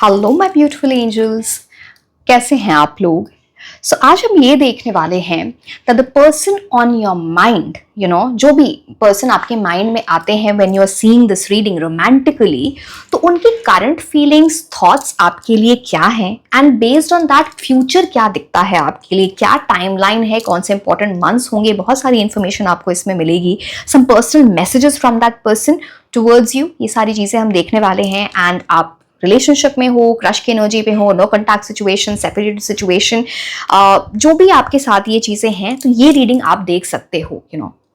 Hello my beautiful angels, कैसे हैं आप लोग। आज हम ये देखने वाले हैं that the person on your mind, जो भी पर्सन आपके माइंड में आते हैं when you are seeing this reading romantically, तो उनकी करंट फीलिंग्स थॉट्स आपके लिए क्या हैं and based on that future क्या दिखता है आपके लिए, क्या टाइमलाइन है, कौन से इंपॉर्टेंट मंथ्स होंगे, बहुत सारी इंफॉर्मेशन आपको इसमें मिलेगी, some personal messages from that person towards you. ये सारी चीजें हम देखने वाले हैं एंड आप रिलेशनशिप में हो, क्रश की एनर्जी पे हो, no contact situation, separated situation, जो भी आपके साथ ये चीजें हैं, तो ये रीडिंग आप देख सकते हो,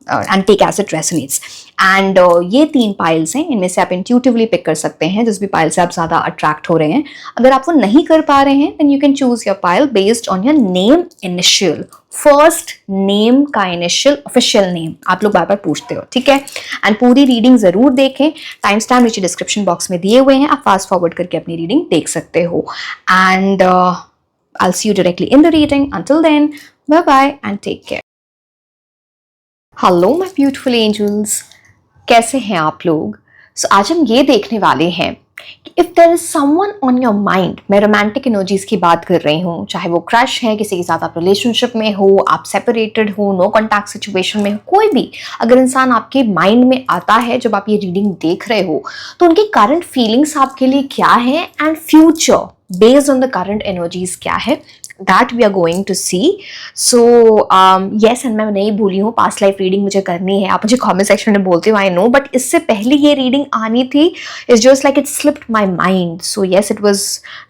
and take as it resonates. And ये 3 पाइल्स हैं, इनमें से आप इंट्यूटिवली पिक कर सकते हैं जिस भी पाइल से आप ज्यादा अट्रैक्ट हो रहे हैं। अगर आप वो नहीं कर पा रहे हैं then you can choose your pile based on your name initial, first name का इनिशियल, ऑफिशियल नेम आप लोग बार बार पूछते हो, ठीक है। एंड पूरी रीडिंग जरूर देखें, टाइम स्टैम्प नीचे डिस्क्रिप्शन बॉक्स में दिए हुए हैं, आप फास्ट फॉरवर्ड करके अपनी रीडिंग देख सकते हो। And I see you directly in the reading. Until then, bye bye and take care. Hello my beautiful angels, कैसे हैं आप लोग। आज हम ये देखने वाले हैं कि if there is someone on your mind, मैं रोमांटिक एनर्जीज की बात कर रही हूँ, चाहे वो क्रश है, किसी के साथ आप रिलेशनशिप में हो, आप सेपरेटेड हो, नो कॉन्टैक्ट सिचुएशन में हो, कोई भी अगर इंसान आपके माइंड में आता है जब आप ये रीडिंग देख रहे हो, तो उनकी करंट फीलिंग्स आपके लिए क्या है and future based on the current energies क्या है, that we are going to see. So yes, and मैं नहीं भूली हूँ, पास्ट लाइफ रीडिंग मुझे करनी है। आप मुझे कमेंट सेक्शन में बोलते हो, आई नो, बट इससे पहले ये रीडिंग आनी थी, it's just like it slipped my mind. So yes, it was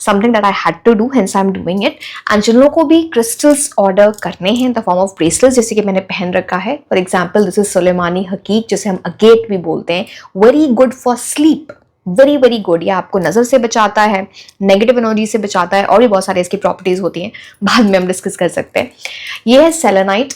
something that I had to do, hence I am doing it. And जिन लोगों को भी क्रिस्टल्स ऑर्डर करने हैं in the form of bracelets, जैसे कि मैंने पहन रखा है, फॉर एग्जाम्पल दिस इज सुलेमानी हकीक, जिसे हम अगेट भी बोलते हैं, very good for sleep, very very good. ये आपको नजर से बचाता है, नेगेटिव एनर्जी से बचाता है, और भी बहुत सारे इसकी प्रॉपर्टीज होती हैं, बाद में हम डिस्कस कर सकते हैं। ये है सेलेनाइट,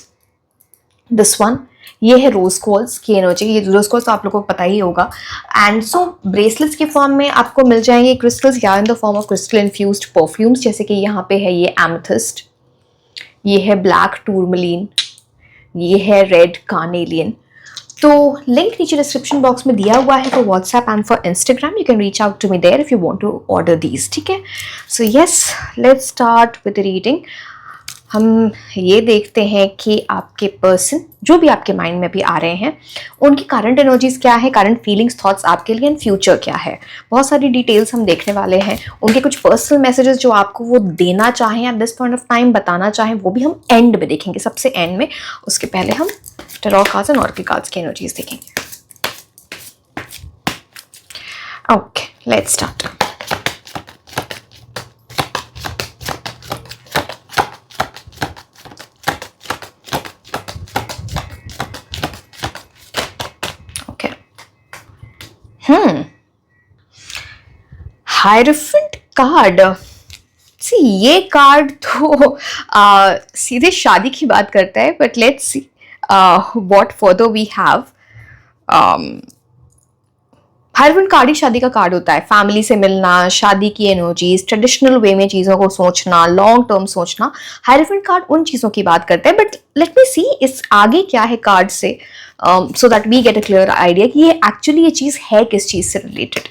दिस वन, ये है रोज क्वार्ट्ज की एनर्जी। ये रोज क्वार्ट्ज तो आप लोगों को पता ही होगा। एंड सो ब्रेसलेट्स के फॉर्म में आपको मिल जाएंगे क्रिस्टल्स, या इन the form of crystal infused perfumes, जैसे कि यहाँ पे है ये एमेथिस्ट, ये है ब्लैक टूरमलीन, ये है रेड कार्नेलियन। तो लिंक नीचे डिस्क्रिप्शन बॉक्स में दिया हुआ है for WhatsApp and for Instagram, you can reach out to me there if you want to order these, ठीक है। So yes, let's start with the reading. हम ये देखते हैं कि आपके पर्सन जो भी आपके माइंड में भी आ रहे हैं, उनकी करंट एनर्जीज क्या है, करंट फीलिंग्स थॉट्स आपके लिए, एंड फ्यूचर क्या है। बहुत सारी डिटेल्स हम देखने वाले हैं, उनके कुछ पर्सनल मैसेजेस जो आपको वो देना चाहें at this point of time, बताना चाहें, वो भी हम एंड में देखेंगे, सबसे एंड में। उसके पहले हम tarot cards and oracle cards की एनर्जीज देखेंगे। Okay, let's start. Hierophant card, see ये कार्ड तो सीधे शादी की बात करता है, but let's see what further we have. Hierophant card ही शादी का कार्ड होता है, फैमिली से मिलना, शादी की एनर्जीज, ट्रेडिशनल वे में चीज़ों को सोचना, लॉन्ग टर्म सोचना। हायरोफेंट कार्ड उन चीज़ों की बात करते हैं, बट लेट मी सी इस आगे क्या है कार्ड से, so that we get a clear idea कि ये एक्चुअली ये चीज़ है किस चीज़ से रिलेटेड।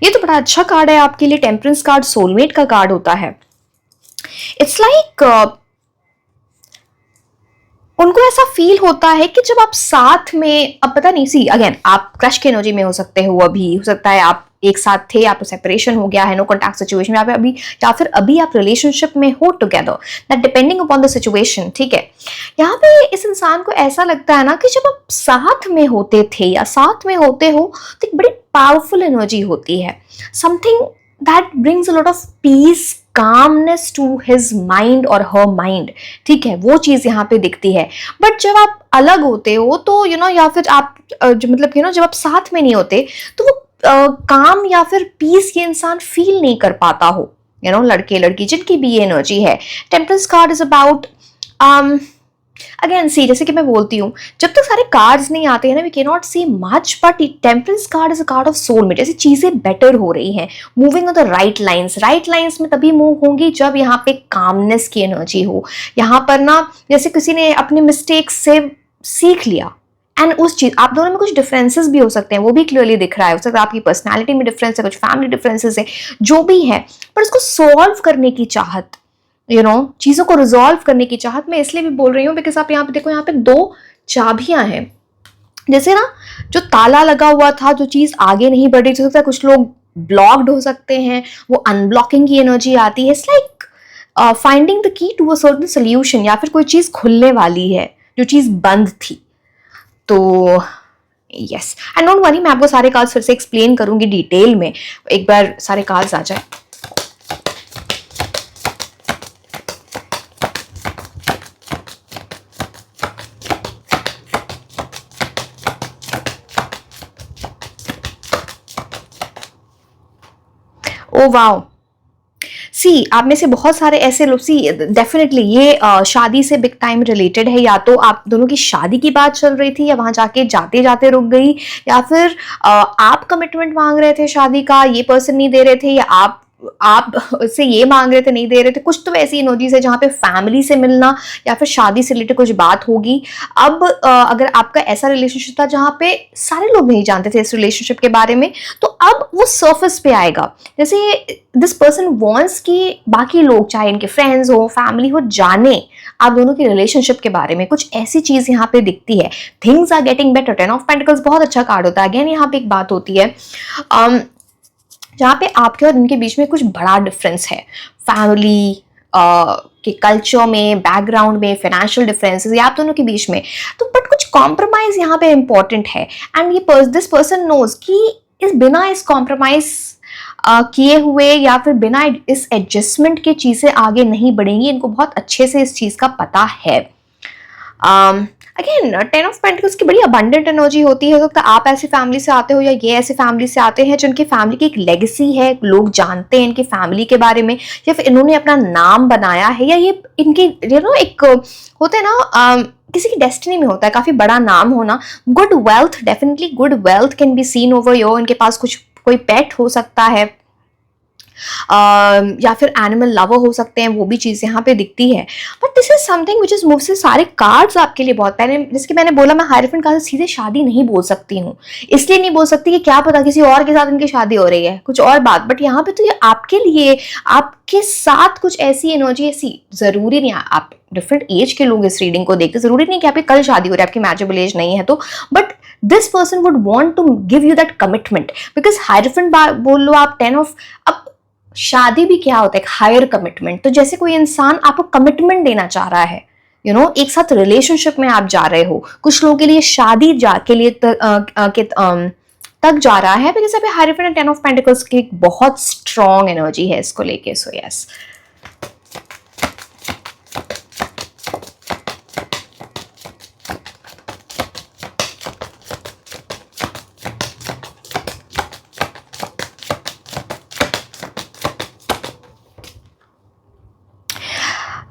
ये तो बड़ा अच्छा कार्ड है आपके लिए, टेम्परेंस कार्ड सोलमेट का कार्ड होता है। इट्स लाइक उनको ऐसा फील होता है कि जब आप साथ में, अब पता नहीं, सी अगेन आप क्रश की एनर्जी में हो सकते हो, अभी हो सकता है आप एक साथ थे, आपको सेपरेशन हो गया है, नो कॉन्टैक्ट सिचुएशन में, या फिर अभी आप रिलेशनशिप में हो together, that depending upon the situation, ठीक है। यहाँ पे इस इंसान को ऐसा लगता है ना कि जब आप साथ में होते थे या साथ में होते हो, तो एक बड़ी पावरफुल एनर्जी होती है, something that brings a lot of peace, calmness to his mind और हर माइंड, ठीक है, वो चीज यहाँ पे दिखती है। बट जब आप अलग होते हो तो या फिर आप मतलब जब आप साथ में नहीं होते, तो वो काम या फिर पीस ये इंसान फील नहीं कर पाता हो, लड़के लड़की जिनकी भी ये एनर्जी है। Temperance card is about again see, जैसे कि मैं बोलती हूँ, जब तक सारे कार्ड्स नहीं आते हैं ना, we can not see much, but temperance card is a card of soulmate. जैसे चीजें बेटर हो रही हैं, moving on the right lines. Right lines में तभी मूव होंगी जब यहाँ पे कामनेस की एनर्जी हो। यहाँ पर ना जैसे किसी ने अपने मिस्टेक्स से सीख लिया, एंड उस चीज, आप दोनों में कुछ डिफरेंसेस भी हो सकते हैं, वो भी क्लियरली दिख रहा है। हो सकता है आपकी पर्सनैलिटी में डिफरेंस है, कुछ फैमिली डिफरेंसेस है, जो भी है, पर उसको सॉल्व करने की चाहत, चीजों को रिजॉल्व करने की चाहत। मैं इसलिए भी बोल रही हूँ बिकॉज आप यहाँ पे देखो, यहाँ पे 2 चाबियां हैं। जैसे ना जो ताला लगा हुआ था, जो चीज आगे नहीं बढ़ रही, हो सकता है कुछ लोग ब्लॉक्ड हो सकते हैं, वो अनब्लॉकिंग की एनर्जी आती है। It's like finding the key to a certain solution, या फिर कोई चीज खुलने वाली है जो चीज बंद थी। तो यस, एंड डोंट वरी, मैं आपको सारे कार्ड्स फिर से एक्सप्लेन करूंगी डिटेल में, एक बार सारे कार्ड्स आ जाए। ओ वाओ, सी, आप में से बहुत सारे ऐसे लोग, सी डेफिनेटली ये शादी से बिग टाइम रिलेटेड है। या तो आप दोनों की शादी की बात चल रही थी, या वहां जाके जाते जाते रुक गई, या फिर आप कमिटमेंट मांग रहे थे शादी का, ये पर्सन नहीं दे रहे थे, या आप से ये मांग रहे थे, नहीं दे रहे थे। कुछ तो ऐसी इमोजीज है जहाँ पे फैमिली से मिलना या फिर शादी से रिलेटेड कुछ बात होगी। अब अगर आपका ऐसा रिलेशनशिप था जहाँ पे सारे लोग नहीं जानते थे इस रिलेशनशिप के बारे में, तो अब वो सरफेस पे आएगा। जैसे दिस पर्सन वॉन्ट्स कि बाकी लोग, चाहे इनके फ्रेंड्स हो, फैमिली हो, जाने आप दोनों की रिलेशनशिप के बारे में। कुछ ऐसी चीज यहाँ पे दिखती है। Things are getting better. 10 of pentacles बहुत अच्छा कार्ड होता है। अगेन यहाँ पे एक बात होती है जहाँ पे आपके और इनके बीच में कुछ बड़ा डिफरेंस है, फैमिली के कल्चर में, बैकग्राउंड में, फाइनेंशियल डिफरेंसेस, या आप दोनों के बीच में। तो बट कुछ कॉम्प्रोमाइज यहाँ पे इंपॉर्टेंट है, एंड ये दिस पर्सन नोज कि बिना इस कॉम्प्रोमाइज किए हुए या फिर बिना इस एडजस्टमेंट के चीजें आगे नहीं बढ़ेंगी। इनको बहुत अच्छे से इस चीज का पता है। अगेन 10 ऑफ पेंटिकल्स की बड़ी अबंडेंट एनर्जी होती है। तो आप ऐसी फैमिली से आते हो, या ये ऐसी फैमिली से आते हैं जिनकी फैमिली की एक लेगेसी है, लोग जानते हैं इनकी फैमिली के बारे में, या फिर इन्होंने अपना नाम बनाया है, या ये इनकी एक होते हैं ना, किसी की डेस्टिनी में होता है काफी बड़ा नाम होना। Good wealth, definitely good wealth can be seen over your. इनके पास कोई पेट हो सकता है, या फिर एनिमल लवर हो सकते हैं, वो भी चीज यहाँ पे दिखती है। But this is something which is move से सारे कार्ड्स आपके लिए बहुत, पहले जैसे मैंने बोला, मैं हायरफेंट कार्ड से सीधे शादी नहीं बोल सकती हूँ। इसलिए नहीं बोल सकती कि क्या पता किसी और के साथ इनकी शादी हो रही है, कुछ और बात। बट यहाँ पे तो ये आपके लिए, आपके साथ कुछ ऐसी एनर्जी, ऐसी जरूरी नहीं, आप डिफरेंट एज के लोग इस रीडिंग को देखते, जरूरी नहीं कि आपकी कल शादी हो रही है, आपकी मैचेबल एज नहीं है तो, but this person would want to give you that commitment. Because hierophant बोल लो आप 10 ऑफ, अब शादी भी क्या होता है, एक हायर कमिटमेंट। तो जैसे कोई इंसान आपको कमिटमेंट देना चाह रहा है, एक साथ रिलेशनशिप में आप जा रहे हो। कुछ लोगों के लिए शादी के लिए तक जा रहा है, बिकॉज अभी हायरफेंट 10 ऑफ पेंटिकल्स की बहुत स्ट्रॉन्ग एनर्जी है इसको लेके। सो यस,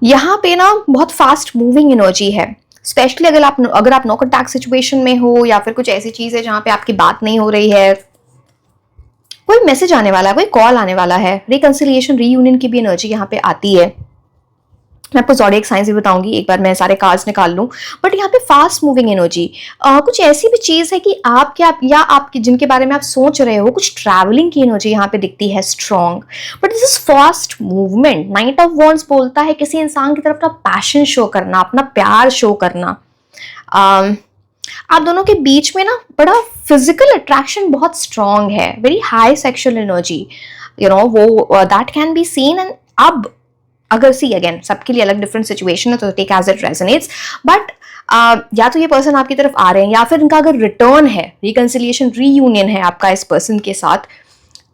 यहाँ पे ना बहुत फास्ट मूविंग एनर्जी है। स्पेशली अगर आप नो कॉन्टैक्ट सिचुएशन में हो, या फिर कुछ ऐसी चीज है जहाँ पे आपकी बात नहीं हो रही है, कोई मैसेज आने वाला है, कोई कॉल आने वाला है, रिकंसिलिएशन, रीयूनियन की भी एनर्जी यहाँ पे आती है। मैं आपको ज़ोडिएक साइंस भी बताऊंगी, एक बार मैं सारे कार्ड्स निकाल लूं। बट यहाँ पे फास्ट मूविंग एनर्जी, कुछ ऐसी भी चीज़ है कि या आपकी जिनके बारे में आप सोच रहे हो, कुछ ट्रैवलिंग की एनर्जी यहाँ पे दिखती है strong. But this is fast movement. Night of wands बोलता है किसी इंसान की तरफ अपना पैशन शो करना, अपना प्यार शो करना। आप दोनों के बीच में ना बड़ा फिजिकल अट्रैक्शन बहुत स्ट्रॉन्ग है, वेरी हाई सेक्सुअल एनर्जी, वो that can be seen. And अब अगर सी अगेन सबके लिए अलग डिफरेंट सिचुएशन है, तो take as it resonates. But या तो ये पर्सन आपकी तरफ आ रहे हैं, या फिर इनका अगर रिटर्न है, रिकंसिलिएशन, रीयूनियन है आपका इस पर्सन के साथ,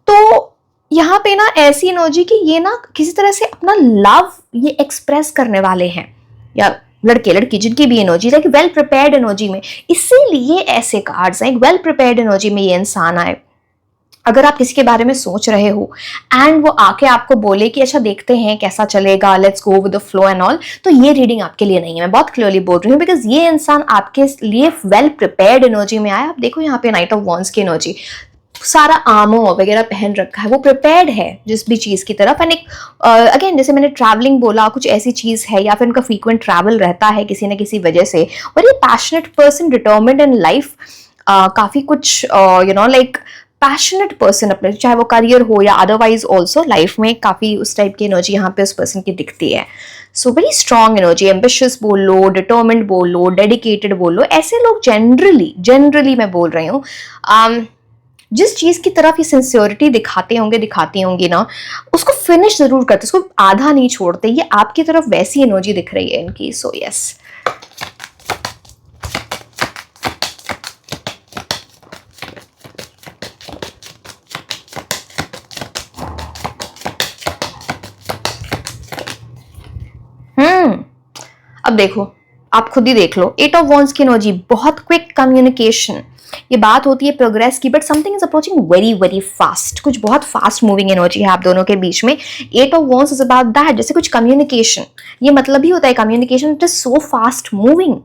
तो यहाँ पे ना ऐसी एनर्जी कि ये ना किसी तरह से अपना लव ये एक्सप्रेस करने वाले हैं, या लड़के लड़की जिनकी भी एनर्जी है, वेल प्रिपेयर्ड एनर्जी में। इसीलिए ऐसे कार्ड्स हैं, एक वेल प्रिपेयर्ड एनर्जी में ये इंसान आए। अगर आप किसी के बारे में सोच रहे हो एंड वो आके आपको बोले कि अच्छा देखते हैं कैसा चलेगा, let's go with the flow and all, तो ये रीडिंग आपके लिए नहीं है। मैं बहुत क्लियरली बोल रही हूँ, बिकॉज ये इंसान आपके लिए वेल प्रिपेयर्ड एनर्जी में आया। आप देखो यहाँ पे नाइट ऑफ वॉन्ड्स की एनर्जी, सारा आर्मर वगैरह पहन रखा है, वो प्रिपेयर्ड है जिस भी चीज़ की तरफ। एंड एक अगेन जैसे मैंने ट्रैवलिंग बोला, कुछ ऐसी चीज़ है या फिर उनका फ्रीक्वेंट ट्रैवल रहता है किसी न किसी वजह से, very passionate person, determined in life, काफ़ी कुछ लाइक पैशनेट पर्सन अपने, चाहे वो करियर हो या अदरवाइज ऑल्सो लाइफ में, काफ़ी उस टाइप की एनर्जी यहाँ पे उस पर्सन की दिखती है। So very strong energy, ambitious बोल लो, डिटर्मिन्ड बोल लो, डेडिकेटेड बोल लो, ऐसे लोग जनरली मैं बोल रही हूँ, जिस चीज़ की तरफ ये सिंसियोरिटी दिखाती होंगी ना, उसको फिनिश जरूर करते, उसको आधा नहीं छोड़ते। ये आपकी तरफ वैसी एनर्जी दिख रही है इनकी। सो यस, अब देखो, आप खुद ही देख लो, 8 ऑफ वॉन्ड्स की एनर्जी, बहुत क्विक कम्युनिकेशन, ये बात होती है प्रोग्रेस की, but something is approaching very very fast, कुछ बहुत फास्ट मूविंग एनर्जी है आप दोनों के बीच में। 8 of wands is about that, जैसे कुछ कम्युनिकेशन, ये मतलब ही होता है communication, it is so fast moving,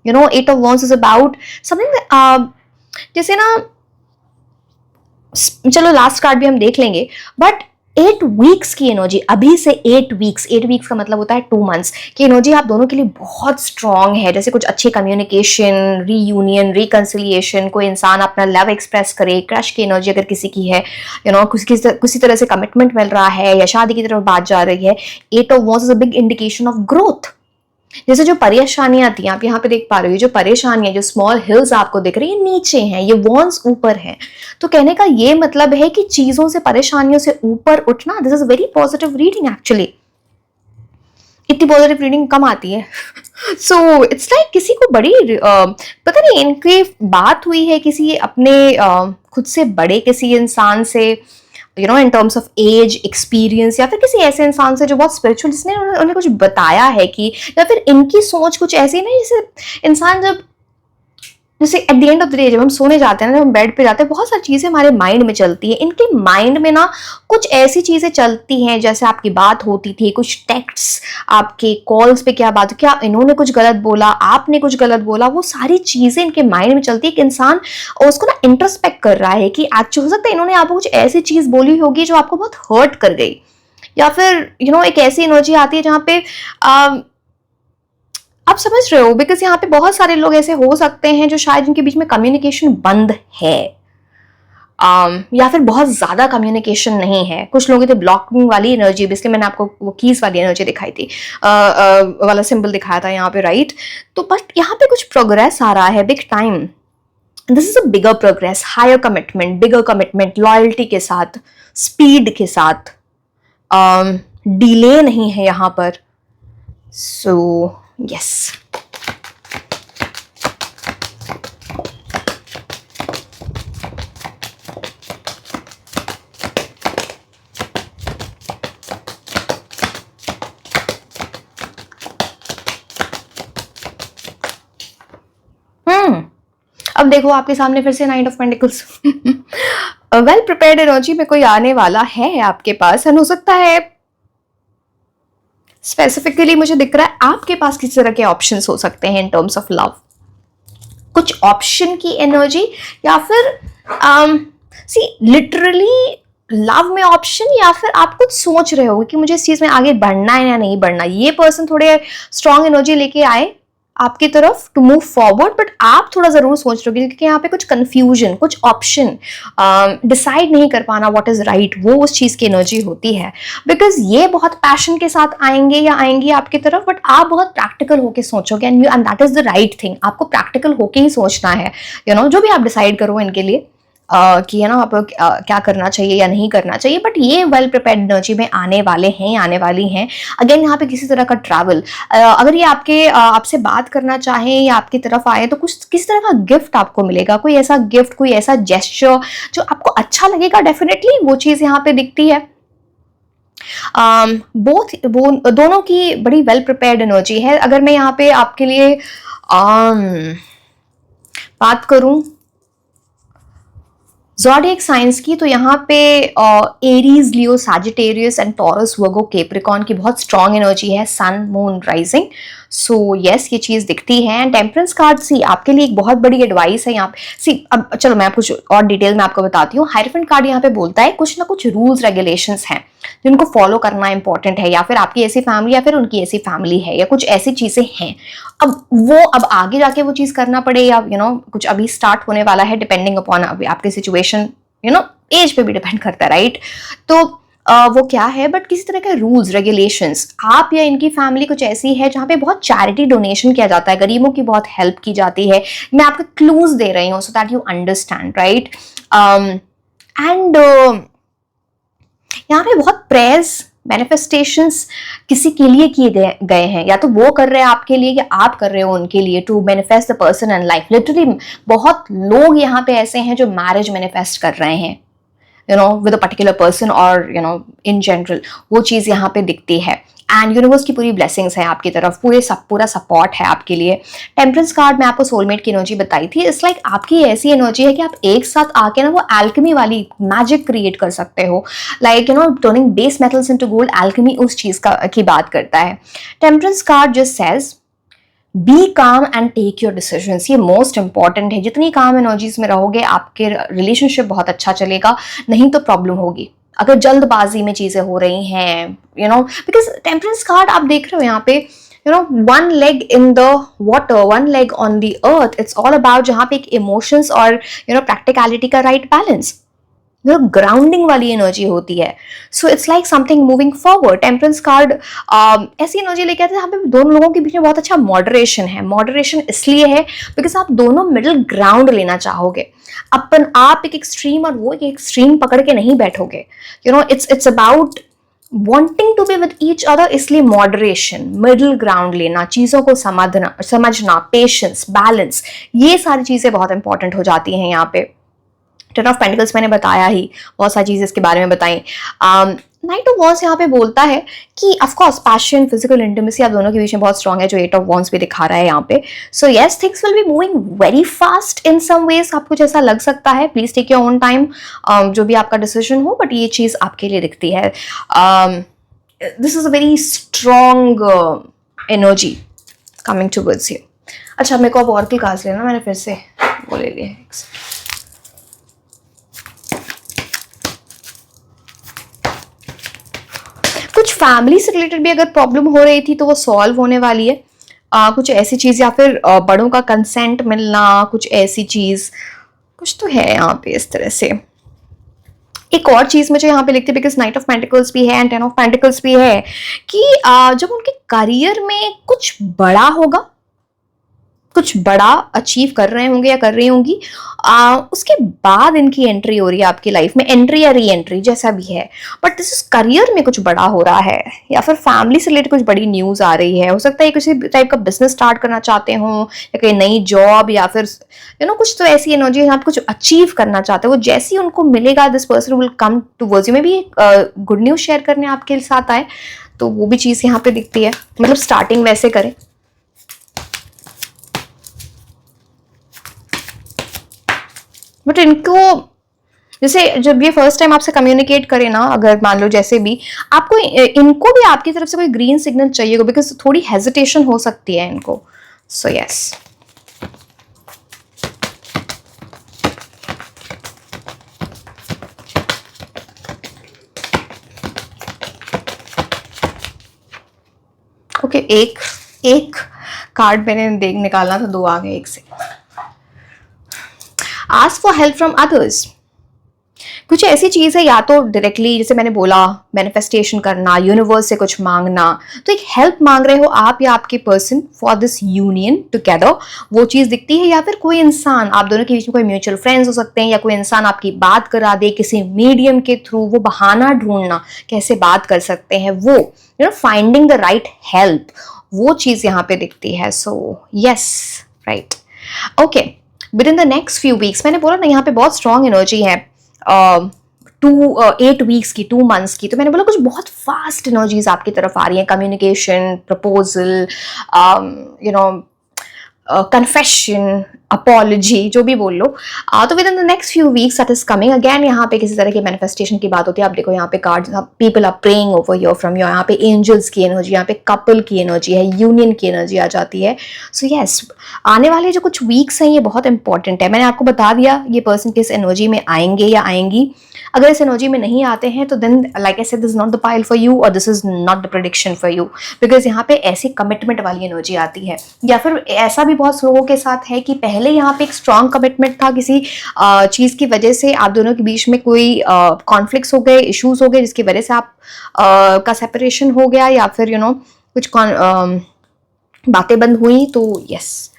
8 of wands is about something, जैसे ना, चलो लास्ट कार्ड भी हम देख लेंगे, बट 8 वीक्स की एनर्जी, अभी से 8 वीक्स का मतलब होता है 2 मंथ्स की एनर्जी आप दोनों के लिए बहुत स्ट्रांग है। जैसे कुछ अच्छे कम्युनिकेशन, रीयूनियन, रिकंसिलिएशन, कोई इंसान अपना लव एक्सप्रेस करे, क्रश की एनर्जी अगर किसी की है, किसी तरह से कमिटमेंट मिल रहा है या शादी की तरफ बात जा रही है। 8 of wands is a big indication of growth. जैसे जो परेशानियां थी, आप यहाँ पे देख पा रहे हो, जो परेशानियां, जो स्मॉल हिल्स आपको दिख रही है, नीचे हैं, ये वॉन्स ऊपर हैं। तो कहने का ये मतलब है कि चीजों से, परेशानियों से ऊपर उठना, this is very positive reading actually. इतनी पॉजिटिव रीडिंग कम आती है। सो इट्स लाइक किसी को बड़ी पता नहीं इनकी बात हुई है किसी अपने खुद से बड़े किसी इंसान से, in terms of age, experience, या फिर किसी ऐसे इंसान से जो बहुत स्पिरिचुअल, जिसने उन्हें कुछ बताया है कि, या फिर इनकी सोच कुछ ऐसी नहीं, जैसे इंसान जैसे at the end of the day जब हम सोने जाते हैं ना, जब हम बेड पे जाते हैं, बहुत सारी चीजें हमारे माइंड में चलती है। इनके माइंड में ना कुछ ऐसी चीजें चलती हैं, जैसे आपकी बात होती थी, कुछ टेक्स्ट्स, आपके कॉल्स पे क्या बात, क्या इन्होंने कुछ गलत बोला, आपने कुछ गलत बोला, वो सारी चीजें इनके माइंड में चलती है। कि इंसान उसको ना इंट्रोस्पेक्ट कर रहा है कि एक्चुअली हो सकता है इन्होंने आपको कुछ ऐसी चीज बोली होगी जो आपको बहुत हर्ट कर गई, या फिर एक ऐसी एनर्जी आती है जहाँ पे आप समझ रहे हो, बिकॉज यहाँ पे बहुत सारे लोग ऐसे हो सकते हैं जो शायद इनके बीच में कम्युनिकेशन बंद है, या फिर बहुत ज्यादा कम्युनिकेशन नहीं है। कुछ लोगों की ब्लॉकिंग वाली एनर्जी, इसलिए मैंने आपको वो कीज वाली एनर्जी दिखाई थी, वाला सिंबल दिखाया था यहाँ पे, राइट। तो बट यहाँ पे कुछ प्रोग्रेस आ रहा है big time, this is a bigger progress, higher commitment, bigger commitment, loyalty के साथ, स्पीड के साथ, डिले नहीं है यहाँ पर। सो यस, अब देखो आपके सामने फिर से night of pentacles. Well prepared energy में कोई आने वाला है आपके पास, हो सकता है स्पेसिफिकली मुझे दिख रहा है आपके पास किस तरह के ऑप्शंस हो सकते हैं इन टर्म्स ऑफ लव, कुछ ऑप्शन की एनर्जी, या फिर सी लिटरली लव में ऑप्शन, या फिर आप कुछ सोच रहे हो कि मुझे इस चीज में आगे बढ़ना है या नहीं बढ़ना। ये पर्सन थोड़े स्ट्रॉन्ग एनर्जी लेके आए आपकी तरफ टू मूव फॉरवर्ड, बट आप थोड़ा जरूर सोच रहे हो, क्योंकि यहाँ पे कुछ कंफ्यूजन, कुछ ऑप्शन डिसाइड नहीं कर पाना व्हाट इज राइट, वो उस चीज की एनर्जी होती है। बिकॉज ये बहुत पैशन के साथ आएंगे या आएंगी आपकी तरफ, बट आप बहुत प्रैक्टिकल होके सोचोगे, and that is the right thing. आपको प्रैक्टिकल होके ही सोचना है, जो भी आप डिसाइड करो इनके लिए, कि है ना आप क्या करना चाहिए या नहीं करना चाहिए। बट ये वेल प्रिपेयर्ड एनर्जी में आने वाले हैं, आने वाली हैं। अगेन यहाँ पे किसी तरह का ट्रैवल, अगर ये आपसे बात करना चाहें या आपकी तरफ आए, तो कुछ किसी तरह का गिफ्ट आपको मिलेगा, कोई ऐसा गिफ्ट, कोई ऐसा जेस्चर जो आपको अच्छा लगेगा, डेफिनेटली वो चीज यहाँ पे दिखती है। दोनों की बड़ी वेल प्रिपेयर्ड एनर्जी है। अगर मैं यहाँ पे आपके लिए बात करूं, ज़ोडिएक साइंस की तो यहाँ पे Aries, Leo, Sagittarius and taurus, Virgo, Capricorn की बहुत स्ट्रॉन्ग एनर्जी है, सन, मून, राइजिंग। सो यस, ये चीज़ दिखती है। एंड टेम्परेंस कार्ड सी आपके लिए एक बहुत बड़ी एडवाइस है यहाँ पे। सी अब चलो मैं कुछ और डिटेल में आपको बताती हूँ। हाइरोफेंट कार्ड यहाँ पे बोलता है कुछ ना कुछ रूल्स रेगुलेशंस हैं जिनको फॉलो करना इंपॉर्टेंट है, या फिर आपकी ऐसी फैमिली या फिर उनकी ऐसी फैमिली है, या कुछ ऐसी चीजें हैं। अब आगे जाके वो चीज करना पड़े या कुछ अभी स्टार्ट होने वाला है, डिपेंडिंग अपॉन अभी आपके सिचुएशन, एज पे भी डिपेंड करता है, राइट? तो वो क्या है, बट किसी तरह के रूल्स रेगुलेशंस, आप या इनकी फैमिली कुछ ऐसी है जहाँ पे बहुत चैरिटी डोनेशन किया जाता है, गरीबों की बहुत हेल्प की जाती है। मैं आपको क्लूज दे रही हूँ so that you understand, right? And यहाँ पे बहुत प्रेयर्स, मैनिफेस्टेशंस किसी के लिए किए गए हैं, या तो वो कर रहे हैं आपके लिए या आप कर रहे हो उनके लिए, to manifest the person in life. Literally बहुत लोग यहाँ पे ऐसे हैं जो मैरिज मैनिफेस्ट कर रहे हैं, विद अ पर्टिकुलर पर्सन, और इन जनरल वो चीज़ यहाँ पे दिखती है। एंड यूनिवर्स की पूरी ब्लेसिंग्स है आपकी तरफ, पूरा सपोर्ट है आपके लिए। टेम्परेंस कार्ड में आपको सोलमेट की एनर्जी बताई थी। इट्स लाइक आपकी ऐसी एनर्जी है कि आप एक साथ आके ना वो एल्केमी वाली मैजिक क्रिएट कर सकते हो, like turning base metals into gold. Alchemy उस चीज की बात करता है। Temperance card just says be calm and take your decisions. ये मोस्ट इंपॉर्टेंट है। जितनी काम एनर्जीज में रहोगे आपके रिलेशनशिप बहुत अच्छा चलेगा, नहीं तो प्रॉब्लम होगी अगर जल्दबाजी में चीजें हो रही हैं, बिकॉज टेम्परेंस कार्ड आप देख रहे हो यहाँ पे, one leg in the water, one leg on the earth. It's all about जहाँ पे एक इमोशंस और प्रैक्टिकलिटी का राइट बैलेंस, ग्राउंडिंग वाली एनर्जी होती है। So it's like something moving forward. Temperance card ऐसी एनर्जी लेके आते हैं जहाँ पे दोनों लोगों के बीच में बहुत अच्छा मॉडरेशन है। मॉडरेशन इसलिए है बिकॉज आप दोनों मिडिल ग्राउंड लेना चाहोगे। आप एक एक्सट्रीम और वो एक एक्सट्रीम पकड़ के नहीं बैठोगे। It's about wanting to be with each other, इसलिए मॉडरेशन, मिडिल ग्राउंड लेना, चीजों को समझना, पेशेंस, बैलेंस, ये सारी चीजें बहुत इंपॉर्टेंट हो जाती हैं यहाँ पे। टेन ऑफ पेंटिकल्स मैंने बताया ही, बहुत सारी चीजें इसके बारे में बताई। नाइट ऑफ वॉन्ड्स यहाँ पे बोलता है कि ऑफकोर्स पैशन, फिजिकल इंटीमेसी आप दोनों के बीच में बहुत स्ट्रॉन्ग है, जो एट ऑफ वॉन्ड्स भी दिखा रहा है यहाँ पे। So yes, things will be moving very fast in some ways. आपको जैसा लग सकता है, please take your own time, जो भी आपका डिसीजन हो, बट ये चीज आपके लिए दिखती है। This is a very strong energy coming towards you. अच्छा, मेरे को अब ऑरेकल कार्ड्स लेना, मैंने फिर से वो ले लिए। कुछ फैमिली से रिलेटेड भी अगर प्रॉब्लम हो रही थी तो वो सॉल्व होने वाली है। कुछ ऐसी चीज, या फिर बड़ों का कंसेंट मिलना, कुछ ऐसी चीज कुछ तो है यहाँ पे इस तरह से। एक और चीज मुझे यहाँ पे लिखती है, बिकॉज नाइट ऑफ पेंटिकल्स भी है एंड टेन ऑफ पेंटिकल्स भी है, कि जब उनके करियर में कुछ बड़ा होगा, कुछ बड़ा अचीव कर रहे होंगे या कर रही होंगी, उसके बाद इनकी एंट्री हो रही है आपकी लाइफ में, एंट्री या री एंट्री जैसा भी है, बट दिस इज करियर में कुछ बड़ा हो रहा है, या फिर फैमिली से रिलेटेड कुछ बड़ी न्यूज आ रही है। हो सकता है किसी टाइप का बिजनेस स्टार्ट करना चाहते हो, या कोई नई जॉब, या फिर कुछ तो ऐसी एनर्जी है आप कुछ अचीव करना चाहते हो, वो जैसे ही उनको मिलेगा this person will come towards you. में भी गुड न्यूज शेयर करने आपके साथ आए, तो वो भी चीज यहाँ पे दिखती है। मतलब स्टार्टिंग वैसे करें। बट इनको जैसे जब ये फर्स्ट टाइम आपसे कम्युनिकेट करे ना, अगर मान लो जैसे भी, आपको इनको भी आपकी तरफ से कोई ग्रीन सिग्नल चाहिए, बिकॉज थोड़ी हेजिटेशन हो सकती है इनको। सो यस, ओके, एक कार्ड मैंने निकालना था, दो आ गए एक से। Ask for help from others. कुछ ऐसी चीज है, या तो डायरेक्टली जैसे मैंने बोला मैनिफेस्टेशन करना, यूनिवर्स से कुछ मांगना, तो एक हेल्प मांग रहे हो आप या आपके person for this union together, वो चीज दिखती है। या फिर कोई इंसान, आप दोनों के बीच में कोई म्यूचुअल फ्रेंड्स हो सकते हैं, या कोई इंसान आपकी बात करा दे किसी मीडियम के थ्रू, वो बहाना ढूंढना कैसे बात कर सकते हैं, वो फाइंडिंग द राइट हेल्प, वो चीज यहाँ पे दिखती है। So yes, right, okay. With in the next few weeks, मैंने बोला ना यहाँ पे बहुत स्ट्रॉन्ग एनर्जी है, 8 वीक्स की, 2 मंथ्स की, तो मैंने बोला कुछ बहुत फास्ट एनर्जीज आपकी तरफ आ रही हैं। कम्युनिकेशन, प्रपोजल, कन्फेशन, अपॉलॉजी, जो भी बोल लो। तो with in the next few weeks that is coming again, यहाँ पे किसी तरह की मैनिफेस्टेशन की बात होती है। आप देखो यहाँ पे cards, people are praying over your from your, यहाँ पे एंजल्स की एनर्जी, यहाँ पे कपल की एनर्जी है, यूनियन की एनर्जी आ जाती है। सो यस, आने वाले जो कुछ वीक्स हैं ये बहुत इंपॉर्टेंट है। मैंने आपको बता दिया ये पर्सन किस एनर्जी में आएंगे या आएंगी। अगर इस एनर्जी में नहीं आते हैं तो then like I said, this is not the pile for you और this is not the prediction for you, because यहाँ पे ऐसी कमिटमेंट वाली एनर्जी आती है। या फिर ऐसा भी बहुत लोगों के साथ है कि पहले यहाँ पे एक स्ट्रॉन्ग कमिटमेंट था, किसी चीज़ की वजह से आप दोनों के बीच में कोई कॉन्फ्लिक्ट्स हो गए, इश्यूज हो गए, जिसकी वजह से आप का सेपरेशन हो गया, या फिर कुछ बातें बंद हुई। तो yes,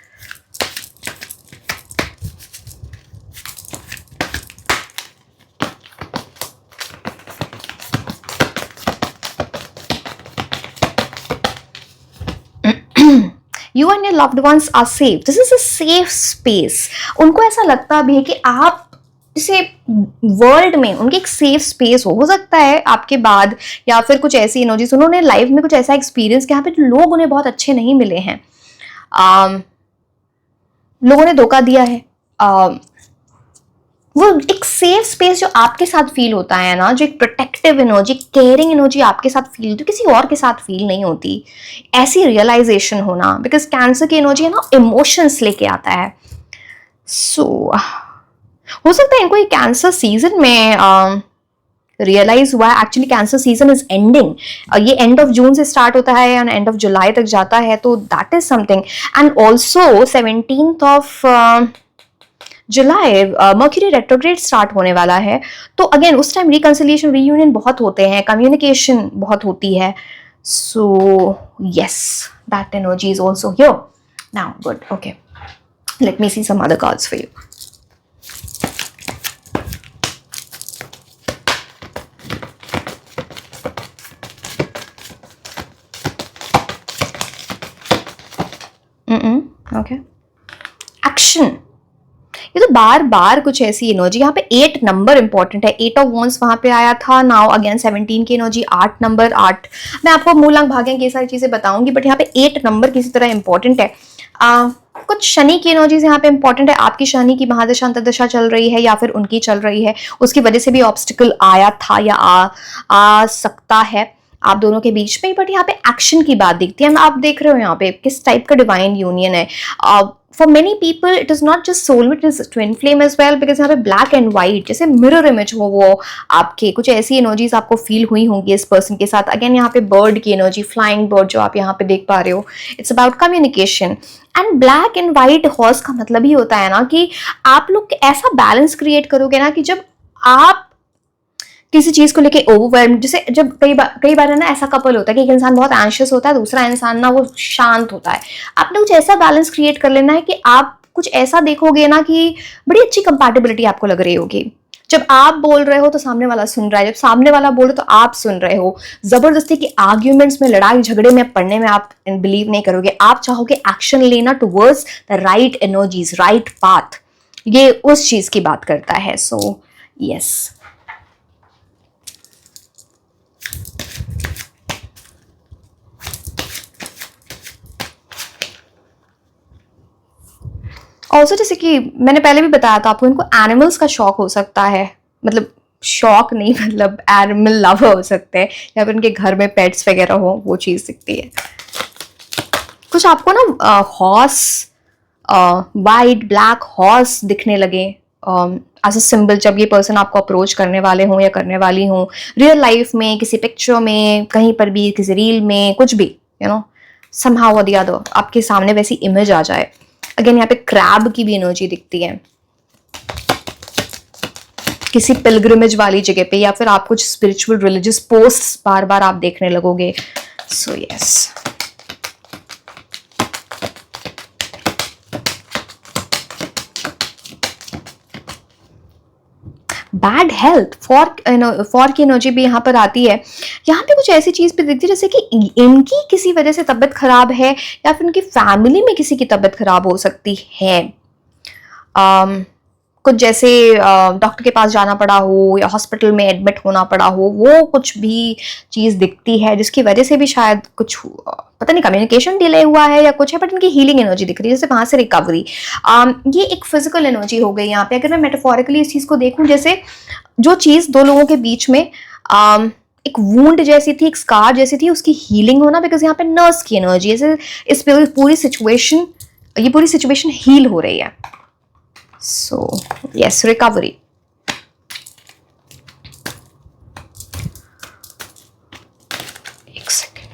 you and your loved ones are safe. This is a safe space. उनको ऐसा लगता भी है कि आप जैसे वर्ल्ड में उनकी एक सेफ स्पेस हो सकता है आपके बाद, या फिर कुछ ऐसी एनर्जीज, उन्होंने लाइफ में कुछ ऐसा एक्सपीरियंस किया यहाँ पे लोग उन्हें बहुत अच्छे नहीं मिले हैं, लोगों ने धोखा दिया है। वो एक सेफ स्पेस जो आपके साथ फील होता है ना, जो एक प्रोटेक्टिव एनर्जी, केयरिंग एनर्जी आपके साथ फील होती है, किसी और के साथ फील नहीं होती, ऐसी रियलाइजेशन होना। बिकॉज कैंसर की एनर्जी है ना, इमोशंस लेके आता है। सो हो सकता है इनको ये कैंसर सीजन में रियलाइज हुआ है। Actually cancer season is ending, ये एंड ऑफ जून से स्टार्ट होता है एंड एंड ऑफ जुलाई तक जाता है, तो that is something. And also 17th of July mercury retrograde start होने वाला है, तो अगेन उस टाइम रिकंसिलिएशन, रीयूनियन बहुत होते हैं, कम्युनिकेशन बहुत होती है। So yes, that energy is also here now. Good, okay, let me see some other cards for you. Okay, action. ये तो बार बार कुछ ऐसी एनर्जी, यहाँ पे 8 नंबर इंपॉर्टेंट है। 8 ऑफ वॉन्ड्स वहां पे आया था, नाउ अगेन 17 की एनर्जी, 8 नंबर, 8। मैं आपको मूलांक भाग्यांक ये सारी चीजें बताऊंगी, बट यहाँ पे 8 नंबर किसी तरह इंपॉर्टेंट है। कुछ शनि की एनर्जीज यहाँ पे इंपॉर्टेंट है। आपकी शनि की महादशा अंतर्दशा चल रही है या फिर उनकी चल रही है, उसकी वजह से भी ऑब्स्टिकल आया था या आ सकता है आप दोनों के बीच में। बट यहाँ पे एक्शन की बात दिखती है। आप देख रहे हो यहाँ पे किस टाइप का डिवाइन यूनियन है। For many people it is not just soulmate, it is twin flame as well, because यहाँ पे ब्लैक एंड व्हाइट जैसे मिरर इमेज हो वो आपके, कुछ ऐसी एनर्जीज आपको फील हुई होंगी इस पर्सन के साथ। अगेन यहाँ पे बर्ड की एनर्जी, फ्लाइंग बर्ड जो आप यहाँ पे देख पा रहे हो, it's about communication. And black and white horse का मतलब ही होता है ना कि आप लोग ऐसा बैलेंस क्रिएट करोगे ना कि जब आप किसी चीज को लेके ओवरवेल्म, जैसे जब कई बार है ना ऐसा कपल होता है कि एक इंसान बहुत एंशियस होता है, दूसरा इंसान ना वो शांत होता है। आपने कुछ ऐसा बैलेंस क्रिएट कर लेना है कि आप कुछ ऐसा देखोगे ना कि बड़ी अच्छी कंपैटिबिलिटी आपको लग रही होगी। जब आप बोल रहे हो तो सामने वाला सुन रहा है, जब सामने वाला बोल रहे तो आप सुन रहे हो। जबरदस्ती की आर्ग्यूमेंट्स में, लड़ाई झगड़े में पड़ने में आप बिलीव नहीं करोगे। आप चाहोगे एक्शन लेना towards the right energies, right path. ये उस चीज की बात करता है। सो यस, ऑल्सो जैसे कि मैंने पहले भी बताया था आपको, इनको एनिमल्स का शौक हो सकता है। मतलब शौक नहीं, मतलब एनिमल लवर हो सकते हैं, या फिर उनके घर में पेट्स वगैरह हो, वो चीज़ दिखती है। कुछ आपको ना हॉर्स, वाइट ब्लैक हॉर्स दिखने लगे एज अ सिंबल, जब ये पर्सन आपको अप्रोच करने वाले हों या करने वाली हों, रियल लाइफ में, किसी पिक्चर में, कहीं पर भी, किसी रील में, कुछ भी, समहाउ और द अदर आपके सामने वैसी इमेज आ जाए। अगेन यहाँ पे क्रैब की भी एनर्जी दिखती है, किसी पिलग्रिमेज वाली जगह पे, या फिर आप कुछ स्पिरिचुअल रिलीजियस पोस्ट्स बार बार आप देखने लगोगे। So yes, bad health, for की एनर्जी भी यहाँ पर आती है। यहाँ पे कुछ ऐसी चीज भी दिखती है जैसे कि इनकी किसी वजह से तबीयत खराब है, या फिर उनकी फैमिली में किसी की तबीयत खराब हो सकती है। कुछ जैसे डॉक्टर के पास जाना पड़ा हो या हॉस्पिटल में एडमिट होना पड़ा हो, वो कुछ भी चीज़ दिखती है जिसकी वजह से भी शायद कुछ पता नहीं कम्युनिकेशन डिले हुआ है या कुछ है, बट इनकी हीलिंग एनर्जी दिख रही है, जैसे वहाँ से रिकवरी। ये एक फिजिकल एनर्जी हो गई यहाँ पे। अगर मैं मेटाफोरिकली इस चीज़ को देखूँ, जैसे जो चीज़ दो लोगों के बीच में एक वूंड जैसी थी, एक स्कार जैसी थी, उसकी हीलिंग होना, बिकॉज यहाँ पे नर्स की एनर्जी है। इस पूरी सिचुएशन, ये पूरी सिचुएशन हील हो रही है। So yes, recovery. एक second.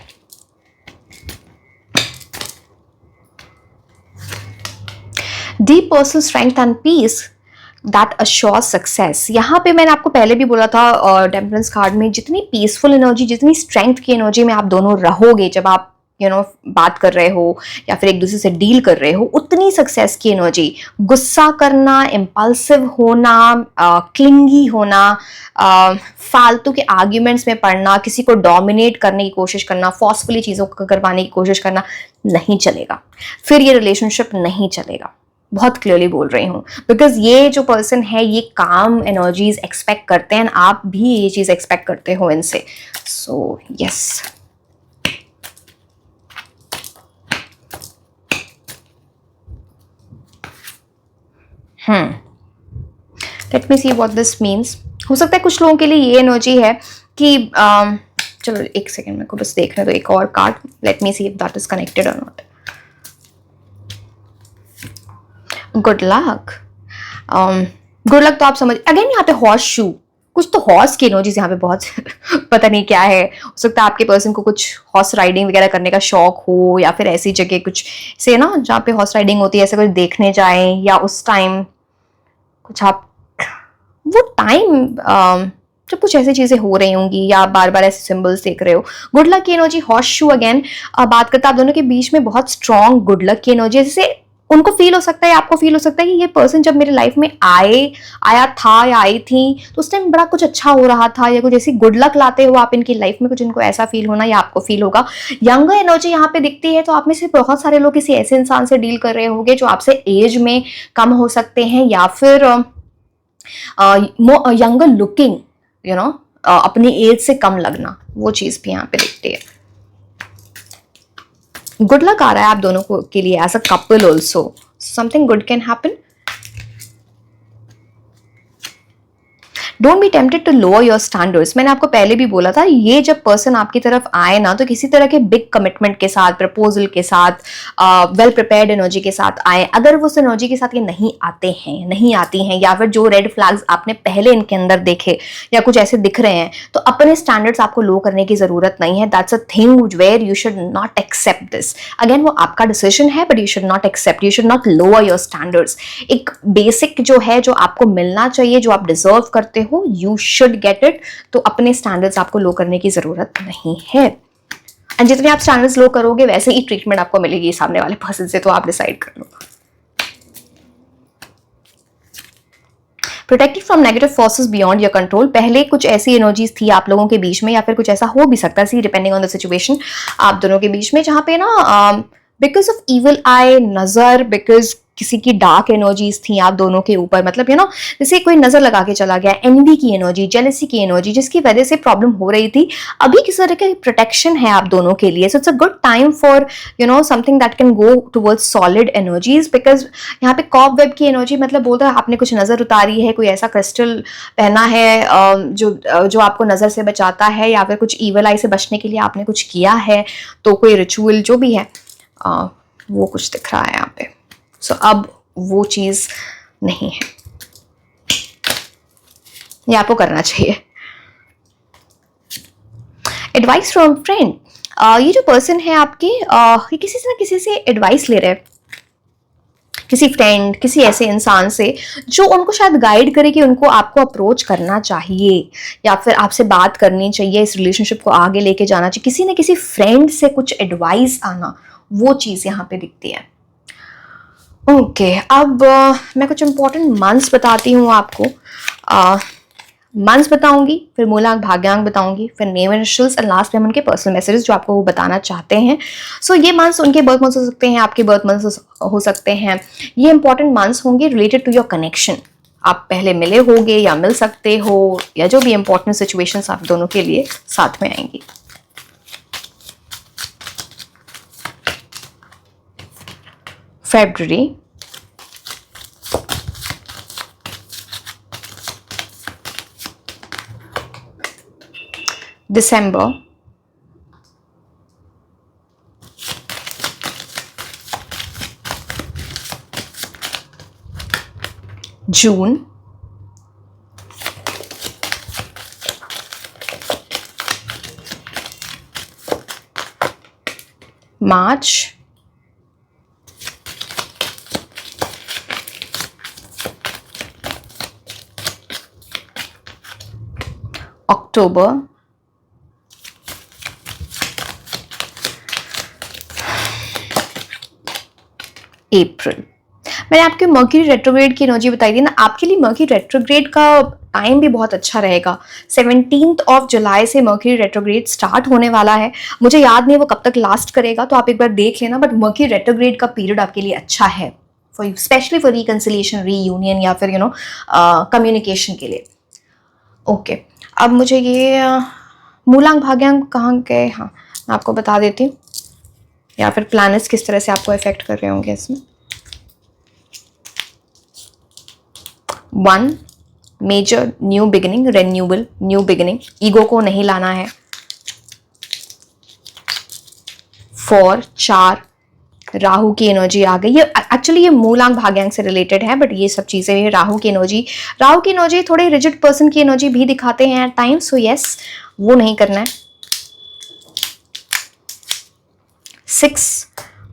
Deep personal strength and peace that assure success. यहाँ पे मैंने आपको पहले भी बोला था टेम्परेंस कार्ड में, जितनी पीसफुल एनर्जी, जितनी स्ट्रेंथ की एनर्जी में आप दोनों रहोगे जब आप बात कर रहे हो या फिर एक दूसरे से डील कर रहे हो, उतनी सक्सेस की एनर्जी। गुस्सा करना, इम्पल्सिव होना, क्लिंगी होना, फालतू के आर्ग्यूमेंट्स में पड़ना, किसी को डोमिनेट करने की कोशिश करना, फोर्सफुली चीज़ों को करवाने की कोशिश करना नहीं चलेगा। फिर ये रिलेशनशिप नहीं चलेगा। बहुत क्लियरली बोल रही हूँ, बिकॉज ये जो पर्सन है ये काम एनर्जीज एक्सपेक्ट करते हैं, आप भी ये चीज़ एक्सपेक्ट करते हो इनसे। So yes, late me see what this means. हो सकता है कुछ लोगों के लिए ये एनर्जी है कि चलो एक सेकेंड, मेरे को बस देखने दो एक और card. Let me see if that is connected और not. Good luck. Good luck तो आप समझ, अगेन यहाँ पे हॉर्स शू, कुछ तो हॉर्स की एनर्जीज यहाँ पे बहुत पता नहीं क्या है। हो सकता है आपके पर्सन को कुछ हॉर्स राइडिंग वगैरह करने का शौक हो, या फिर ऐसी जगह कुछ से ना जहाँ पे हॉर्स राइडिंग होती है, ऐसे कुछ देखने जाएं, या उस टाइम कुछ आप वो टाइम जब कुछ ऐसी चीजें हो रही होंगी, या आप बार बार ऐसे सिंबल्स देख रहे हो। गुड लक की एनर्जी, हॉर्स शू अगेन बात करता है आप दोनों के बीच में बहुत स्ट्रॉन्ग गुड लक की एनर्जी। जैसे उनको फील हो सकता है, आपको फील हो सकता है कि ये पर्सन जब मेरे लाइफ में आया था या आई थी तो उस टाइम बड़ा कुछ अच्छा हो रहा था, या कुछ ऐसी गुड लक लाते हो आप इनकी लाइफ में, कुछ इनको ऐसा फील होना या आपको फील होगा। यंगर एनर्जी यहाँ पे दिखती है, तो आप में से बहुत सारे लोग किसी ऐसे इंसान से डील कर रहे होंगे जो आपसे एज में कम हो सकते हैं, या फिर यंगर लुकिंग, अपनी एज से कम लगना, वो चीज भी यहाँ पे दिखती है। गुड लक आ रहा है आप दोनों को के लिए as a couple also, something good can happen. Don't be tempted to lower your standards. मैंने आपको पहले भी बोला था, ये जब पर्सन आपकी तरफ आए ना, तो किसी तरह के बिग कमिटमेंट के साथ, प्रपोजल के साथ, वेल प्रिपेयर्ड एनर्जी के साथ आए। अगर वो उस एनर्जी के साथ ये नहीं आते हैं, नहीं आती हैं, या फिर जो रेड फ्लैग्स आपने पहले इनके अंदर देखे या कुछ ऐसे दिख रहे हैं, तो अपने स्टैंडर्ड्स आपको लो करने की जरूरत नहीं है। That's a thing where you should not accept this. Again वो आपका डिसीजन है, but you should not accept, you should not lower your standards. एक बेसिक जो है, जो आपको मिलना चाहिए, जो आप डिजर्व करते हो, यू शुड गेट इट। तो अपने स्टैंडर्ड्स आपको लो करने की जरूरत नहीं है। एंड जितने आप स्टैंडर्ड्स लो करोगे वैसे ही ट्रीटमेंट आपको मिलेगी सामने वाले पर्सन से, तो आप डिसाइड कर लो। Protected from negative forces beyond your control. पहले कुछ ऐसी एनर्जीज थी आप लोगों के बीच में, या फिर कुछ ऐसा हो भी सकता है, डिपेंडिंग ऑन द सिचुएशन, आप दोनों के बीच में, जहां पे ना बिकॉज ऑफ इविल आई, नजर, बिकॉज किसी की डार्क एनर्जीज थी आप दोनों के ऊपर, मतलब जैसे कोई नजर लगा के चला गया, एनवी की एनर्जी, जेलसी की एनर्जी, जिसकी वजह से प्रॉब्लम हो रही थी। अभी किस तरह का प्रोटेक्शन है आप दोनों के लिए। So it's a good time for something that can go towards solid energies, because यहाँ पे कॉब वेब की एनर्जी मतलब बोलता है आपने कुछ नजर उतारी है, कोई ऐसा क्रिस्टल पहना है जो आपको नजर से बचाता है, या फिर कुछ ईवल आई से बचने के लिए आपने कुछ किया है, तो कोई रिचुअल जो भी है वो कुछ दिख रहा है यहाँ पे। सो अब वो चीज नहीं है, ये आपको करना चाहिए। Advice from friend. ये जो पर्सन है आपके, ये किसी से एडवाइस ले रहे हैं, किसी फ्रेंड, किसी ऐसे इंसान से जो उनको शायद गाइड करे कि उनको आपको अप्रोच करना चाहिए, या फिर आपसे बात करनी चाहिए, इस रिलेशनशिप को आगे लेके जाना चाहिए। किसी न किसी फ्रेंड से कुछ एडवाइस आना, वो चीज यहाँ पे दिखती है। ओके, अब मैं कुछ इंपॉर्टेंट मंथ्स बताती हूँ आपको। मंथ्स बताऊंगी, फिर मूलांक भाग्यांक बताऊंगी, फिर नेम इनिशियल्स, एंड लास्ट में हम उनके पर्सनल मैसेजेस जो आपको वो बताना चाहते हैं। सो ये मंथ्स उनके बर्थ मंथ्स हो सकते हैं, आपके बर्थ मंथ्स हो सकते हैं। ये इंपॉर्टेंट मंथ्स होंगे रिलेटेड टू योर कनेक्शन, आप पहले मिले होगे या मिल सकते हो, या जो भी इंपॉर्टेंट सिचुएशंस आप दोनों के लिए साथ में आएंगी। February, December, June, March, October, अप्रैल। मैंने आपके मर्क्यूरी रेट्रोग्रेड की एनर्जी बताई थी ना, आपके लिए मर्क्यूरी रेट्रोग्रेड का टाइम भी बहुत अच्छा रहेगा। 17 जुलाई से मर्क्यूरी रेट्रोग्रेड स्टार्ट होने वाला है। मुझे याद नहीं वो कब तक लास्ट करेगा, तो आप एक बार देख लेना, बट मर्क्यूरी रेट्रोग्रेड का पीरियड आपके लिए अच्छा है, for specially for reconciliation, reunion, या फिर कम्युनिकेशन के लिए। ओके, अब मुझे ये मूलांक भाग्यांक कहाँ गए, हाँ मैं आपको बता देती हूँ, या फिर प्लैनेट्स किस तरह से आपको इफेक्ट कर रहे होंगे इसमें। 1 major new beginning, renewable new beginning, ego को नहीं लाना है। 4 राहु की एनर्जी आ गई। ये एक्चुअली ये मूलांक भाग्यांक से रिलेटेड है, बट ये सब चीजें भी राहु की एनर्जी थोड़े रिजिड पर्सन की एनर्जी भी दिखाते हैं एट टाइम, सो यस वो नहीं करना है। 6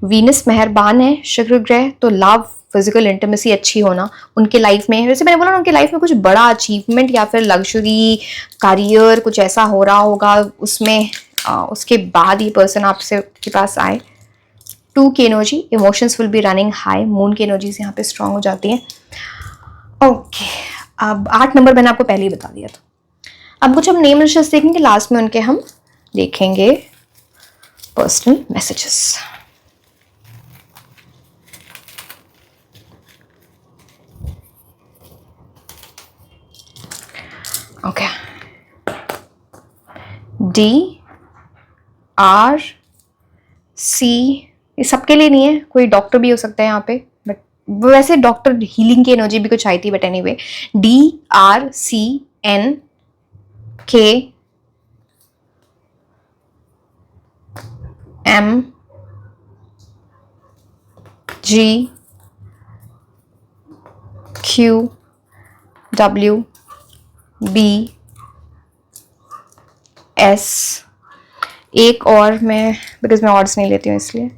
वीनस मेहरबान है, शुक्र ग्रह, तो लव, फिजिकल इंटीमेसी अच्छी होना उनके लाइफ में। जैसे मैंने बोला ना, उनके लाइफ में कुछ बड़ा अचीवमेंट या फिर लग्जरी करियर कुछ ऐसा हो रहा होगा, उसमें उसके बाद ये पर्सन आपसे के पास आए। 2 की energy, emotions will be running high, moon की एनर्जीज यहाँ पे स्ट्रांग हो जाती है। ओके, अब 8 नंबर मैंने आपको पहले ही बता दिया था। अब कुछ हम नेम विशेस देखेंगे, लास्ट में उनके हम देखेंगे पर्सनल मैसेजेस। ओके, DRC, ये सबके लिए नहीं है, कोई डॉक्टर भी हो सकता है यहाँ पे, बट वैसे डॉक्टर हीलिंग की एनर्जी भी कुछ आई थी, बट एनीवे, DRCMGQWBS, एक और मैं, बिकॉज मैं ऑर्ड्स नहीं लेती हूँ इसलिए,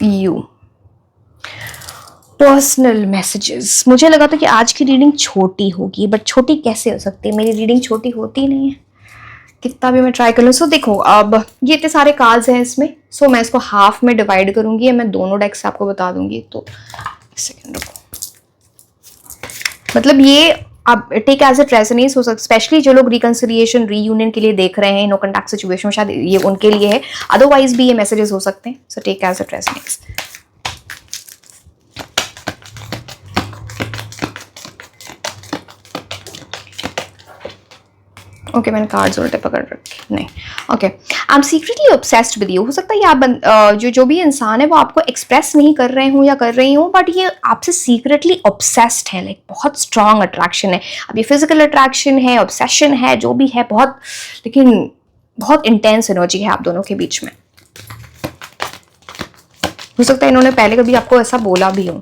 यू। पर्सनल मैसेजेस, मुझे लगा था कि आज की रीडिंग छोटी होगी, बट छोटी कैसे हो सकती है, मेरी रीडिंग छोटी होती नहीं है, कितना भी मैं ट्राई कर लूँ। सो देखो, अब ये इतने सारे कार्ड्स हैं इसमें, सो मैं इसको हाफ में डिवाइड करूंगी, या मैं दोनों डेक्स आपको बता दूंगी। तो एक सेकेंड रुको, मतलब ये आप टेक एज इट रेजोनेट्स हो सकता, स्पेशली जो लोग रिकंसिलिएशन, रीयूनियन के लिए देख रहे हैं, नो कॉन्टैक्ट सिचुएशन, शायद ये उनके लिए है, अदरवाइज भी ये मैसेजेस हो सकते हैं। So take as it resonates. Okay, मैंने कार्ड्स उल्टे पकड़ रखे, नहीं। Okay, I am secretly obsessed with you. हो सकता है ये आप जो भी इंसान है वो आपको एक्सप्रेस नहीं कर रहे हूँ या कर रही हूँ, बट ये आपसे सीक्रेटली ऑब्सेस्ड है, लाइक बहुत स्ट्रॉन्ग अट्रैक्शन है। अब ये फिजिकल अट्रैक्शन है, ऑब्सेशन है, जो भी है, बहुत, लेकिन बहुत इंटेंस एनर्जी है आप दोनों के बीच में। हो सकता है इन्होंने पहले कभी आपको ऐसा बोला भी हो।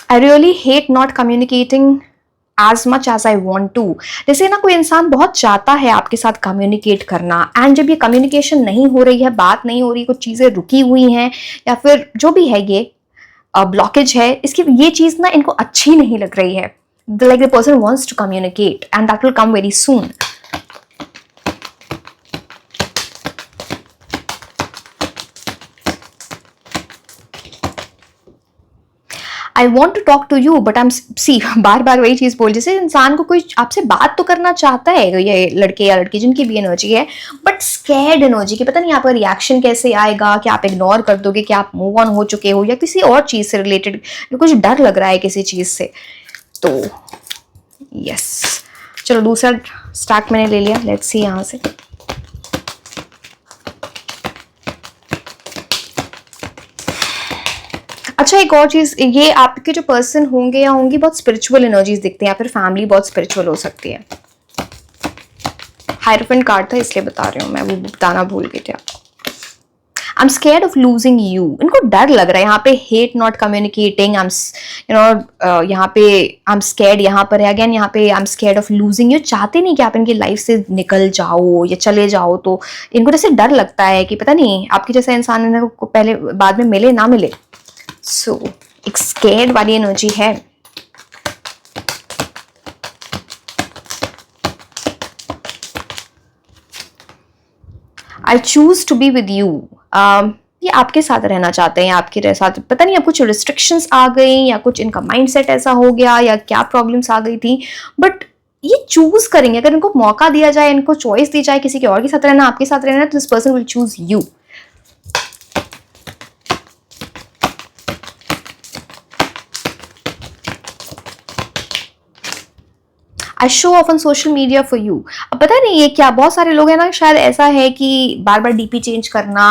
I really hate not communicating as much as I want to। जैसे ना कोई इंसान बहुत चाहता है आपके साथ कम्युनिकेट करना, एंड जब ये कम्युनिकेशन नहीं हो रही है, बात नहीं हो रही, कुछ चीज़ें रुकी हुई हैं, या फिर जो भी है ये ब्लॉकेज है, इसकी ये चीज़ ना इनको अच्छी नहीं लग रही है। Like the person wants to communicate and that will come very soon। I want to talk to you but I am see, बार बार वही चीज बोल, जैसे इंसान को कोई आपसे बात तो करना चाहता है, ये लड़के या लड़की जिनकी भी एनर्जी है, बट स्कैर्ड एनर्जी की, पता नहीं आपका रिएक्शन कैसे आएगा, कि आप इग्नोर कर दोगे, कि आप मूव ऑन हो चुके हो, या किसी और चीज से रिलेटेड कुछ डर लग रहा है किसी चीज से। तो यस, चलो दूसरा स्टैक मैंने ले लिया, लेट्स सी यहाँ से। अच्छा, एक और चीज, ये आपके जो पर्सन होंगे या होंगी बहुत स्पिरिचुअल एनर्जीज दिखते हैं, या फिर फैमिली बहुत स्पिरिचुअल हो सकती है। हायरोफेंट कार्ड था इसलिए बता रही हूँ मैं, वो बताना भूल गई थी आपको। I am scared of losing you, इनको डर लग रहा है यहाँ पे, hate not communicating, I am यहाँ पे आई एम स्केर्ड, यहाँ पर है अगेन, यहाँ पे I am scared of losing you, चाहते नहीं कि आप इनकी लाइफ से निकल जाओ या चले जाओ, तो इनको जैसे डर लगता है कि पता नहीं आपकी जैसा इंसान इनको पहले बाद में मिले ना मिले। सो एक स्केर्ड वाली एनर्जी है। I choose to be with you, ये आपके साथ रहना चाहते हैं, आपके साथ, पता नहीं अब कुछ रिस्ट्रिक्शंस आ गई या कुछ इनका माइंडसेट ऐसा हो गया या क्या प्रॉब्लम्स आ गई थी, बट ये चूज करेंगे, अगर इनको मौका दिया जाए, इनको चॉइस दी जाए किसी के और के साथ रहना, आपके साथ रहना, तो this person will choose you. I show off on social media for you. अब पता नहीं ये क्या, बहुत सारे लोग हैं ना, शायद ऐसा है कि बार बार डीपी चेंज करना,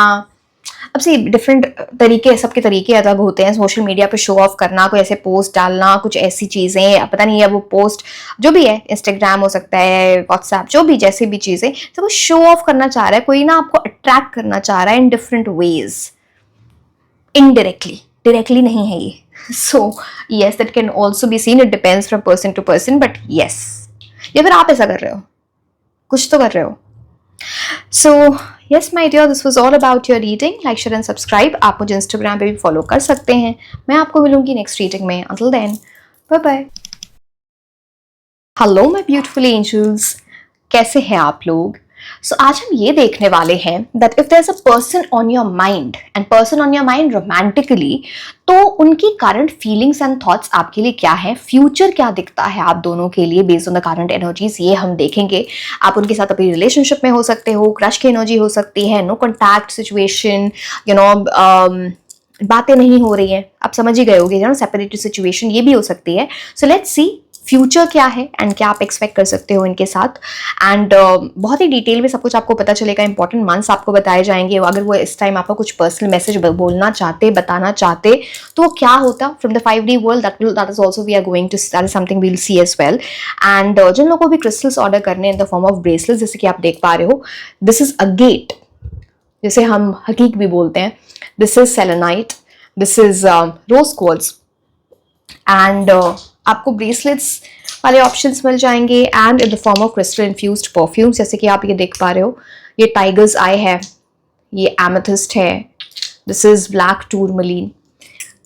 अब से डिफरेंट तरीके, सबके तरीके अलग होते हैं, सोशल मीडिया पे शो ऑफ करना, कोई ऐसे पोस्ट डालना, कुछ ऐसी चीज़ें, पता नहीं है वो पोस्ट जो भी है, इंस्टाग्राम हो सकता है, व्हाट्सएप, जो भी जैसे भी चीज़ें, तो वो शो ऑफ करना चाह रहा है, कोई ना आपको अट्रैक्ट करना चाह रहा है in different ways, indirectly, directly नहीं है ये। So yes, that can also be seen, it depends from person to person, but yes, या फिर आप ऐसा कर रहे हो, कुछ तो कर रहे हो। So yes my dear, this was all about your reading. Like, share and subscribe. आप मुझे इंस्टाग्राम पे भी फॉलो कर सकते हैं। मैं आपको मिलूंगी नेक्स्ट रीडिंग में। Until then, bye bye. Hello my beautiful angels, कैसे हैं आप लोग? सो आज हम ये देखने वाले हैं that if there is a person on your mind, and person on your mind romantically, तो उनकी करंट फीलिंग्स एंड थॉट्स आपके लिए क्या है, फ्यूचर क्या दिखता है आप दोनों के लिए based on the current energies, ये हम देखेंगे। आप उनके साथ अपनी रिलेशनशिप में हो सकते हो, क्रश की एनर्जी हो सकती है, no contact situation, you know बातें नहीं हो रही हैं, आप समझ ही गए होगे, यू नो सेपरेटेड सिचुएशन, ये भी हो सकती है। सो लेट्स सी फ्यूचर क्या है एंड क्या आप एक्सपेक्ट कर सकते हो इनके साथ, एंड बहुत ही डिटेल में सब कुछ आपको पता चलेगा। इंपॉर्टेंट मंथ्स आपको बताए जाएंगे, अगर वो इस टाइम आपको कुछ पर्सनल मैसेज बोलना चाहते, बताना चाहते, तो वो क्या होता from the 5D world, that is also we are going to, that is something we will see as well. And जिन लोगों को भी क्रिस्टल्स ऑर्डर करने in the form of bracelets, जैसे कि आप देख पा रहे हो, दिस इज अ गेट, जिसे हम हकीक भी बोलते हैं, this is selenite, this is rose quartz, and आपको ब्रेसलेट्स वाले ऑप्शंस मिल जाएंगे, and in the form of crystal infused perfumes, जैसे कि आप ये देख पा रहे हो, ये टाइगर्स आई है, ये एमेथिस्ट है, दिस इज ब्लैक टूरमलीन।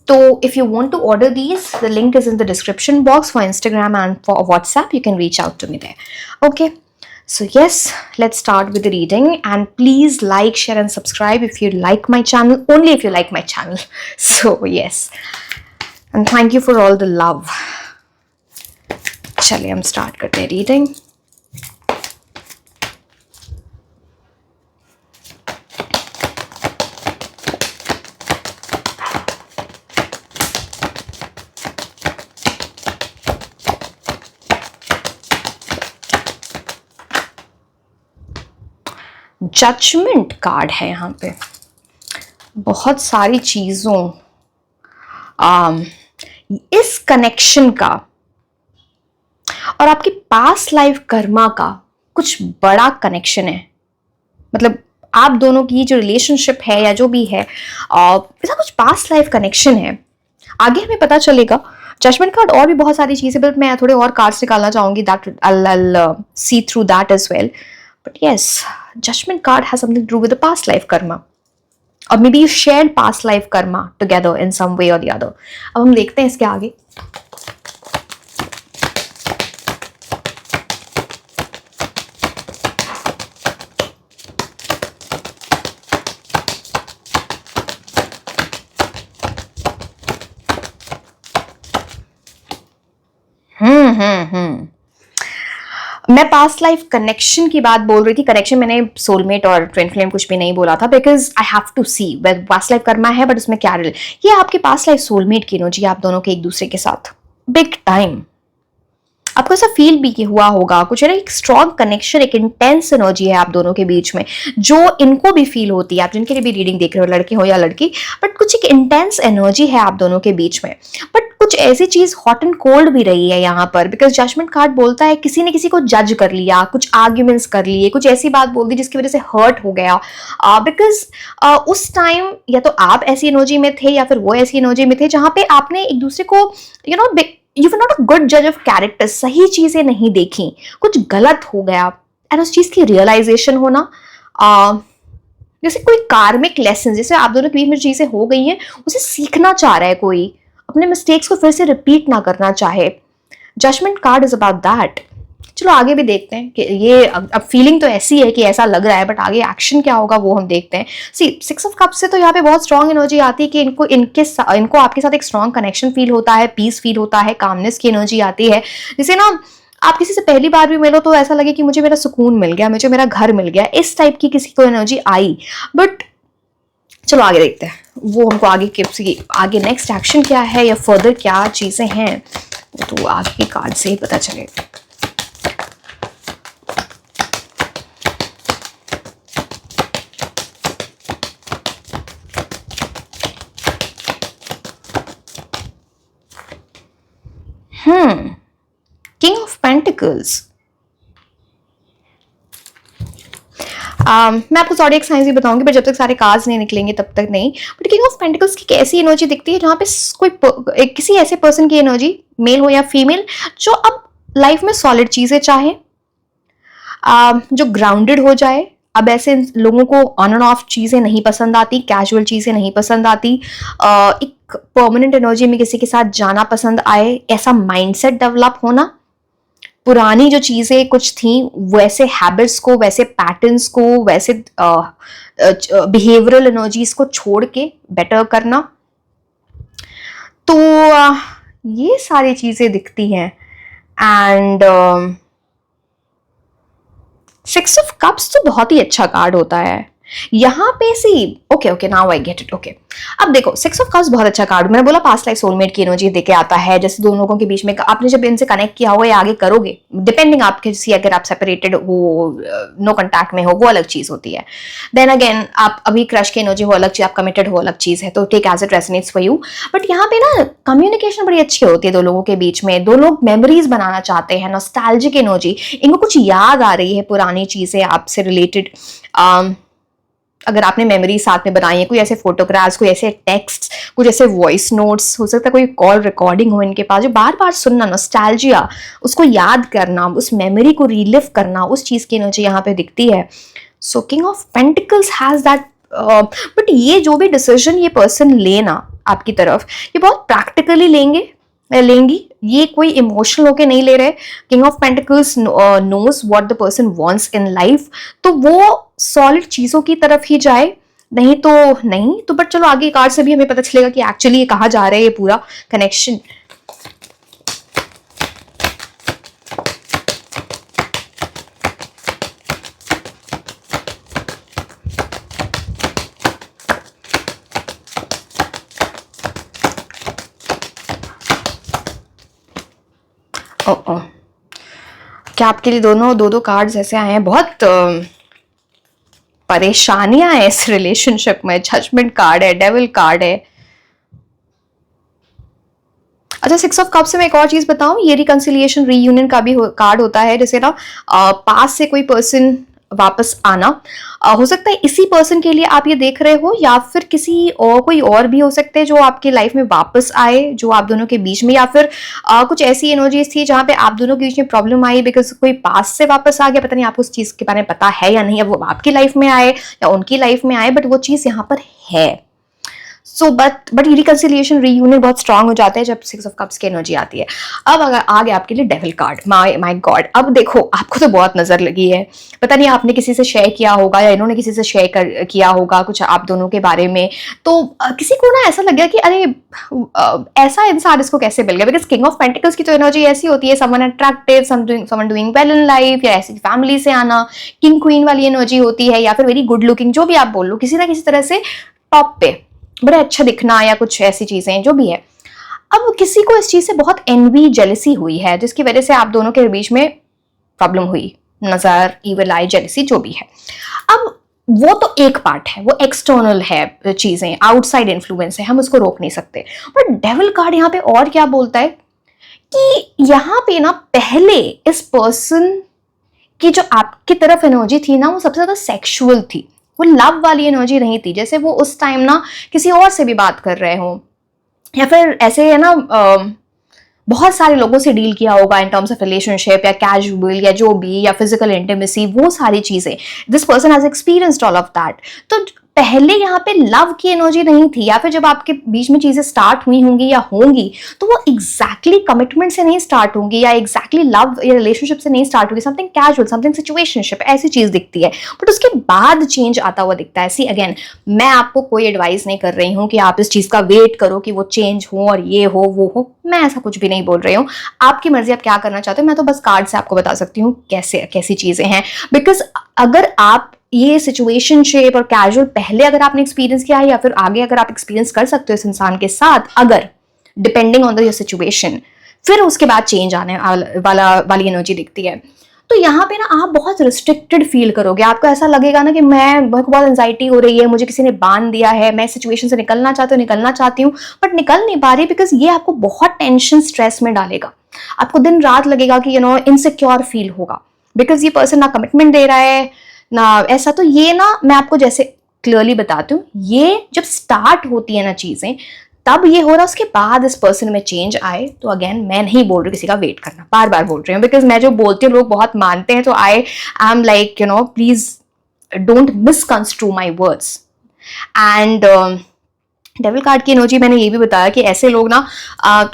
तो if you want to order these, the link is in the description box for Instagram and for WhatsApp, you can reach out to me there. Okay, so yes, let's start with the reading, and please like, share and subscribe if you like my channel, only if you like my channel. So yes, and thank you for all the love. चलिए हम start करते हैं reading. Judgement card है यहाँ पे, बहुत सारी चीजों इस कनेक्शन का और आपकी पास्ट लाइफ कर्मा का कुछ बड़ा कनेक्शन है। मतलब आप दोनों की जो रिलेशनशिप है या जो भी है, ऐसा कुछ पास्ट लाइफ कनेक्शन है, आगे हमें पता चलेगा। जजमेंट कार्ड और भी बहुत सारी चीजें, बट मैं थोड़े और कार्ड्स निकालना चाहूंगी, that I'll see through that as well. But yes, judgment card has something to do with the past life karma, or maybe you shared past life karma together in some way or the other. अब हम देखते हैं इसके आगे। हम्म। मैं past life connection की बात बोल रही थी। कनेक्शन मैंने सोलमेट और ट्विन फ्लेम कुछ भी नहीं बोला था, because I have to see past life karma है, बट उसमें क्या ये आपके पास्ट लाइफ सोलमेट की एनर्जी, आप दोनों के एक दूसरे के साथ बिग टाइम। आपको ऐसा फील भी हुआ होगा कुछ है ना, एक स्ट्रॉन्ग कनेक्शन, एक इंटेंस एनर्जी है आप दोनों के बीच में, जो इनको भी फील होती है। आप जिनके लिए भी रीडिंग देख रहे हो, लड़के हो या लड़की, बट कुछ एक इंटेंस एनर्जी है आप दोनों के बीच में। बट कुछ ऐसी चीज हॉट एंड कोल्ड भी रही है यहाँ पर, बिकॉज जजमेंट कार्ड बोलता है किसी ने किसी को जज कर लिया, कुछ आर्ग्यूमेंट्स कर लिए, कुछ ऐसी बात बोल दी जिसकी वजह से हर्ट हो गया। बिकॉज उस टाइम या तो आप ऐसी एनर्जी में थे या फिर वो ऐसी एनर्जी में थे जहां पे आपने एक दूसरे को you were not a good जज ऑफ कैरेक्टर, सही चीजें नहीं देखी, कुछ गलत हो गया, एंड उस चीज की रियलाइजेशन होना। जैसे कोई कार्मिक लेसन, जैसे आप दोनों के बीच में चीजें हो गई हैं, उसे सीखना चाह रहा है कोई, अपने मिस्टेक्स को फिर से रिपीट ना करना चाहे। Judgement card is about that. चलो आगे भी देखते हैं कि ये अब फीलिंग तो ऐसी है कि ऐसा लग रहा है, बट आगे एक्शन क्या होगा वो हम देखते हैं। सी 6 ऑफ कप्स से तो यहाँ पे बहुत स्ट्रॉन्ग एनर्जी आती है कि इनको आपके साथ एक स्ट्रॉन्ग कनेक्शन फील होता है, पीस फील होता है, कामनेस की एनर्जी आती है। जैसे ना आप किसी से पहली बार भी मिलो तो ऐसा लगे कि मुझे मेरा सुकून मिल गया, मुझे मेरा घर मिल गया, इस टाइप की किसी को एनर्जी आई। बट चलो आगे देखते हैं वो हमको आगे नेक्स्ट एक्शन क्या है या फर्दर क्या चीजें हैं, तो आगे के कार्ड से ही पता चलेगा। King of pentacles. मैं आपको ज़ोडिएक साइंस भी बताऊंगी, पर जब तक सारे कार्ड्स नहीं निकलेंगे तब तक नहीं। बट किंग ऑफ पेंटिकल्स की कैसी एनर्जी दिखती है जहाँ पे किसी ऐसे पर्सन की एनर्जी, मेल हो या फीमेल, जो अब लाइफ में सॉलिड चीजें चाहे, जो ग्राउंडेड हो जाए। अब ऐसे लोगों को ऑन एंड ऑफ चीजें नहीं पसंद आती, कैजुअल चीजें नहीं पसंद आती, एक परमानेंट एनर्जी में किसी के साथ जाना पसंद आए, ऐसा माइंडसेट डेवलप होना। पुरानी जो चीजें कुछ थी, वैसे हैबिट्स को, वैसे पैटर्न्स को, वैसे बिहेवियरल एनर्जीज को छोड़ के बेटर करना। तो ये सारी चीजें दिखती हैं। एंड 6 ऑफ कप्स तो बहुत ही अच्छा कार्ड होता है यहाँ पे। See okay now I get it. Okay, अब देखो 6 ऑफ कप्स बहुत अच्छा कार्ड, मैंने बोला पास्ट लाइफ सोलमेट की एनर्जी देके आता है। जैसे दोनों लोगों के बीच में आपने जब इनसे कनेक्ट किया होगा या आगे करोगे, डिपेंडिंग आपके सी, अगर आप सेपरेटेड हो, नो कांटेक्ट में हो, वो अलग चीज होती है। देन अगेन आप अभी क्रश की एनर्जी हो अलग चीज, आप कमिटेड हो अलग चीज है, तो take as it resonates for you. But यहाँ पे ना कम्युनिकेशन बड़ी अच्छी होती है दो लोगों के बीच में, दो लोग मेमोरीज बनाना चाहते हैं, नॉस्टैल्जिक एनर्जी, इनको कुछ याद आ रही है पुरानी चीजें आपसे रिलेटेड। अगर आपने मेमोरी साथ में बनाई है, कोई ऐसे फोटोग्राफ्स, कोई ऐसे टेक्स्ट, कुछ ऐसे वॉइस नोट्स, हो सकता है कोई कॉल रिकॉर्डिंग हो इनके पास, जो बार बार सुनना, नॉस्टैल्जिया, उसको याद करना, उस मेमोरी को रिलिव करना, उस चीज की एनर्जी यहाँ पे दिखती है। So king of pentacles has that. But ये जो भी डिसीजन ये पर्सन लेना आपकी तरफ, ये बहुत प्रैक्टिकली लेंगी, ये कोई इमोशनल होके नहीं ले रहे। King of pentacles knows what the person wants in life, तो वो सॉलिड चीजों की तरफ ही जाए, नहीं तो बट चलो आगे कार्ड से भी हमें पता चलेगा कि एक्चुअली ये कहाँ जा रहा है ये पूरा कनेक्शन। क्या आपके लिए दो कार्ड्स ऐसे आए हैं? बहुत परेशानियां हैं इस रिलेशनशिप में। जजमेंट कार्ड है, डेविल कार्ड है। अच्छा, 6 ऑफ कप्स से मैं एक और चीज बताऊं, ये रिकंसिलिएशन रीयूनियन का भी कार्ड होता है। जैसे ना पास से कोई पर्सन वापस आना, हो सकता है इसी पर्सन के लिए आप ये देख रहे हो, या फिर किसी और कोई और भी हो सकते हैं जो आपके लाइफ में वापस आए, जो आप दोनों के बीच में, या फिर कुछ ऐसी एनर्जीज थी जहां पे आप दोनों के बीच में प्रॉब्लम आई बिकॉज कोई पास से वापस आ गया। पता नहीं आपको उस चीज के बारे में पता है या नहीं, अब वो आपकी लाइफ में आए या उनकी लाइफ में आए, बट वो चीज यहाँ पर है। सो बट रिकंसिलिएशन रीयूनियन बहुत स्ट्रांग हो जाता है जब 6 ऑफ कप्स की एनर्जी आती है। अब अगर आ गया आपके लिए डेविल कार्ड, माय गॉड, अब देखो आपको तो बहुत नजर लगी है, पता नहीं आपने किसी से शेयर किया होगा या इन्होंने किसी से शेयर किया होगा कुछ आप दोनों के बारे में, तो किसी को ना ऐसा लग गया कि अरे ऐसा इंसान इसको कैसे मिल गया, बिकॉज किंग ऑफ पेंटिकल्स की तो एनर्जी ऐसी होती है, someone attractive, someone doing well in life, या ऐसी फैमिली से आना, किंग क्वीन वाली एनर्जी होती है, या फिर वेरी गुड लुकिंग, जो भी आप बोल लो, किसी ना किसी तरह से टॉप पे बड़ा अच्छा दिखना या कुछ ऐसी चीजें जो भी है। अब किसी को इस चीज से बहुत एनवी, जेलसी हुई है, जिसकी वजह से आप दोनों के बीच में प्रॉब्लम हुई, नजर, इविल आई, जेलसी, जो भी है। अब वो तो एक पार्ट है, वो एक्सटर्नल है, चीजें आउटसाइड इन्फ्लुएंस है, हम उसको रोक नहीं सकते। बट डेविल कार्ड यहाँ पे और क्या बोलता है कि यहाँ पे ना पहले इस पर्सन की जो आपकी तरफ एनर्जी थी ना, वो सबसे ज्यादा सेक्सुअल थी, वो लव वाली एनर्जी नहीं थी। जैसे वो उस टाइम ना किसी और से भी बात कर रहे हो, या फिर ऐसे है ना बहुत सारे लोगों से डील किया होगा इन टर्म्स ऑफ रिलेशनशिप या कैजुअल या जो भी, या फिजिकल इंटीमेसी, वो सारी चीजें, this person has experienced all of that. तो पहले यहाँ पे लव की एनर्जी नहीं थी, या फिर जब आपके बीच में चीजें स्टार्ट हुई होंगी या होंगी तो वो एग्जैक्टली कमिटमेंट से नहीं स्टार्ट होंगी, या एग्जैक्टली लव या रिलेशनशिप से नहीं स्टार्ट होगी, समथिंग कैजुअल, समथिंग सिचुएशनशिप, ऐसी चीज दिखती है। बट उसके बाद चेंज आता हुआ दिखता है। सी अगेन, मैं आपको कोई एडवाइस नहीं कर रही हूँ कि आप इस चीज का वेट करो कि वो चेंज हो और ये हो वो हो, मैं ऐसा कुछ भी नहीं बोल रही हूँ। आपकी मर्जी, आप क्या करना चाहते हो, मैं तो बस कार्ड से आपको बता सकती हूँ कैसे कैसी चीजें हैं। बिकॉज अगर आप ये सिचुएशनशिप और कैजुअल पहले अगर आपने एक्सपीरियंस किया है, या फिर आगे अगर आप एक्सपीरियंस कर सकते हो इस इंसान के साथ, अगर डिपेंडिंग ऑन द सिचुएशन, फिर उसके बाद चेंज आने वाली एनर्जी दिखती है। तो यहाँ पे ना आप बहुत रिस्ट्रिक्टेड फील करोगे, आपको ऐसा लगेगा ना कि मैं बहुत एंजाइटी हो रही है, मुझे किसी ने बांध दिया है, मैं सिचुएशन से निकलना चाहती हूँ बट निकल नहीं पा रही, बिकॉज ये आपको बहुत टेंशन, स्ट्रेस में डालेगा। आपको दिन रात लगेगा कि इनसिक्योर फील होगा, बिकॉज ये पर्सन ना कमिटमेंट दे रहा है ना ऐसा। तो ये ना मैं आपको जैसे क्लियरली बताती हूँ, ये जब स्टार्ट होती है ना चीजें, तब ये हो रहा, उसके बाद इस पर्सन में चेंज आए। तो अगेन मैं नहीं बोल रही किसी का वेट करना, बार बार बोल रही हूँ, बिकॉज मैं जो बोलती हूँ लोग बहुत मानते हैं, तो I am like please don't misconstrue my words. And devil card की एनर्जी मैंने ये भी बताया कि ऐसे लोग ना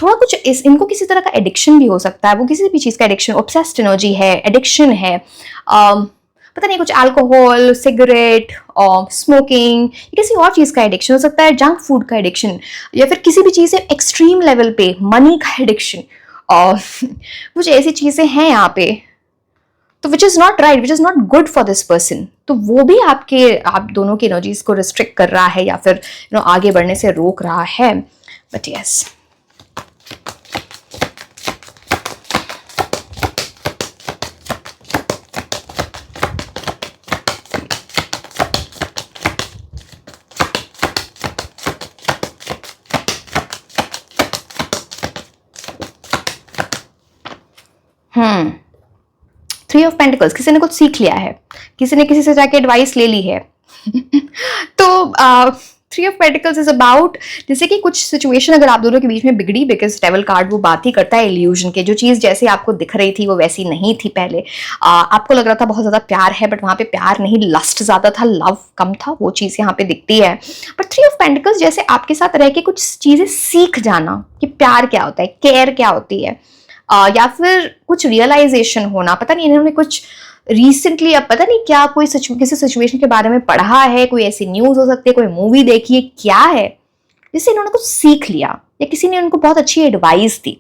थोड़ा कुछ इनको किसी तरह का एडिक्शन भी हो सकता है, वो किसी भी चीज का एडिक्शन, ऑब्सेस्ड एनर्जी है, एडिक्शन है, पता नहीं कुछ अल्कोहल, सिगरेट और स्मोकिंग, किसी और चीज का एडिक्शन हो सकता है, जंक फूड का एडिक्शन, या फिर किसी भी चीज से एक्सट्रीम लेवल पे मनी का एडिक्शन, और कुछ ऐसी चीजें हैं यहाँ पे, तो which is not right, which is not good for this person. तो वो भी आप दोनों की एनर्जीज को रिस्ट्रिक्ट कर रहा है, या फिर आगे बढ़ने से रोक रहा है। But yes, three of pentacles, किसी ने कुछ सीख लिया है, किसी ने किसी से जाके एडवाइस ले ली है। तो three of pentacles is about, जैसे कि कुछ सिचुएशन अगर आप दोनों के बीच में बिगड़ी, बिकॉज डेविल कार्ड वो बात ही करता है इल्यूजन के, जो चीज जैसे आपको दिख रही थी वो वैसी नहीं थी पहले। आपको लग रहा था बहुत ज्यादा प्यार है, बट वहां पे प्यार नहीं, लस्ट ज्यादा था, लव कम था, वो चीज यहाँ पे दिखती है। बट थ्री ऑफ पेंटिकल्स जैसे आपके साथ रह के कुछ चीजें सीख जाना कि प्यार क्या होता है, केयर क्या होती है, या फिर कुछ रियलाइजेशन होना, पता नहीं इन्होंने कुछ रिसेंटली, अब पता नहीं क्या, कोई किसी सिचुएशन के बारे में पढ़ा है, कोई ऐसी न्यूज हो सकती है, कोई मूवी देखी है, क्या है जिससे इन्होंने कुछ सीख लिया, या किसी ने उनको बहुत अच्छी एडवाइस दी,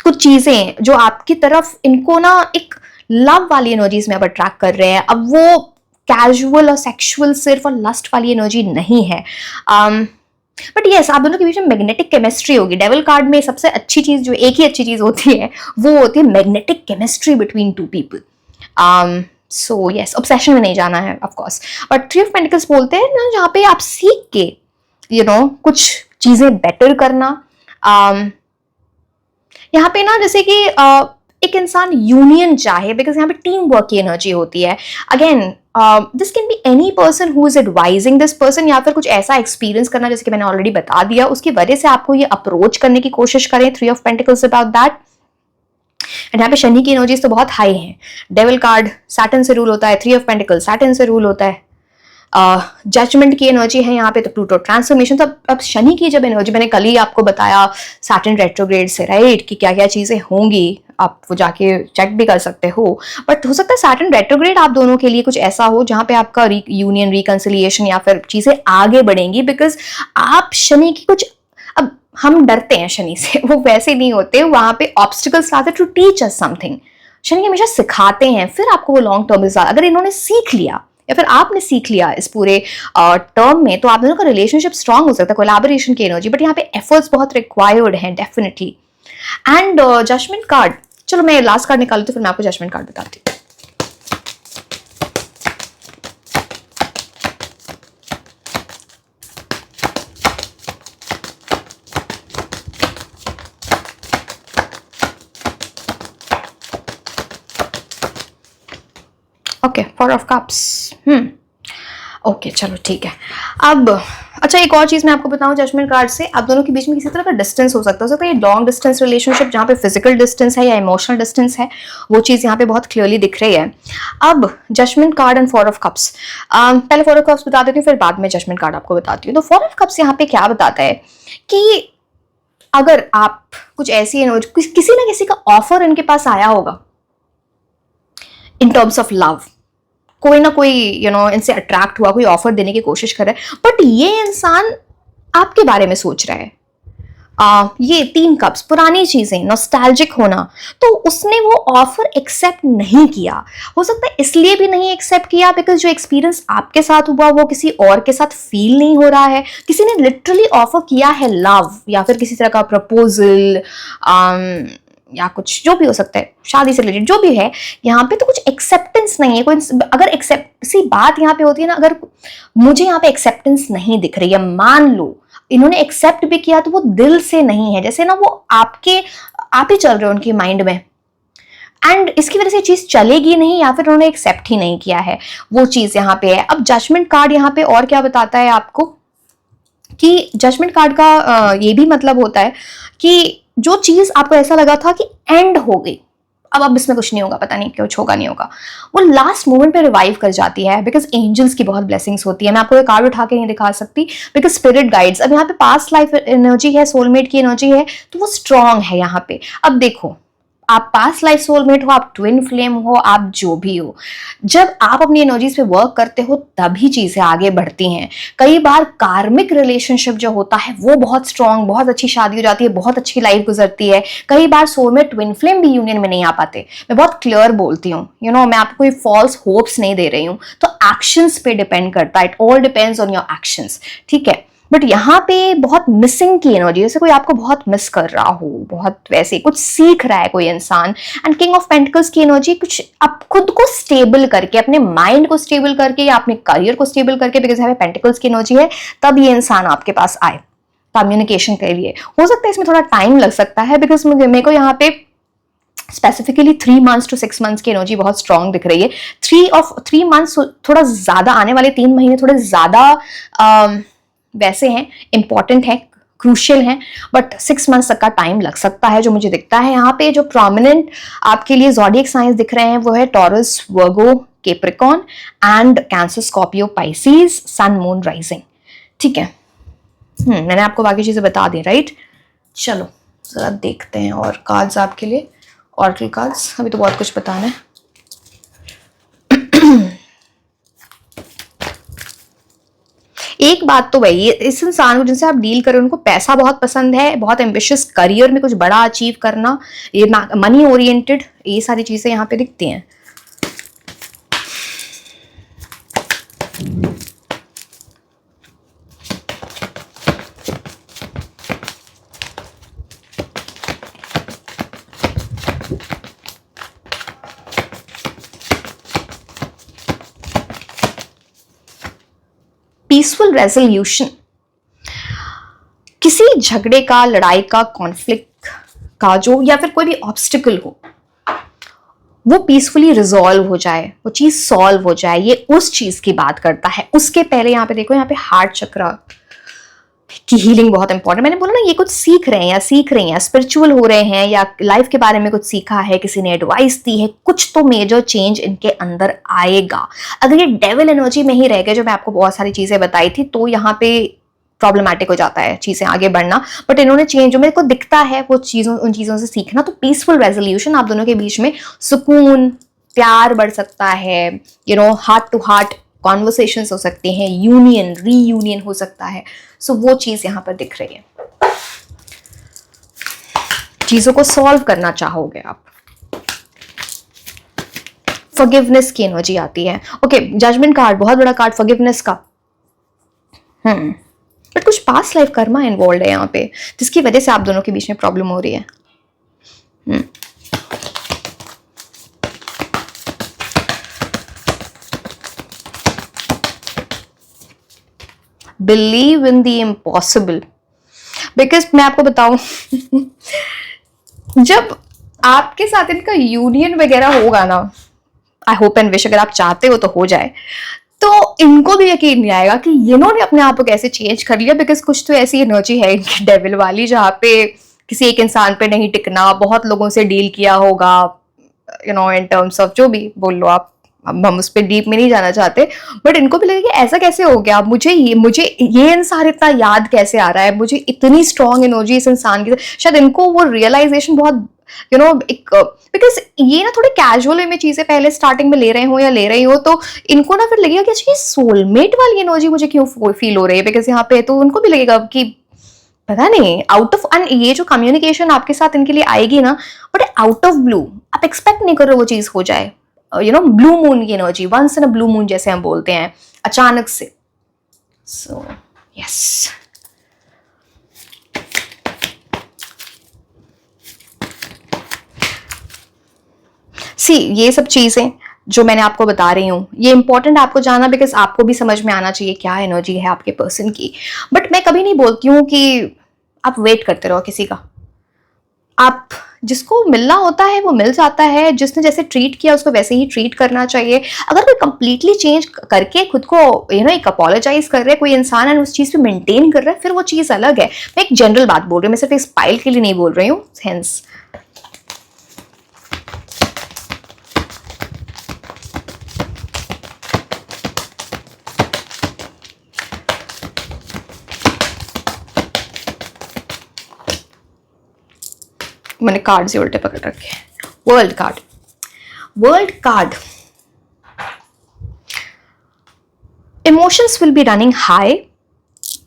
कुछ चीजें जो आपकी तरफ इनको ना एक लव वाली एनर्जीज में अब अट्रैक्ट कर रहे हैं। अब वो कैजुअल और सेक्सुअल सिर्फ और लस्ट वाली एनर्जी नहीं है। बट यस, आप दोनों के बीच में मैग्नेटिक केमिस्ट्री होगी। डेविल कार्ड में सबसे अच्छी चीज, जो एक ही अच्छी चीज होती है, वो होती है magnetic chemistry between two people. So yes, obsession में नहीं जाना है of course, but three of pentacles बोलते हैं ना, जहाँ पे आप सीख के कुछ चीजें बेटर करना। यहाँ पे ना जैसे कि एक इंसान यूनियन चाहे, बिकॉज यहाँ पे टीम वर्क की एनर्जी होती है। Again this can be any person who is advising this person, या फिर कुछ ऐसा एक्सपीरियंस करना, जैसे कि मैंने ऑलरेडी बता दिया, उसकी वजह से आपको ये अप्रोच करने की कोशिश करें। Three of pentacles about that. And यहाँ पे शनि की एनर्जीज तो बहुत हाई है। डेविल कार्ड सैटर्न से रूल होता है, थ्री ऑफ पेंटिकल्स सैटर्न से रूल होता है। जजमेंट की एनर्जी है यहाँ पे, तो प्लूटो ट्रांसफॉर्मेशन। तो अब शनि की जब एनर्जी, मैंने कल ही आपको बताया सैटर्न रेट्रोग्रेड से, राइट, कि क्या क्या चीजें होंगी, आप वो जाके चेक भी कर सकते हो। बट हो सकता है सैटर्न रेट्रोग्रेड आप दोनों के लिए कुछ ऐसा हो जहां पे आपका यूनियन, रिकंसिलिएशन या फिर चीजें आगे बढ़ेंगी, बिकॉज आप शनि की कुछ, अब हम डरते हैं शनि से, वो वैसे नहीं होते, वहां पे ऑब्स्टिकल्स आते to teach us something. Shani हमेशा सिखाते हैं, फिर आपको वो लॉन्ग टर्म रिजल्ट, अगर इन्होंने सीख लिया या फिर आपने सीख लिया इस पूरे टर्म में, तो आप दोनों का रिलेशनशिप स्ट्रांग हो सकता है, कोलैबोरेशन की एनर्जी। बट यहाँ पे एफर्ट्स बहुत रिक्वायर्ड हैं डेफिनेटली। एंड जजमेंट कार्ड, चलो मैं लास्ट कार्ड निकालू तो फिर मैं आपको जजमेंट कार्ड बताती हूँ। Okay, 4 of cups. ओके, चलो ठीक है। अब अच्छा, एक और चीज मैं आपको बताऊं जजमेंट कार्ड से, आप दोनों के बीच में किसी तरह का डिस्टेंस हो सकता है ये लॉन्ग डिस्टेंस रिलेशनशिप, जहाँ पे फिजिकल डिस्टेंस है या इमोशनल डिस्टेंस है, वो चीज यहाँ पे बहुत क्लियरली दिख रही है। अब judgement card and 4 of cups, पहले 4 ऑफ कप्स बता देती हूँ, फिर बाद में जजमेंट कार्ड आपको बताती हूँ। तो 4 ऑफ कप्स यहाँ पे क्या बताता है कि अगर आप कुछ ऐसी किसी ना किसी का ऑफर इनके पास आया होगा इन टर्म्स ऑफ लव, कोई ना कोई इनसे अट्रैक्ट हुआ, कोई ऑफर देने की कोशिश कर रहा है, बट ये इंसान आपके बारे में सोच रहा है। ये 3 कप्स, पुरानी चीजें, नॉस्टैल्जिक होना, तो उसने वो ऑफर एक्सेप्ट नहीं किया। हो सकता है इसलिए भी नहीं एक्सेप्ट किया बिकॉज जो एक्सपीरियंस आपके साथ हुआ वो किसी और के साथ फील नहीं हो रहा है। किसी ने लिटरली ऑफर किया है लव या फिर किसी तरह का प्रपोजल, या कुछ जो भी हो सकता है, शादी से रिलेटेड जो भी है, यहाँ पे तो कुछ एक्सेप्टेंस नहीं है। कोई अगर एक्सेप्ट सी बात यहाँ पे होती है ना, अगर मुझे यहाँ पे एक्सेप्टेंस नहीं दिख रही है, मान लो इन्होंने एक्सेप्ट भी किया तो वो दिल से नहीं है, जैसे ना वो आप ही चल रहे हो उनकी माइंड में, एंड इसकी वजह से चीज चलेगी नहीं, या फिर उन्होंने एक्सेप्ट ही नहीं किया है, वो चीज यहाँ पे है। अब जजमेंट कार्ड यहाँ पे और क्या बताता है आपको, कि जजमेंट कार्ड का ये भी मतलब होता है कि जो चीज आपको ऐसा लगा था कि एंड हो गई, अब इसमें कुछ नहीं होगा, पता नहीं कुछ होगा नहीं होगा, वो लास्ट मोमेंट पे रिवाइव कर जाती है, बिकॉज एंजल्स की बहुत ब्लेसिंग्स होती है। मैं आपको ये कार्ड उठा के नहीं दिखा सकती बिकॉज स्पिरिट गाइड्स, अब यहाँ पे पास्ट लाइफ एनर्जी है, सोलमेट की एनर्जी है, तो वो स्ट्रांग है यहाँ पे। अब देखो, आप पास्ट लाइफ सोलमेट हो, आप ट्विन फ्लेम हो, आप जो भी हो, जब आप अपनी एनर्जीज पे वर्क करते हो तभी चीजें आगे बढ़ती हैं। कई बार कार्मिक रिलेशनशिप जो होता है वो बहुत स्ट्रांग, बहुत अच्छी शादी हो जाती है, बहुत अच्छी लाइफ गुजरती है। कई बार सोलमेट ट्विन फ्लेम भी यूनियन में नहीं आ पाते। मैं बहुत क्लियर बोलती हूँ, मैं आपको कोई फॉल्स होप्स नहीं दे रही हूँ। तो एक्शंस पे डिपेंड करता है, it all depends on your actions, ठीक है। बट यहाँ पे बहुत मिसिंग की एनर्जी, जैसे कोई आपको बहुत मिस कर रहा हो, बहुत वैसे कुछ सीख रहा है कोई इंसान। एंड किंग ऑफ पेंटिकल्स की एनर्जी, कुछ आप खुद को स्टेबल करके, अपने माइंड को स्टेबल करके या अपने करियर को स्टेबल करके, बिकॉज यहाँ पे पेंटिकल्स की एनर्जी है, तब ये इंसान आपके पास आए कम्युनिकेशन के लिए। हो सकता है इसमें थोड़ा टाइम लग सकता है, बिकॉज मेरे को यहाँ पे स्पेसिफिकली 3 months to 6 months की एनर्जी बहुत स्ट्रांग दिख रही है। 3 months थोड़ा ज्यादा, आने वाले 3 महीने थोड़े ज्यादा वैसे हैं, इंपॉर्टेंट है, क्रूशियल है, बट 6 months तक का टाइम लग सकता है जो मुझे दिखता है। यहाँ पे जो प्रोमिनेंट आपके लिए ज़ोडिएक साइंस दिख रहे हैं वो है Taurus, Virgo, Capricorn and Cancer, Scorpio, Pisces, sun, moon, rising, ठीक है। मैंने आपको बाकी चीजें बता दी, राइट। चलो जरा देखते हैं और कार्ड्स आपके लिए, ऑरेकल कार्ड्स। अभी तो बहुत कुछ बताना है। एक बात तो भाई, इस इंसान को जिनसे आप डील करें उनको पैसा बहुत पसंद है, बहुत एम्बिशियस, करियर में कुछ बड़ा अचीव करना, ये मनी ओरिएंटेड, ये सारी चीजें यहाँ पे दिखती हैं। पीसफुल रेजोल्यूशन, किसी झगड़े का, लड़ाई का, कॉन्फ्लिक्ट का जो, या फिर कोई भी ऑब्स्टिकल हो, वो पीसफुली रिजॉल्व हो जाए, वो चीज सॉल्व हो जाए, ये उस चीज की बात करता है। उसके पहले यहाँ पे देखो, यहाँ पे हार्ट चक्र, कि हीलिंग बहुत इंपॉर्टेंट, मैंने बोला ना ये कुछ सीख रहे हैं या सीख रही हैं, स्पिरिचुअल हो रहे हैं या लाइफ के बारे में कुछ सीखा है, किसी ने एडवाइस दी है, कुछ तो मेजर चेंज इनके अंदर आएगा। अगर ये डेविल एनर्जी में ही रह गए, जो मैं आपको बहुत सारी चीजें बताई थी, तो यहाँ पे प्रॉब्लमेटिक हो जाता है चीजें आगे बढ़ना। बट इन्होंने चेंज जो मेरे को दिखता है वो चीजों, उन चीजों से सीखना, तो पीसफुल रेजोल्यूशन, आप दोनों के बीच में सुकून, प्यार बढ़ सकता है, हार्ट टू हार्ट कॉन्वर्सेशंस हो सकते हैं, यूनियन, रीयूनियन हो सकता है। सो वो चीज यहां पर दिख रही है। चीजों को सॉल्व करना चाहोगे आप। फॉरगिवनेस की एनर्जी आती है। ओके, जजमेंट कार्ड, बहुत बड़ा कार्ड फॉरगिवनेस का। बट कुछ पास्ट लाइफ कर्मा इन्वॉल्व है यहाँ पे, जिसकी वजह से आप दोनों के बीच में प्रॉब्लम हो रही है। Believe in the impossible. Because मैं आपको बताऊं जब आपके साथ इनका यूनियन वगैरह होगा ना, आई होप एंड विश, अगर आप चाहते हो तो हो जाए, तो इनको भी यकीन नहीं आएगा कि इन्होंने अपने आप को कैसे चेंज कर लिया। बिकॉज कुछ तो ऐसी एनर्जी है इनकी डेविल वाली, जहाँ पे किसी एक इंसान पे नहीं टिकना, बहुत लोगों से डील किया होगा, इन टर्म्स ऑफ जो भी बोल लो आप, अब हम उस पर डीप में नहीं जाना चाहते। बट इनको भी लगेगा ऐसा कैसे हो गया, मुझे ये इंसान इतना याद कैसे आ रहा है, मुझे इतनी स्ट्रॉन्ग एनर्जी इस इंसान की। शायद इनको वो रियलाइजेशन बहुत एक, बिकॉज ये ना थोड़े कैजुअल वे में चीजें पहले स्टार्टिंग में ले रहे हो या ले रही हो, तो इनको ना फिर लगेगा कि अच्छा ये सोलमेट वाली एनर्जी मुझे क्यों फील हो रही है, बिकॉज यहाँ पे तो उनको भी लगेगा कि पता नहीं, आउट ऑफ, एंड ये जो कम्युनिकेशन आपके साथ इनके लिए आएगी ना, बट आउट ऑफ ब्लू, आप एक्सपेक्ट नहीं कर रहे वो चीज हो जाए। ब्लू मून की energy, once in a blue moon जैसे हम बोलते हैं, अचानक से। सो यस, सी ये सब चीजें जो मैंने आपको बता रही हूँ, ये इंपॉर्टेंट आपको जानना, बिकॉज आपको भी समझ में आना चाहिए क्या एनर्जी है आपके पर्सन की। बट मैं कभी नहीं बोलती हूँ कि आप वेट करते रहो किसी का। आप जिसको मिलना होता है वो मिल जाता है, जिसने जैसे ट्रीट किया उसको वैसे ही ट्रीट करना चाहिए। अगर कोई कंप्लीटली चेंज करके खुद को एक अपोलोजाइज कर रहा है कोई इंसान एंड उस चीज पे मेंटेन कर रहा है, फिर वो चीज अलग है। मैं एक जनरल बात बोल रही हूँ, मैं सिर्फ इस पाइल के लिए नहीं बोल रही हूँ। हेंस मैंने कार्ड से उल्टे पकड़ रखे। World card, world card, emotions will be running high,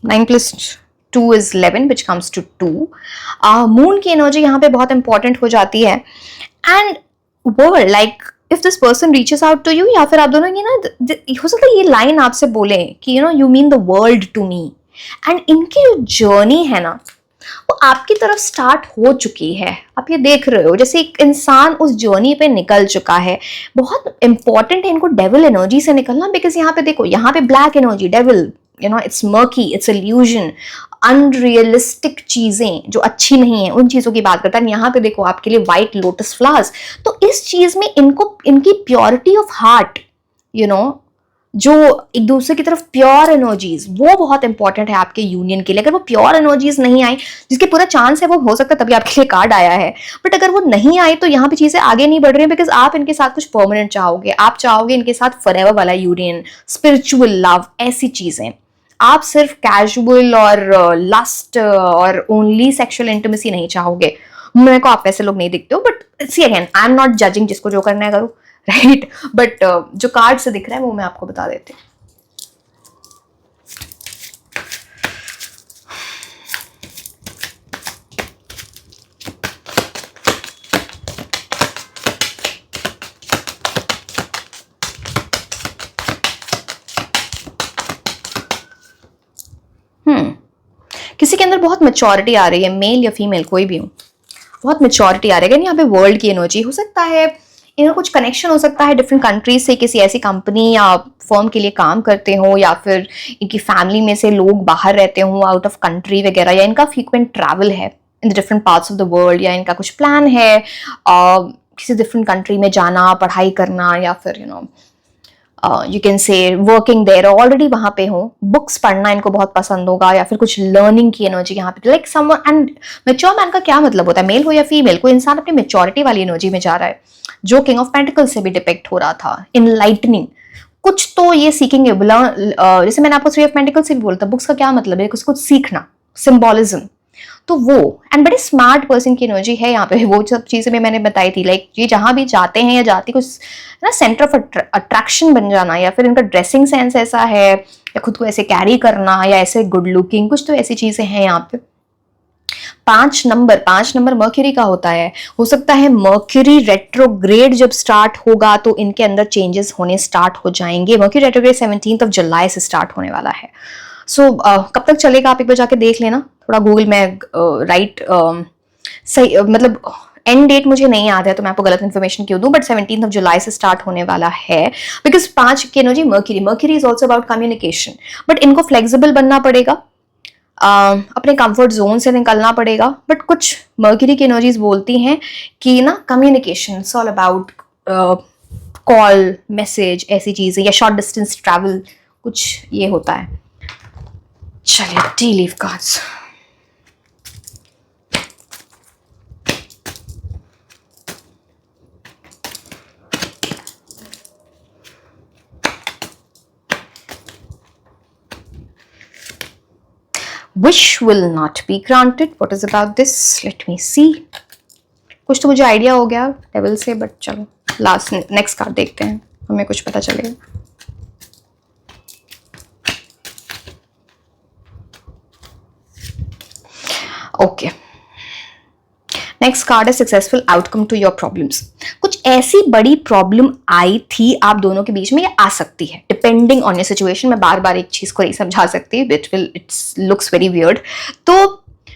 9 plus 2 is 11 which comes to 2। Moon की एनर्जी यहाँ पे बहुत इंपॉर्टेंट हो जाती है। And world, like if this person reaches out to you, या फिर आप दोनों हो सकता है ये लाइन आपसे बोले कि you mean the world to me, and इनकी जो जर्नी है ना वो आपकी तरफ स्टार्ट हो चुकी है। आप ये देख रहे हो जैसे एक इंसान उस जर्नी पे निकल चुका है। बहुत इंपॉर्टेंट है इनको डेविल एनर्जी से निकलना, बिकॉज यहाँ पे देखो, यहाँ पे black energy, devil, it's murky, it's illusion, unrealistic चीजें जो अच्छी नहीं है उन चीजों की बात करता है। यहाँ पे देखो आपके लिए व्हाइट लोटस फ्लावर्स। तो इस चीज में इनको, इनकी प्योरिटी ऑफ हार्ट, जो एक दूसरे की तरफ प्योर एनर्जीज, वो बहुत इंपॉर्टेंट है आपके यूनियन के लिए। अगर वो प्योर एनर्जीज नहीं आई, जिसके पूरा चांस है वो हो सकता है तभी आपके लिए कार्ड आया है, बट अगर वो नहीं आई तो यहाँ पे चीजें आगे नहीं बढ़ रही हैं, बिकॉज आप इनके साथ कुछ परमानेंट चाहोगे। आप चाहोगे इनके साथ फॉरएवर वाला यूनियन, स्पिरिचुअल लव, ऐसी चीजें। आप सिर्फ कैजुअल और लस्ट और ओनली सेक्सुअल इंटिमेसी नहीं चाहोगे। मेरे को आप वैसे लोग नहीं दिखते हो, but see again, I am not judging, जिसको जो करना है करो, राइट। बट जो कार्ड से दिख रहा है वो मैं आपको बता देती हूँ। किसी के अंदर बहुत मैच्योरिटी आ रही है, मेल या फीमेल कोई भी हो, बहुत मैच्योरिटी आ रही है। यहाँ पे वर्ल्ड की एनर्जी हो सकता है, इनका कुछ कनेक्शन हो सकता है डिफरेंट कंट्रीज से, किसी ऐसी कंपनी या फर्म के लिए काम करते हो, या फिर इनकी फैमिली में से लोग बाहर रहते हो, आउट ऑफ कंट्री वगैरह, या इनका फ्रीक्वेंट ट्रैवल है in the different parts of the world, या इनका कुछ प्लान है किसी डिफरेंट कंट्री में जाना, पढ़ाई करना, या फिर you can say working there, already वहां पे हो, बुक्स पढ़ना इनको बहुत पसंद होगा, या फिर कुछ लर्निंग की एनर्जी यहाँ पे, like someone. And mature man का क्या मतलब होता है, मेल हो या फीमेल, कोई इंसान अपनी मेच्योरिटी वाली एनर्जी में जा रहा है, जो किंग ऑफ पेंटिकल्स से भी डिपेक्ट हो रहा था, इनलाइटनिंग, कुछ तो ये सीखेंगे। जैसे मैंने आपको थ्री ऑफ पेंटिकल्स से भी बोलता, बुक्स का क्या मतलब है, कुछ सीखना, सिंबॉलिज्म, तो वो एंड बड़े स्मार्ट पर्सन की एनर्जी है यहाँ पे, वो सब चीजें भी मैंने बताई थी। लाइक ये जहां भी जाते हैं या जाती, कुछ ना सेंटर ऑफ अट्रैक्शन बन जाना, या फिर इनका ड्रेसिंग सेंस ऐसा है, या खुद को ऐसे कैरी करना, या ऐसे गुड लुकिंग, कुछ तो ऐसी चीजें हैं यहाँ पे। 5 नंबर मर्क्यूरी का होता है। हो सकता है मर्क्यूरी रेट्रोग्रेड जब स्टार्ट होगा तो इनके अंदर चेंजेस होने स्टार्ट हो जाएंगे। मर्क्यूरी रेट्रोग्रेड 17 जुलाई से स्टार्ट होने वाला है। सो कब तक चलेगा आप एक बार जाके देख लेना, थोड़ा गूगल में राइट सही, मतलब एंड डेट मुझे नहीं याद है तो मैं आपको गलत इन्फॉर्मेशन क्यों दूं, बट 17 जुलाई से स्टार्ट होने वाला है। बिकॉज 5 की energy mercury is also about communication, but इनको फ्लेक्सिबल बनना पड़ेगा, अपने कंफर्ट जोन से निकलना पड़ेगा। बट कुछ मर्क्यूरी की एनर्जीज बोलती हैं कि ना communication it's all about call, message, ऐसी चीजें, या शॉर्ट डिस्टेंस ट्रैवल, कुछ ये होता है। चलिए, T leaf cards. Wish will not be granted. What is about this? Let me see. कुछ तो मुझे आइडिया हो गया डेविल से, बट चलो लास्ट नेक्स्ट कार्ड देखते हैं, हमें कुछ पता चलेगा। ओके, नेक्स्ट कार्ड है successful outcome to your problems. कुछ ऐसी बड़ी प्रॉब्लम आई थी आप दोनों के बीच में, या आ सकती है डिपेंडिंग ऑन योर सिचुएशन। मैं बार बार एक चीज को नहीं समझा सकती, इट्स लुक्स वेरी वियर्ड। तो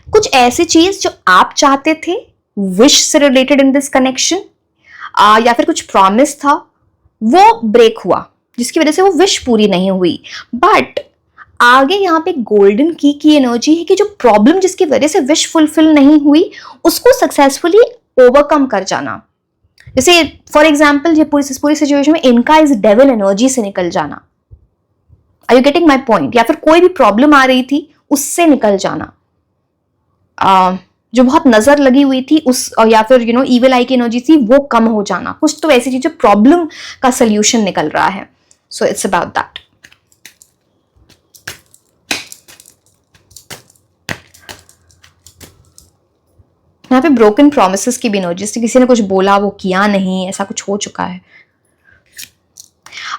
कुछ ऐसी चीज जो आप चाहते थे, विश से रिलेटेड इन दिस कनेक्शन, या फिर कुछ प्रॉमिस था वो ब्रेक हुआ, जिसकी वजह से वो विश पूरी नहीं हुई। बट आगे यहाँ पे गोल्डन की एनर्जी है कि जो प्रॉब्लम जिसकी वजह से विश फुलफिल नहीं हुई, उसको सक्सेसफुली ओवरकम कर जाना। जैसे फॉर एग्जाम्पल ये पूरी सिचुएशन में इनका इस डेविल एनर्जी से निकल जाना। Are you getting my point? या फिर कोई भी प्रॉब्लम आ रही थी उससे निकल जाना, जो बहुत नजर लगी हुई थी उस, या फिर यू नो इविल आई की एनर्जी थी, वो कम हो जाना। कुछ तो ऐसी चीज जो प्रॉब्लम का सोल्यूशन निकल रहा है। So it's about that. यहाँ पे ब्रोकन प्रोमिसेस की भी एनर्जी, किसी ने कुछ बोला वो किया नहीं, ऐसा कुछ हो चुका है।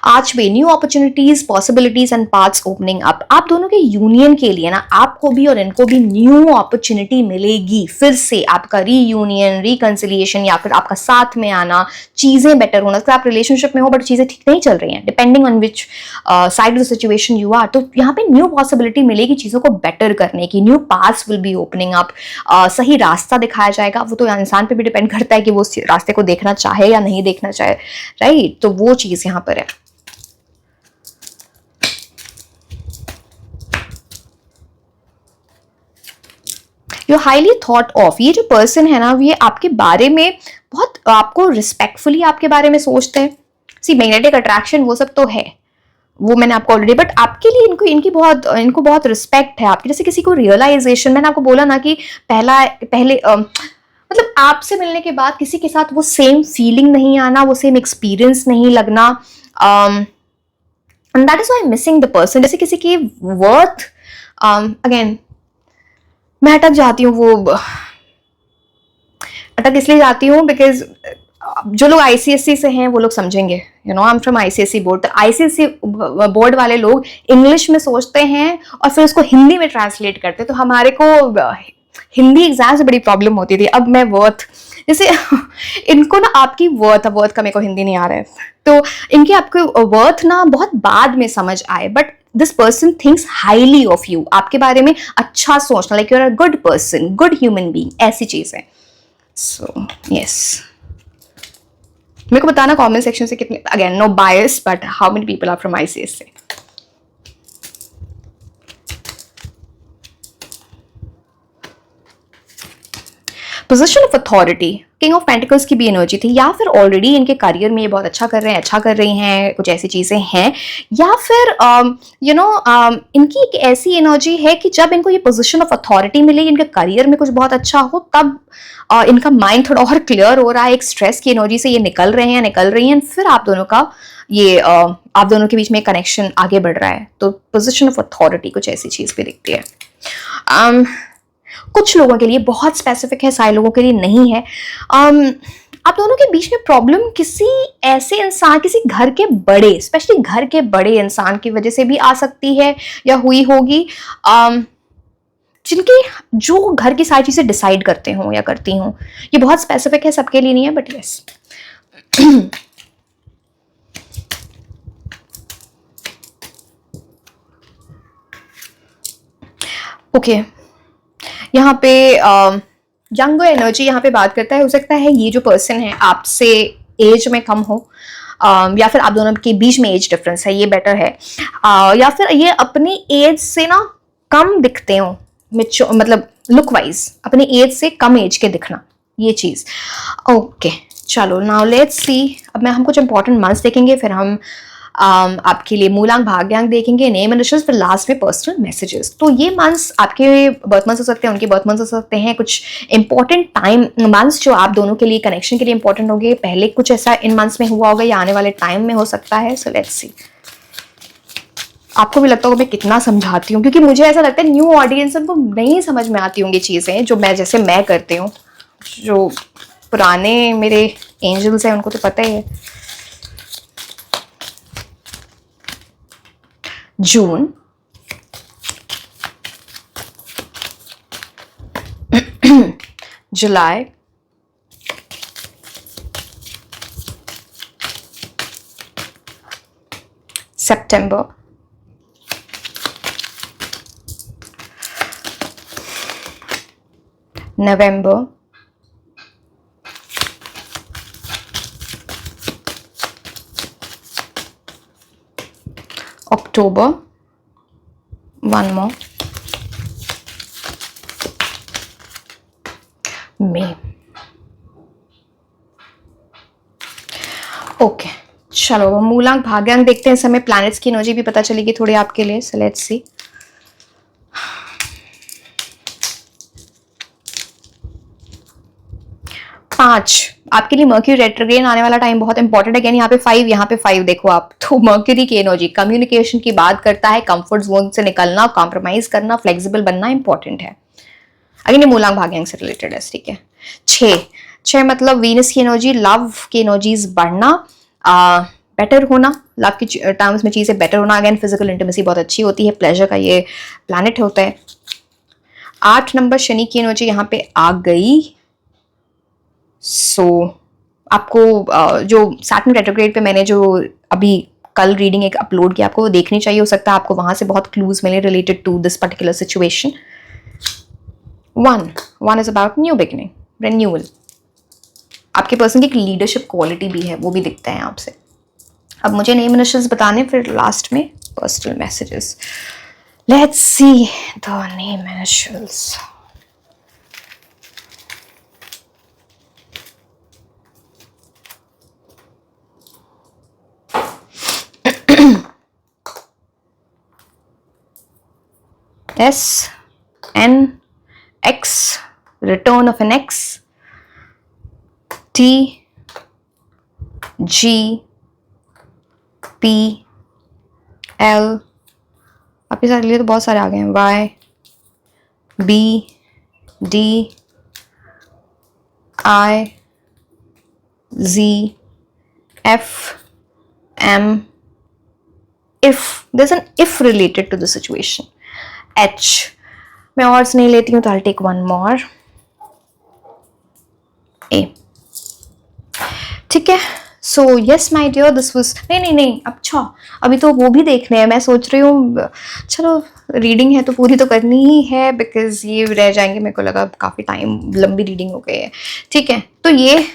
आज भी new opportunities, possibilities and paths opening up. आप दोनों के यूनियन के लिए ना, आपको भी और इनको भी न्यू अपॉर्चुनिटी मिलेगी। फिर से आपका रीयूनियन, रिकंसिलिएशन, या फिर आपका साथ में आना, चीजें बेटर होना। तो आप रिलेशनशिप में हो बट चीजें ठीक नहीं चल रही हैं, depending on which side of the situation you are, तो यहाँ पे न्यू पॉसिबिलिटी मिलेगी चीजों को बेटर करने की। New paths will be opening up, सही रास्ता दिखाया जाएगा। वो तो इंसान पे भी डिपेंड करता है कि वो उस रास्ते को देखना चाहे या नहीं देखना चाहे, राइट? तो वो चीज यहाँ पर है। You highly thought of. ये जो पर्सन है ना, ये आपके बारे में बहुत, आपको रिस्पेक्टफुली आपके बारे में सोचते हैं। सी मैग्नेटिक अट्रैक्शन वो सब तो है, वो मैंने आपको ऑलरेडी, बट आपके लिए इनको बहुत रिस्पेक्ट है आपकी। जैसे किसी को रियलाइजेशन, मैंने आपको बोला ना कि पहले मतलब आपसे मिलने के बाद किसी के साथ वो सेम फीलिंग नहीं आना, वो सेम एक्सपीरियंस नहीं लगना, and that is why missing the person. जैसे किसी की वर्थ, अगेन मैं अटक जाती हूँ, वो अटक इसलिए जाती हूँ बिकॉज जो लोग आईसीएससी से हैं वो लोग समझेंगे। You know, I am from ICSC board. तो आईसीएससी बोर्ड वाले लोग इंग्लिश में सोचते हैं और फिर उसको हिंदी में ट्रांसलेट करते हैं। तो हमारे को हिंदी एग्जाम से बड़ी प्रॉब्लम होती थी। अब मैं वर्थ, जैसे इनको ना आपकी वर्थ का मेरे को हिंदी नहीं आ रहा है, तो इनकी आपको वर्थ ना बहुत बाद में समझ आए। But this person thinks highly of you, आपके बारे में अच्छा सोचना, like you are a good person, good human being, ऐसी चीज है। सो यस, मेरे को बताना कमेंट सेक्शन से कितने, again no bias, but how many people are from ICSC. Position of authority, king of pentacles की भी एनर्जी थी, या फिर ऑलरेडी इनके करियर में ये बहुत अच्छा कर रहे हैं, अच्छा कर रही हैं, कुछ ऐसी चीजें हैं, या फिर इनकी एक ऐसी एनर्जी है कि जब इनको ये पोजीशन ऑफ अथॉरिटी मिले, इनके करियर में कुछ बहुत अच्छा हो, तब इनका माइंड थोड़ा और क्लियर हो रहा है, एक स्ट्रेस की एनर्जी से ये निकल रही हैं, फिर आप दोनों का ये आप दोनों के बीच में कनेक्शन आगे बढ़ रहा है। तो पोजीशन ऑफ अथॉरिटी कुछ ऐसी चीज भी दिखती है। कुछ लोगों के लिए बहुत स्पेसिफिक है, सारे लोगों के लिए नहीं है। आप दोनों के बीच में प्रॉब्लम किसी ऐसे इंसान, किसी घर के बड़े, स्पेशली घर के बड़े इंसान की वजह से भी आ सकती है या हुई होगी, जिनके जो घर की सारी चीजें डिसाइड करते हो या करती हो। ये बहुत स्पेसिफिक है, सबके लिए नहीं है, बट यस। ओके, यहाँ पे यंग एनर्जी यहाँ पे बात करता है। हो सकता है ये जो पर्सन है आपसे एज में कम हो, या फिर आप दोनों के बीच में एज डिफरेंस है, ये बेटर है, या फिर ये अपनी एज से ना कम दिखते हो, मतलब लुक वाइज अपनी एज से कम एज के दिखना, ये चीज। ओके चलो, नाउ लेट्स सी। अब हम कुछ इंपॉर्टेंट मंथ्स देखेंगे, फिर हम आपके लिए मूलांक भाग्यांक देखेंगे, नेम इनिशियल्स, फिर लास्ट में पर्सनल मैसेजेस। तो ये मंथ्स आपके बर्थ मंथ्स हो सकते हैं, उनके बर्थ मंथ्स हो सकते हैं, कुछ इंपॉर्टेंट टाइम मंथ्स जो आप दोनों के लिए कनेक्शन के लिए इंपॉर्टेंट होंगे। पहले कुछ ऐसा इन मंथ्स में हुआ होगा या आने वाले टाइम में हो सकता है। सो लेट्स सी। आपको भी लगता होगा मैं कितना समझाती हूँ, क्योंकि मुझे ऐसा लगता है न्यू ऑडियंस को नहीं समझ में आती होंगी चीजें जो मैं करती हूँ। जो पुराने मेरे एंजल्स हैं उनको तो पता ही है। जून, जुलाई, सितंबर, नवंबर, October, one more, May। Okay चलो, मूलांक भाग्यांक देखते हैं। समय प्लैनेट्स की एनर्जी भी पता चलेगी थोड़ी आपके लिए। सो लेट्स सी। 5 आपके लिए मर्क्यूरी रेट्रोग्रेड आने वाला टाइम बहुत इंपॉर्टेंट है। अगेन यहाँ पे 5 देखो आप, तो मर्क्यूरी की एनर्जी कम्युनिकेशन की बात करता है, कंफर्ट जोन से निकलना, कॉम्प्रोमाइज करना, फ्लेक्सिबल बनना इंपॉर्टेंट है। अगेन ये मूलांक भाग्यांक से रिलेटेड है, ठीक है। 6 मतलब वीनस की एनर्जी, लव की एनर्जीज बढ़ना, बेटर होना, लव की टर्म्स में चीजें बेटर होना। अगेन फिजिकल इंटीमेसी बहुत अच्छी होती है, प्लेजर का ये प्लैनेट होता है। 8 नंबर शनि की एनर्जी यहाँ पे आ गई। सो आपको जो सैटर्न रेट्रोग्रेड पे मैंने जो अभी कल रीडिंग एक अपलोड किया, आपको वो देखनी चाहिए। हो सकता है आपको वहां से बहुत क्लूज मिले related to this particular situation. 1 is about new beginning, renewal. आपके पर्सन की एक लीडरशिप क्वालिटी भी है, वो भी दिखता है आपसे। अब मुझे नेम इनिशियल्स बताने, फिर लास्ट में personal messages. Let's see the name initials. S, N, X, return of an X, T, G, P, L, आपके सारे लिए तो बहुत सारे आ गए हैं। Y, B, D, I, Z, F, M, if, there's an if related to the situation। H, मैं और नहीं लेती हूँ तो I'll take one more। A, ठीक है। So yes my dear, this was नहीं अच्छा, अभी तो वो भी देखने हैं। मैं सोच रही हूँ चलो रीडिंग है तो पूरी तो करनी ही है, बिकॉज ये रह जाएंगे। मेरे को लगा काफ़ी टाइम लंबी रीडिंग हो गई है, ठीक है। तो ये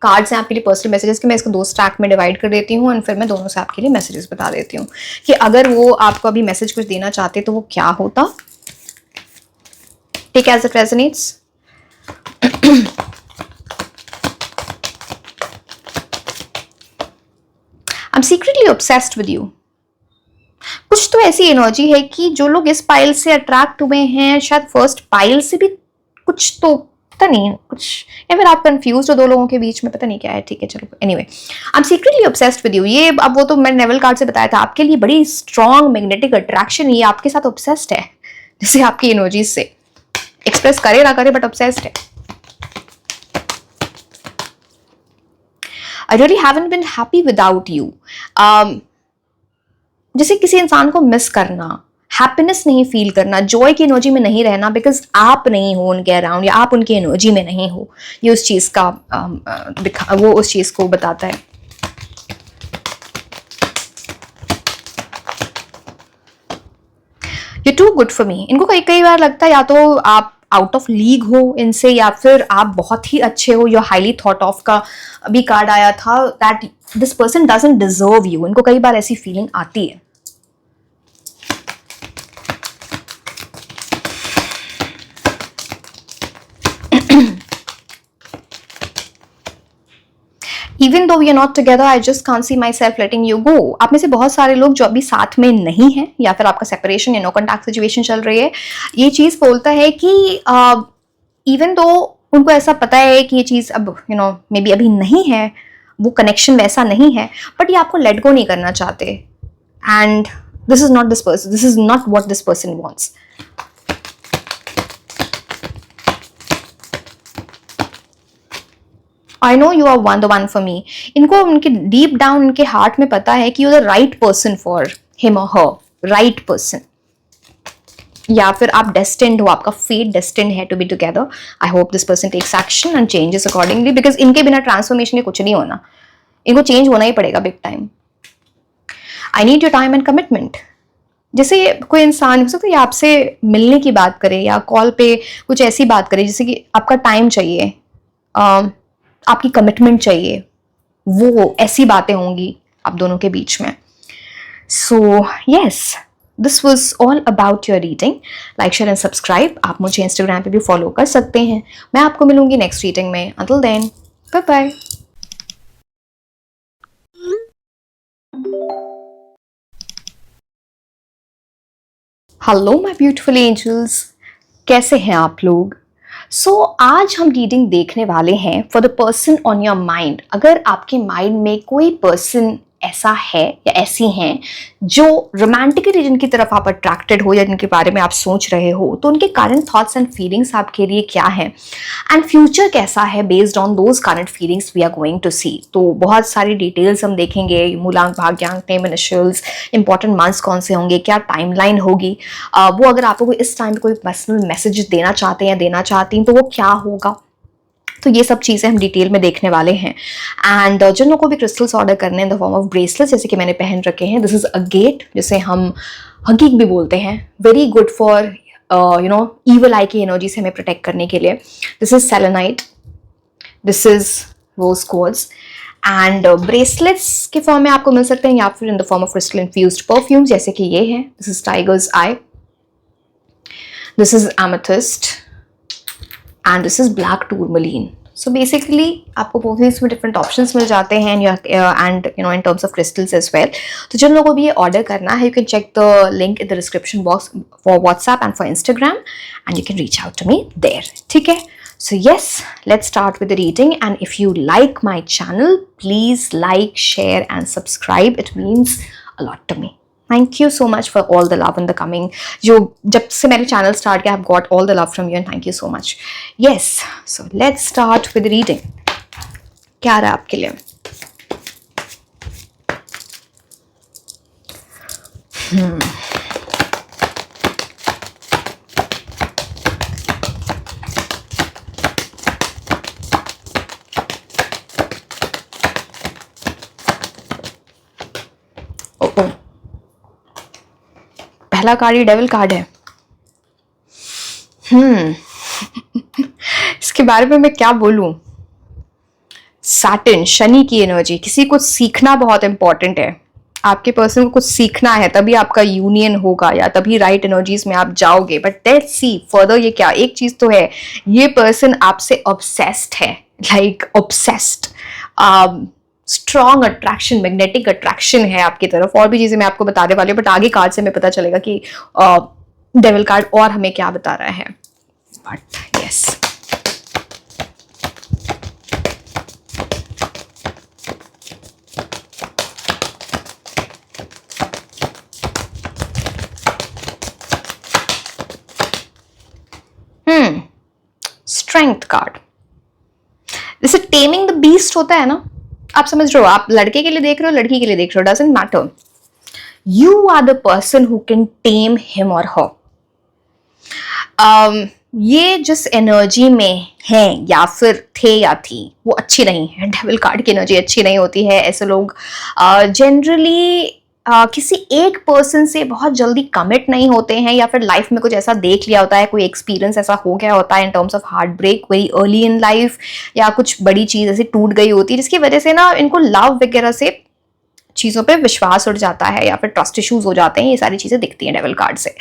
कार्ड्स हैं आपके लिए पर्सनल मैसेजेस के। मैं इसको 2 स्टैक में डिवाइड कर देती हूँ और फिर मैं दोनों से आपके लिए मैसेजेस बता देती हूँ कि अगर वो आपको अभी मैसेज कुछ देना चाहते तो वो क्या होता। Take as it resonates. Obsessed with you. कुछ तो ऐसी एनर्जी है कि जो लोग इस पाइल से अट्रैक्ट हुए हैं, शायद फर्स्ट पाइल से भी कुछ तो, पता नहीं कुछ, या फिर आप कंफ्यूज हो दो लोगों के बीच में, पता नहीं क्या है। ठीक है चलो, anyway I am secretly obsessed with you. ये अब वो तो मैंने नेवल कार्ड से बताया था, आपके लिए बड़ी स्ट्रॉन्ग मैग्नेटिक अट्रैक्शन ये आपके साथ ऑब्सेस्ड है, जैसे आपकी एनर्जी से एक्सप्रेस करे ना करे बट ऑब्सेस्ड है। I really haven't been happy without you. जैसे किसी इंसान को मिस करना, हैप्पीनेस नहीं फील करना, जॉय की एनर्जी में नहीं रहना, बिकॉज आप नहीं हो उनके अराउंड या आप उनकी एनर्जी में नहीं हो। ये उस चीज का वो उस चीज को बताता है। You're too good for me। इनको कई कई बार लगता है या तो आप आउट ऑफ लीग हो इनसे, या फिर आप बहुत ही अच्छे हो, योर हाईली थॉट ऑफ का भी कार्ड आया था, that this person doesn't deserve you. इनको कई बार ऐसी फीलिंग आती है। Even though we are not together, I just can't see myself letting you go। आप में से बहुत सारे लोग जो अभी साथ में नहीं हैं, या फिर आपका सेपरेशन या नो कॉन्टैक्ट सिचुएशन चल रही है, ये चीज बोलता है कि इवन दो उनको ऐसा पता है कि ये चीज अब मे बी अभी नहीं है, वो कनेक्शन वैसा नहीं है, बट ये आपको लेट गो नहीं करना चाहते। And this is not this person, this is not what this person wants. I know you are the one for me। इनको उनके डीप डाउन उनके हार्ट में पता है कि you the right person for him or her, right person. या फिर आप डेस्टिन्ड हो, आपका फेट डेस्टिन्ड है to be together. I hope this person takes action and changes accordingly, because इनके बिना ट्रांसफॉर्मेशन के कुछ नहीं होना, इनको चेंज होना ही पड़ेगा big time. I need your time and commitment. जैसे कोई इंसान हो सकता है आपसे मिलने की बात करे या कॉल पे कुछ ऐसी बात करे जैसे कि आपका टाइम चाहिए, आपकी कमिटमेंट चाहिए, वो ऐसी बातें होंगी आप दोनों के बीच में। So yes, this was all about your reading. Like share and subscribe. आप मुझे इंस्टाग्राम पे भी फॉलो कर सकते हैं। मैं आपको मिलूंगी नेक्स्ट रीडिंग में। Until then, bye bye. Hello my beautiful angels, कैसे हैं आप लोग? आज हम रीडिंग देखने वाले हैं for the person on your mind. अगर आपके माइंड में कोई पर्सन ऐसा है या ऐसी हैं जो रोमांटिक रीजन की तरफ आप अट्रैक्टेड हो या जिनके बारे में आप सोच रहे हो, तो उनके करंट थॉट्स एंड फीलिंग्स आपके लिए क्या है एंड फ्यूचर कैसा है based on those current feelings we are going to see. तो बहुत सारी डिटेल्स हम देखेंगे, मूलांक, भाग्यांक, नेम, इनिशियल्स, इंपॉर्टेंट मंथ्स कौन से होंगे, क्या टाइमलाइन होगी, वो अगर आपको इस टाइम पे कोई पर्सनल मैसेज देना चाहते हैं या देना चाहती हैं तो वो क्या होगा। तो ये सब चीज़ें हम डिटेल में देखने वाले हैं। एंड जिन लोगों को भी क्रिस्टल्स ऑर्डर करने in the form of bracelets जैसे कि मैंने पहन रखे हैं, दिस इज अ गेट, जिसे हम हकीक भी बोलते हैं, very good for evil eye की एनर्जी से हमें प्रोटेक्ट करने के लिए। This is selenite, this is rose quartz and bracelets के फॉर्म में आपको मिल सकते हैं या फिर in the form of crystal infused perfumes जैसे कि ये है। This is tiger's eye, this is amethyst and this is black tourmaline। So basically आपको बोथ इसमें डिफरेंट ऑप्शंस मिल जाते हैं and in terms of crystals as well. तो जिन लोगों को भी ये ऑर्डर करना है, you can check the link in the description box for WhatsApp and for Instagram and you can reach out to me there. ठीक है, so yes, let's start with the reading and if you like my channel please like, share and subscribe, it means a lot to me. Thank you so much for all the love in the coming। जो जब से मैंने channel start किया, I've got all the love from you and thank you so much। Yes, so let's start with reading। क्या रहा आपके लिए? पहला कार्ड ही डेविल कार्ड है। इसके बारे में मैं क्या बोलूं? सैटर्न, शनि की एनर्जी। किसी को सीखना बहुत इंपॉर्टेंट है, आपके पर्सन को कुछ सीखना है, तभी आपका यूनियन होगा या तभी राइट एनर्जीज में आप जाओगे। बट लेट्स सी फर्दर ये क्या। एक चीज तो है, ये पर्सन आपसे ऑब्सेस्ड है, like obsessed. Strong attraction, magnetic attraction है आपकी तरफ। और भी चीजें मैं आपको बताने वाली हूँ, बट आगे कार्ड से हमें पता चलेगा कि डेविल कार्ड और हमें क्या बता रहा है। बट यस, स्ट्रेंथ कार्ड, जैसे टेमिंग द बीस्ट होता है ना, आप समझ रहे हो, आप लड़के के लिए देख रहे हो, लड़की के लिए देख रहे हो, doesn't matter, you are the person who can tame him or her. ये जिस एनर्जी में है या फिर थे या थी, वो अच्छी नहीं है। डेविल कार्ड की एनर्जी अच्छी नहीं होती है। ऐसे लोग जनरली किसी एक पर्सन से बहुत जल्दी कमिट नहीं होते हैं, या फिर लाइफ में कुछ ऐसा देख लिया होता है, कोई एक्सपीरियंस ऐसा हो गया होता है in terms of heart break very early in life, या कुछ बड़ी चीज ऐसी टूट गई होती है जिसकी वजह से ना इनको लव वगैरह से चीजों पे विश्वास उठ जाता है, या फिर ट्रस्ट इश्यूज हो जाते हैं। ये सारी चीजें दिखती हैं डेविल कार्ड से।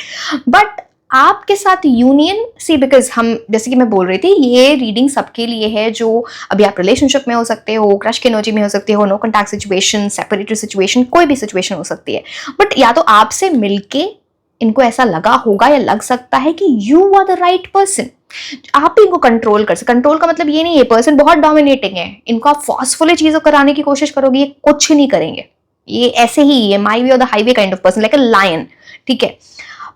बट आपके साथ यूनियन सी, बिकॉज हम, जैसे कि मैं बोल रही थी, ये रीडिंग सबके लिए है जो अभी आप रिलेशनशिप में हो सकते हो, क्रश की एनर्जी में हो सकते हो, no contact situation, separated situation, कोई भी सिचुएशन हो सकती है। बट या तो आपसे मिलके इनको ऐसा लगा होगा या लग सकता है कि you are the right person, आप ही इनको कंट्रोल कर सकते। कंट्रोल का मतलब ये नहीं है पर्सन बहुत डोमिनेटिंग है, इनको आप फोर्सफुली चीजों कराने की कोशिश करोगे, ये कुछ नहीं करेंगे, ये ऐसे ही, ये माई वे और the highway kind of person, like a lion, ठीक है।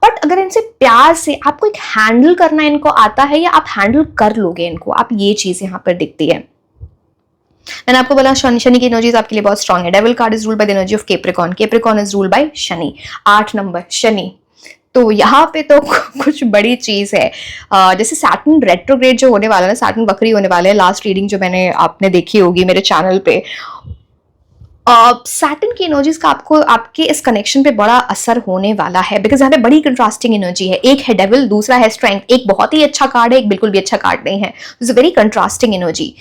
बट अगर इनसे प्यार से आपको एक हैंडल करना इनको आता है, या आप हैंडल कर लोगे इनको, आप, ये चीज यहां पर दिखती है। मैंने आपको बोला शनि की एनर्जीज आपके लिए बहुत स्ट्रांग है। Devil card is ruled by the energy of Capricorn, Capricorn is ruled by Shani, 8 number Shani. तो यहाँ पे तो कुछ बड़ी चीज है। जैसे सैटर्न रेट्रोग्रेड जो होने वाला है, सैटर्न वक्री होने वाले हैं, लास्ट रीडिंग जो मैंने आपने देखी होगी मेरे चैनल पे, सैटर्न की एनर्जीज का आपको आपके इस कनेक्शन पे बड़ा असर होने वाला है, बिकॉज यहाँ पे बड़ी कंट्रास्टिंग एनर्जी है। एक है डेविल, दूसरा है स्ट्रेंथ। एक बहुत ही अच्छा कार्ड है, एक बिल्कुल भी अच्छा कार्ड नहीं है। It's a very contrasting energy.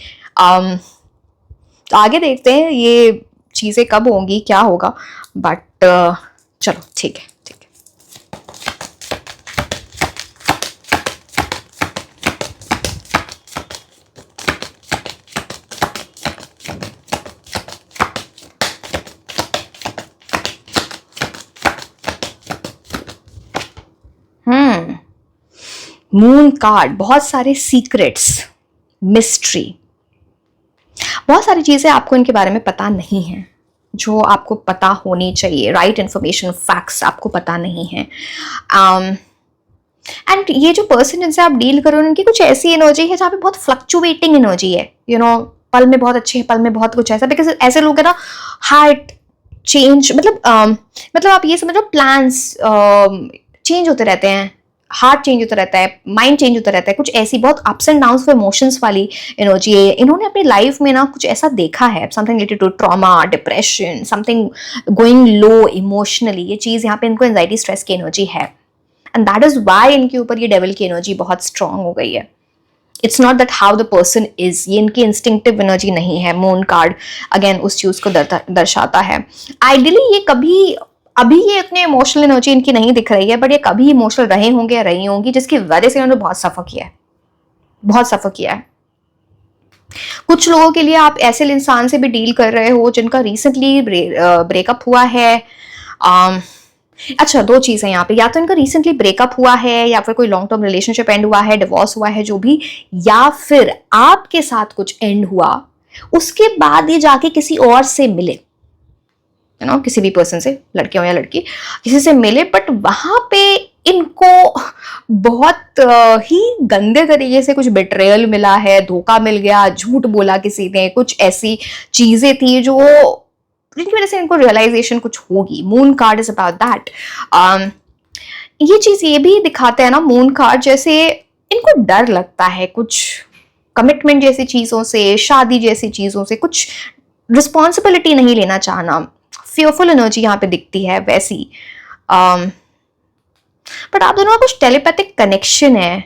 आगे देखते हैं ये चीजें कब होंगी, क्या होगा, बट चलो ठीक है। मून कार्ड, बहुत सारे सीक्रेट्स, मिस्ट्री, बहुत सारी चीजें आपको इनके बारे में पता नहीं है जो आपको पता होनी चाहिए। राइट इन्फॉर्मेशन, फैक्ट्स आपको पता नहीं है। एंड ये जो पर्सन जिनसे आप डील करो, उनकी कुछ ऐसी एनर्जी है जहाँ पे बहुत फ्लक्चुएटिंग एनर्जी है, यू नो, पल में बहुत अच्छे है, पल में बहुत कुछ ऐसा। बिकॉज ऐसे लोग है ना, हार्ट चेंज, मतलब आप ये समझो, प्लान्स चेंज होते रहते हैं, हार्ट चेंज होता रहता है, माइंड चेंज होता रहता है, कुछ ऐसी बहुत ups and downs for emotions वाली एनर्जी है। इन्होंने अपनी लाइफ में ना कुछ ऐसा देखा है, something related to trauma, depression, something going low emotionally. ये चीज यहाँ पे इनको एंजाइटी, स्ट्रेस की एनर्जी है, एंड दैट इज वाई इनके ऊपर ये डेविल की एनर्जी बहुत स्ट्रांग हो गई है। It's not that how the person is, ये इनकी इंस्टिंक्टिव एनर्जी नहीं है। मून कार्ड अगेन उस चीज को दर्शाता है। आइडियली ये कभी, अभी ये इतने इमोशनल एनर्जी इनकी नहीं दिख रही है, बट ये कभी इमोशनल रहे होंगे या रही होंगी, जिसकी वजह से इन्होंने बहुत सफर किया है, बहुत सफर किया है। कुछ लोगों के लिए आप ऐसे इंसान से भी डील कर रहे हो जिनका रिसेंटली ब्रेकअप हुआ है। अच्छा, दो चीजें यहाँ पे, या तो इनका रिसेंटली ब्रेकअप हुआ है, या फिर कोई लॉन्ग टर्म रिलेशनशिप एंड हुआ है, डिवोर्स हुआ है, जो भी, या फिर आपके साथ कुछ एंड हुआ, उसके बाद ये जाके किसी और से मिले, किसी भी पर्सन से, लड़के हो या लड़की, किसी से मिले, बट वहां पे इनको बहुत ही गंदे तरीके से कुछ बिट्रेयल मिला है, धोखा मिल गया, झूठ बोला किसी ने, कुछ ऐसी चीजें थी जो, जिनकी वजह से इनको रियलाइजेशन कुछ होगी। Moon card is about that. ये चीज ये भी दिखाते हैं ना मून कार्ड, जैसे इनको डर लगता है कुछ कमिटमेंट जैसी चीजों से, शादी जैसी चीजों से, कुछ रिस्पॉन्सिबिलिटी नहीं लेना चाहना, fearful एनर्जी यहाँ पे दिखती है वैसी। बट आप दोनों का कुछ टेलीपैथिक कनेक्शन है,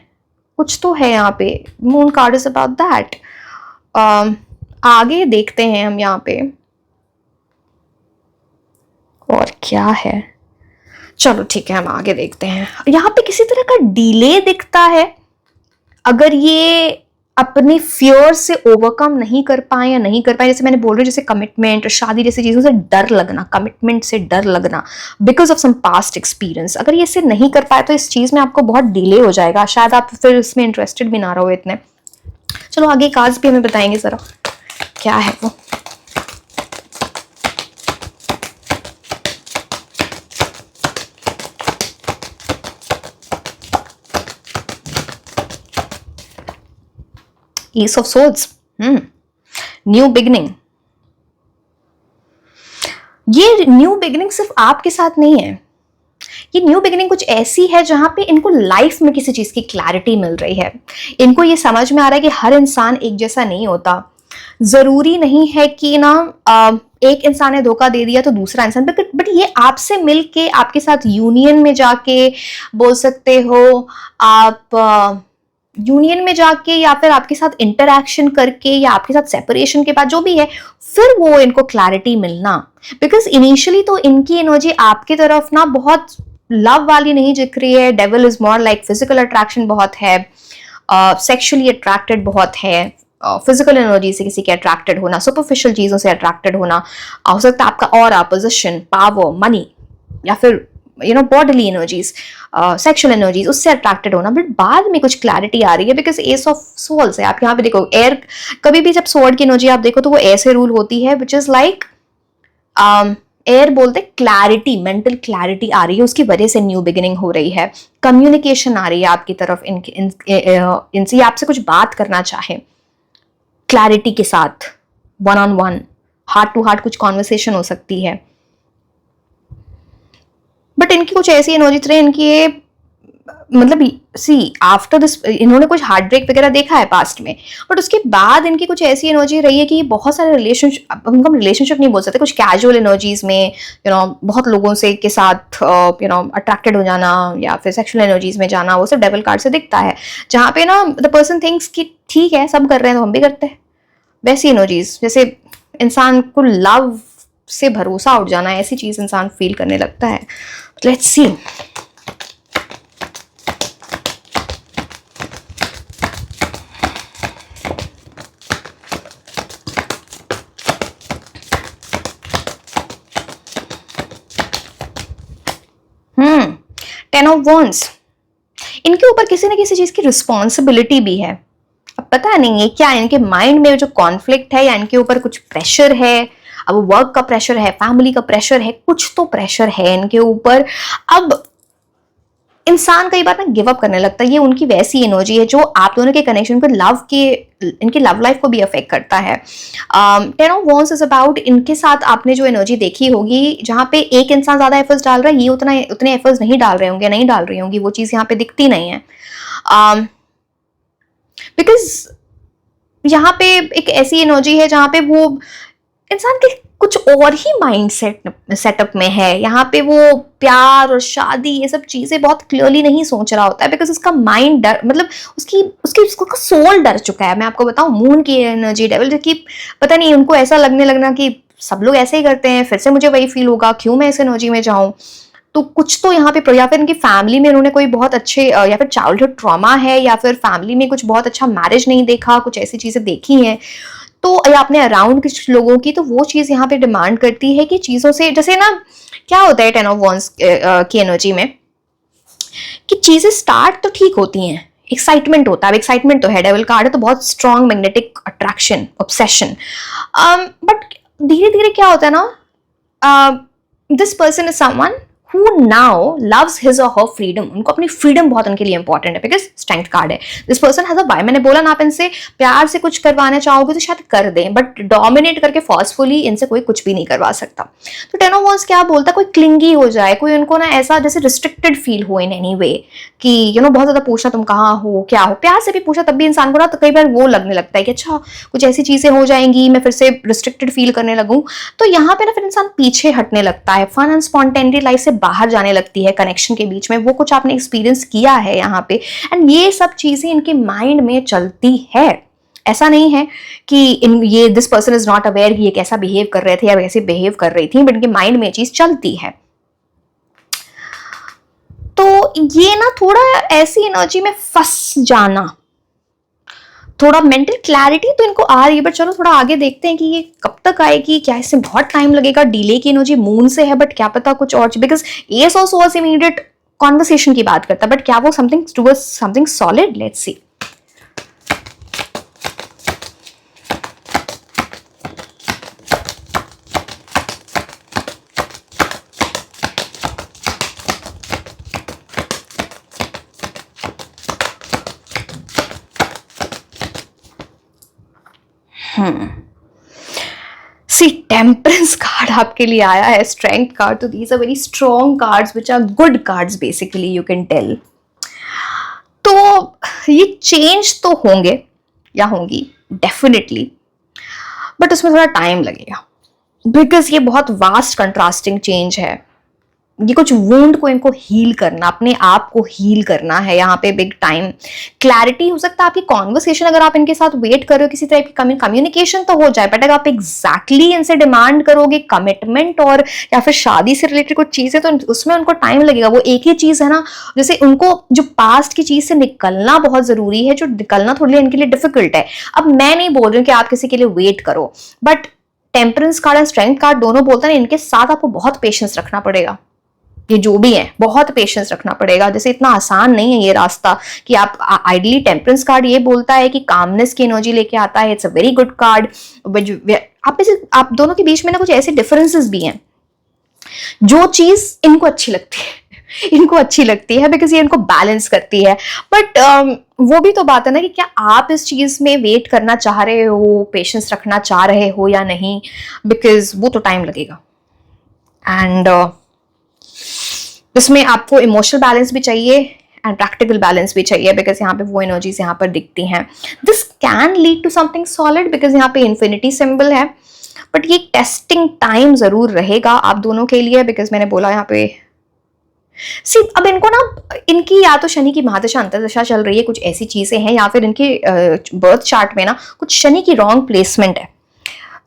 कुछ तो है यहाँ पे। Moon card is about that. आगे देखते हैं हम यहाँ पे और क्या है। चलो ठीक है, हम आगे देखते हैं। यहाँ पे किसी तरह का डिले दिखता है। अगर ये अपने फियर से ओवरकम नहीं कर पाए या नहीं कर पाए, जैसे मैंने बोल रही हूँ, जैसे कमिटमेंट और शादी जैसी चीजों से डर लगना, कमिटमेंट से डर लगना because of some past experience, अगर ये इसे नहीं कर पाए तो इस चीज में आपको बहुत डिले हो जाएगा, शायद आप फिर इसमें इंटरेस्टेड भी ना रहो इतने। चलो आगे कार्ड्स भी हमें बताएंगे जरा क्या है वो। Ace of Swords, new beginning. ये न्यू बिगनिंग सिर्फ आपके साथ नहीं है, ये न्यू बिगिनिंग कुछ ऐसी है जहां पे इनको लाइफ में किसी चीज की क्लैरिटी मिल रही है। इनको ये समझ में आ रहा है कि हर इंसान एक जैसा नहीं होता, जरूरी नहीं है कि ना एक इंसान ने धोखा दे दिया तो दूसरा इंसान, बट ये आपसे मिलके, आपके साथ यूनियन में जाके बोल सकते हो आप, यूनियन में जाके या फिर आपके साथ इंटरैक्शन करके या आपके साथ सेपरेशन के बाद जो भी है, फिर वो इनको क्लैरिटी मिलना। बिकॉज इनिशियली तो इनकी एनर्जी आपकी तरफ ना बहुत लव वाली नहीं दिख रही है, devil is more like physical attraction बहुत है, सेक्सुअली अट्रैक्टेड बहुत है, फिजिकल एनर्जी से किसी के अट्रैक्टेड होना, सुपरफिशियल चीजों से अट्रैक्टेड होना, हो सकता है आपका और पोजिशन, पावर, मनी, या फिर बॉडीली एनर्जीज, सेक्सुअल एनर्जीज, उससे अट्रैक्टेड होना। बट बाद में कुछ क्लैरिटी आ रही है बिकॉज एस ऑफ सोल्स है। आप यहाँ पे देखो एयर, कभी भी जब स्वॉर्ड की एनर्जी आप देखो तो वो ऐसे रूल होती है विच इज लाइक एयर बोलते क्लैरिटी, मेंटल क्लैरिटी आ रही है, उसकी वजह से न्यू बिगिनिंग हो रही है। कम्युनिकेशन आ रही है आपकी तरफ, इनसे आपसे कुछ बात करना चाहे क्लैरिटी के साथ, one on one, heart to heart कुछ कॉन्वर्सेशन हो सकती है। बट इनकी कुछ ऐसी एनर्जी रही, इनकी ये मतलब सी आफ्टर दिस इन्होंने कुछ हार्ट ब्रेक वगैरह देखा है पास्ट में, बट उसके बाद इनकी कुछ ऐसी एनर्जी रही है कि बहुत सारे रिलेशनशिप, उनको रिलेशनशिप नहीं बोल सकते, कुछ कैजुअल एनर्जीज में बहुत लोगों से के साथ अट्रैक्टेड हो जाना या फिर सेक्सुअल एनर्जीज में जाना, वो सब डेविल कार्ड से दिखता है, जहाँ पे ना द पर्सन थिंक्स कि ठीक है सब कर रहे हैं तो हम भी करते हैं। वैसी एनर्जीज, जैसे इंसान को लव से भरोसा उठ जाना, ऐसी चीज इंसान फील करने लगता है। Let's see. Ten of wands, इनके ऊपर किसी न किसी चीज की रिस्पॉन्सिबिलिटी भी है। अब पता नहीं है क्या इनके माइंड में जो कॉन्फ्लिक्ट है या इनके ऊपर कुछ प्रेशर है, अब वर्क का प्रेशर है, फैमिली का प्रेशर है, कुछ तो प्रेशर है इनके ऊपर। अब इंसान कई बार ना गिव अप करने लगता है, ये उनकी वैसी एनर्जी है जो आप दोनों के कनेक्शन को, लव के, इनकी लव लाइफ को भी अफेक्ट करता है। Ten of wands is about, इनके साथ आपने जो एनर्जी देखी होगी जहाँ पे एक इंसान ज्यादा एफर्ट्स डाल रहा है, ये उतने एफर्ट्स नहीं डाल रहे होंगे, नहीं डाल रही होंगी, वो चीज यहाँ पे दिखती नहीं है। बिकॉज यहाँ पे एक ऐसी एनर्जी है जहाँ पे वो इंसान के कुछ और ही माइंड सेटअप में है, यहाँ पे वो प्यार और शादी ये सब चीजें बहुत क्लियरली नहीं सोच रहा होता है, बिकॉज उसका माइंड डर, मतलब उसका सोल डर चुका है। मैं आपको बताऊं, मून की एनर्जी, डेविल की, पता नहीं उनको ऐसा लगने लगना कि सब लोग ऐसे ही करते हैं, फिर से मुझे वही फील होगा, क्यों मैं इस एनर्जी में जाऊं। तो कुछ तो यहाँ पे, या फिर इनकी फैमिली में इन्होंने कोई बहुत अच्छे, या फिर चाइल्डहुड ट्रॉमा है, या फिर फैमिली में कुछ बहुत अच्छा मैरिज नहीं देखा, कुछ ऐसी चीजें देखी हैं, तो या अपने अराउंड कुछ लोगों की, तो वो चीज यहाँ पे डिमांड करती है कि चीजों से, जैसे ना क्या होता है टेन ऑफ वॉन्ड्स की एनर्जी में, कि चीजें स्टार्ट तो ठीक होती हैं, एक्साइटमेंट होता है, एक्साइटमेंट तो है, डेविल कार्ड है तो बहुत strong magnetic attraction, obsession, but धीरे धीरे क्या होता है ना, this person is someone who now loves his or her freedom, उनको अपनी फ्रीडम बहुत उनके लिए इंपॉर्टेंट है, बिकॉज स्ट्रेंथ कार्ड है। This person has a why, मैंने बोला ना, आप इनसे प्यार से कुछ करवाना चाहोगे तो शायद कर दें, बट डोमिनेट करके फोर्सफुली इनसे कोई कुछ भी नहीं करवा सकता। तो टेन ऑफ वॉन्ड्स क्या बोलता है, कोई क्लिंगी हो जाए, कोई उनको ना ऐसा जैसे रिस्ट्रिक्टेड फील हो इन एनी वे, कि बहुत ज्यादा पूछना तुम कहाँ हो, क्या हो, प्यार से भी पूछा तब भी इंसान को ना तो कई बार वो लगने लगता है कि अच्छा कुछ ऐसी चीजें हो जाएंगी, मैं फिर से रिस्ट्रिक्टेड फील करने लगूं, तो यहाँ पे ना फिर इंसान पीछे हटने लगता है, फन एंड स्पॉन्टेनिटी लाइफ से बाहर जाने लगती है, कनेक्शन के बीच में वो कुछ आपने एक्सपीरियंस किया है यहाँ पे, एंड ये सब चीजें इनके माइंड में चलती है। ऐसा नहीं है कि ये this person is not aware कि ये कैसा बिहेव कर रहे थे या कैसे बिहेव कर रही थी, बट इनके माइंड में चीज चलती है। तो ये ना थोड़ा ऐसी एनर्जी में फंस जाना, थोड़ा मेंटल क्लैरिटी तो इनको आ रही है, बट चलो थोड़ा आगे देखते हैं कि ये कब तक आएगी, क्या इससे बहुत टाइम लगेगा। डिले की एनर्जी मून से है, बट क्या पता कुछ और, because ace of swords immediate conversation की बात करता है, बट क्या वो something towards something solid, let's see. See temperance card आपके लिए आया है, स्ट्रेंथ कार्ड, तो these are very strong cards which are good cards basically, you can tell. तो ये चेंज तो होंगे या होंगी डेफिनेटली, बट उसमें थोड़ा टाइम लगेगा, बिकॉज ये बहुत वास्ट कंट्रास्टिंग चेंज है। ये कुछ वुंड को इनको हील करना, अपने आप को हील करना है यहाँ पे बिग टाइम। क्लैरिटी हो सकता है आपकी कॉन्वर्सेशन, अगर आप इनके साथ वेट कर रहे हो किसी तरह की कम्युनिकेशन तो हो जाए, बट अगर आप एग्जैक्टली इनसे डिमांड करोगे कमिटमेंट और या फिर शादी से रिलेटेड कुछ चीजें, तो उसमें उनको टाइम लगेगा। वो एक ही चीज है ना, जैसे उनको जो पास्ट की चीज से निकलना बहुत जरूरी है, जो निकलना थोड़ी इनके लिए डिफिकल्ट है। अब मैं नहीं बोल रही हूँ कि आप किसी के लिए वेट करो, but temperance card and strength card दोनों बोलते हैं इनके साथ आपको बहुत पेशेंस रखना पड़ेगा। ये जो भी है बहुत पेशेंस रखना पड़ेगा, जैसे इतना आसान नहीं है ये रास्ता कि आप आइडली। टेम्परेंस कार्ड ये बोलता है कि कामनेस की एनर्जी लेके आता है, it's a very good card. आप दोनों के बीच में ना कुछ ऐसे डिफरेंसेस भी हैं, जो चीज इनको अच्छी लगती है इनको अच्छी लगती है बिकॉज ये इनको बैलेंस करती है। बट वो भी तो बात है ना कि क्या आप इस चीज में वेट करना चाह रहे हो, पेशेंस रखना चाह रहे हो या नहीं, बिकॉज वो तो टाइम लगेगा। एंड इसमें आपको इमोशनल बैलेंस भी चाहिए एंड प्रैक्टिकल बैलेंस भी चाहिए, बिकॉज यहाँ पे वो एनर्जीज यहाँ पर दिखती हैं। This can lead to something solid, because यहाँ पे इन्फिनिटी सिंबल है, बट ये टेस्टिंग टाइम जरूर रहेगा आप दोनों के लिए, बिकॉज मैंने बोला यहाँ पे अब इनको ना, इनकी या तो शनि की महादशा अंतर्दशा चल रही है, कुछ ऐसी चीजें हैं, या फिर इनके बर्थ चार्ट में ना कुछ शनि की रॉन्ग प्लेसमेंट है।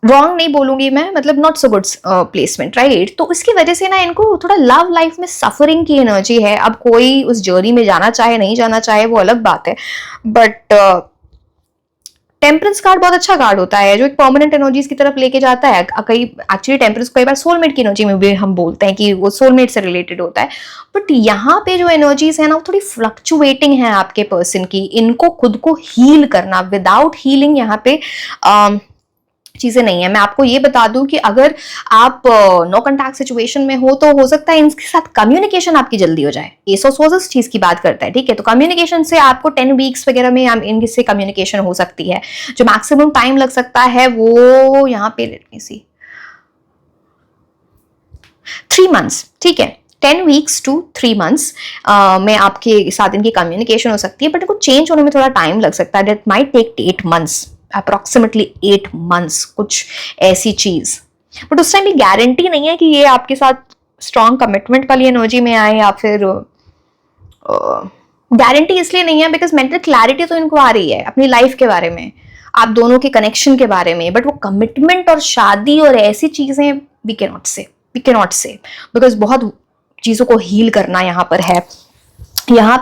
रॉन्ग नहीं बोलूंगी मैं, मतलब not so good placement, right. तो इसकी वजह से ना इनको थोड़ा लव लाइफ में सफरिंग की एनर्जी है। अब कोई उस जर्नी में जाना चाहे नहीं जाना चाहे वो अलग बात है, बट टेम्परेंस कार्ड बहुत अच्छा कार्ड होता है जो एक परमानेंट एनर्जीज की तरफ लेके जाता है। कई एक्चुअली टेम्परेंस कई बार सोलमेट की एनर्जी में भी हम बोलते हैं कि वो सोलमेट से रिलेटेड होता है, बट यहाँ पे जो एनर्जीज है ना वो थोड़ी फ्लक्चुएटिंग है आपके पर्सन की। इनको खुद को हील करना, विदाउट हीलिंग यहाँ पे चीजें नहीं है। मैं आपको ये बता दूं कि अगर आप नो कांटेक्ट सिचुएशन में हो तो हो सकता है इनके साथ कम्युनिकेशन आपकी जल्दी हो जाए। एस ऑफ सोर्स इस चीज की बात करता है, ठीक है। तो कम्युनिकेशन से आपको 10 वीक्स वगैरह में इनसे कम्युनिकेशन हो सकती है। जो मैक्सिमम टाइम लग सकता है वो यहाँ पे लेट मी सी 3 मंथ्स, ठीक है। 10 वीक्स टू 3 मंथ्स में आपके साथ इनकी कम्युनिकेशन हो सकती है, बट इनको चेंज होने में थोड़ा टाइम लग सकता है। That might take 8 months, approximately 8 months, कुछ ऐसी चीज। बट उस टाइम भी गारंटी नहीं है कि ये आपके साथ स्ट्रॉन्ग कमिटमेंट वाली एनर्जी में आए, या फिर गारंटी इसलिए नहीं है बिकॉज मेंटल क्लैरिटी तो इनको आ रही है अपनी लाइफ के बारे में, आप दोनों के कनेक्शन के बारे में, बट वो कमिटमेंट और शादी और ऐसी चीजें वी कैन नॉट से बिकॉज बहुत चीजों को हील करना यहाँ पर है। यहाँ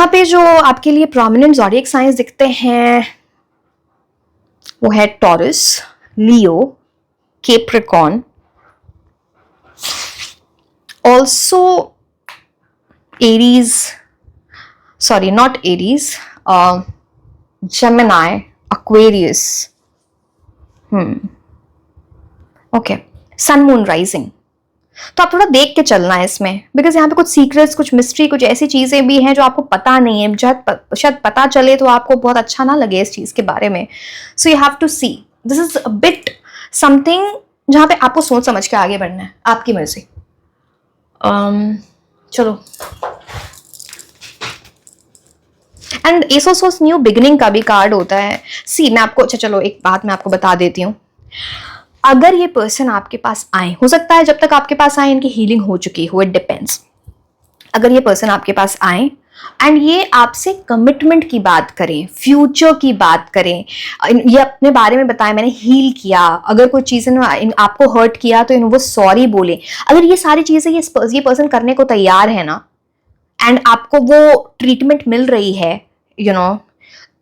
पे जो आपके लिए प्रोमिनेंट ज़ोडिएक साइंस दिखते हैं वो है Taurus, Leo, Capricorn, also Aries, sorry not Aries, Gemini, Aquarius, okay, sun moon rising. तो आप थोड़ा देख के चलना है इसमें, बिकॉज यहाँ पे कुछ सीक्रेट्स, कुछ मिस्ट्री, कुछ ऐसी चीजें भी हैं जो आपको पता नहीं है। शायद पता चले तो आपको बहुत अच्छा ना लगे इस चीज के बारे में। So you have to see, this is a bit something जहाँ पे आपको सोच समझ के आगे बढ़ना है, आपकी मर्जी। चलो, and S of source new beginning का भी कार्ड होता है। सी मैं आपको, अच्छा चलो एक बात मैं आपको बता देती हूँ। अगर ये पर्सन आपके पास आए, हो सकता है जब तक आपके पास आए इनकी हीलिंग हो चुकी हो, इट डिपेंड्स। अगर ये पर्सन आपके पास आए एंड ये आपसे कमिटमेंट की बात करें, फ्यूचर की बात करें, ये अपने बारे में बताएं, मैंने हील किया, अगर कोई चीज़ ने आपको हर्ट किया तो वो सॉरी बोले, अगर ये सारी चीज़ें ये पर्सन करने को तैयार है ना, एंड आपको वो ट्रीटमेंट मिल रही है, यू नो,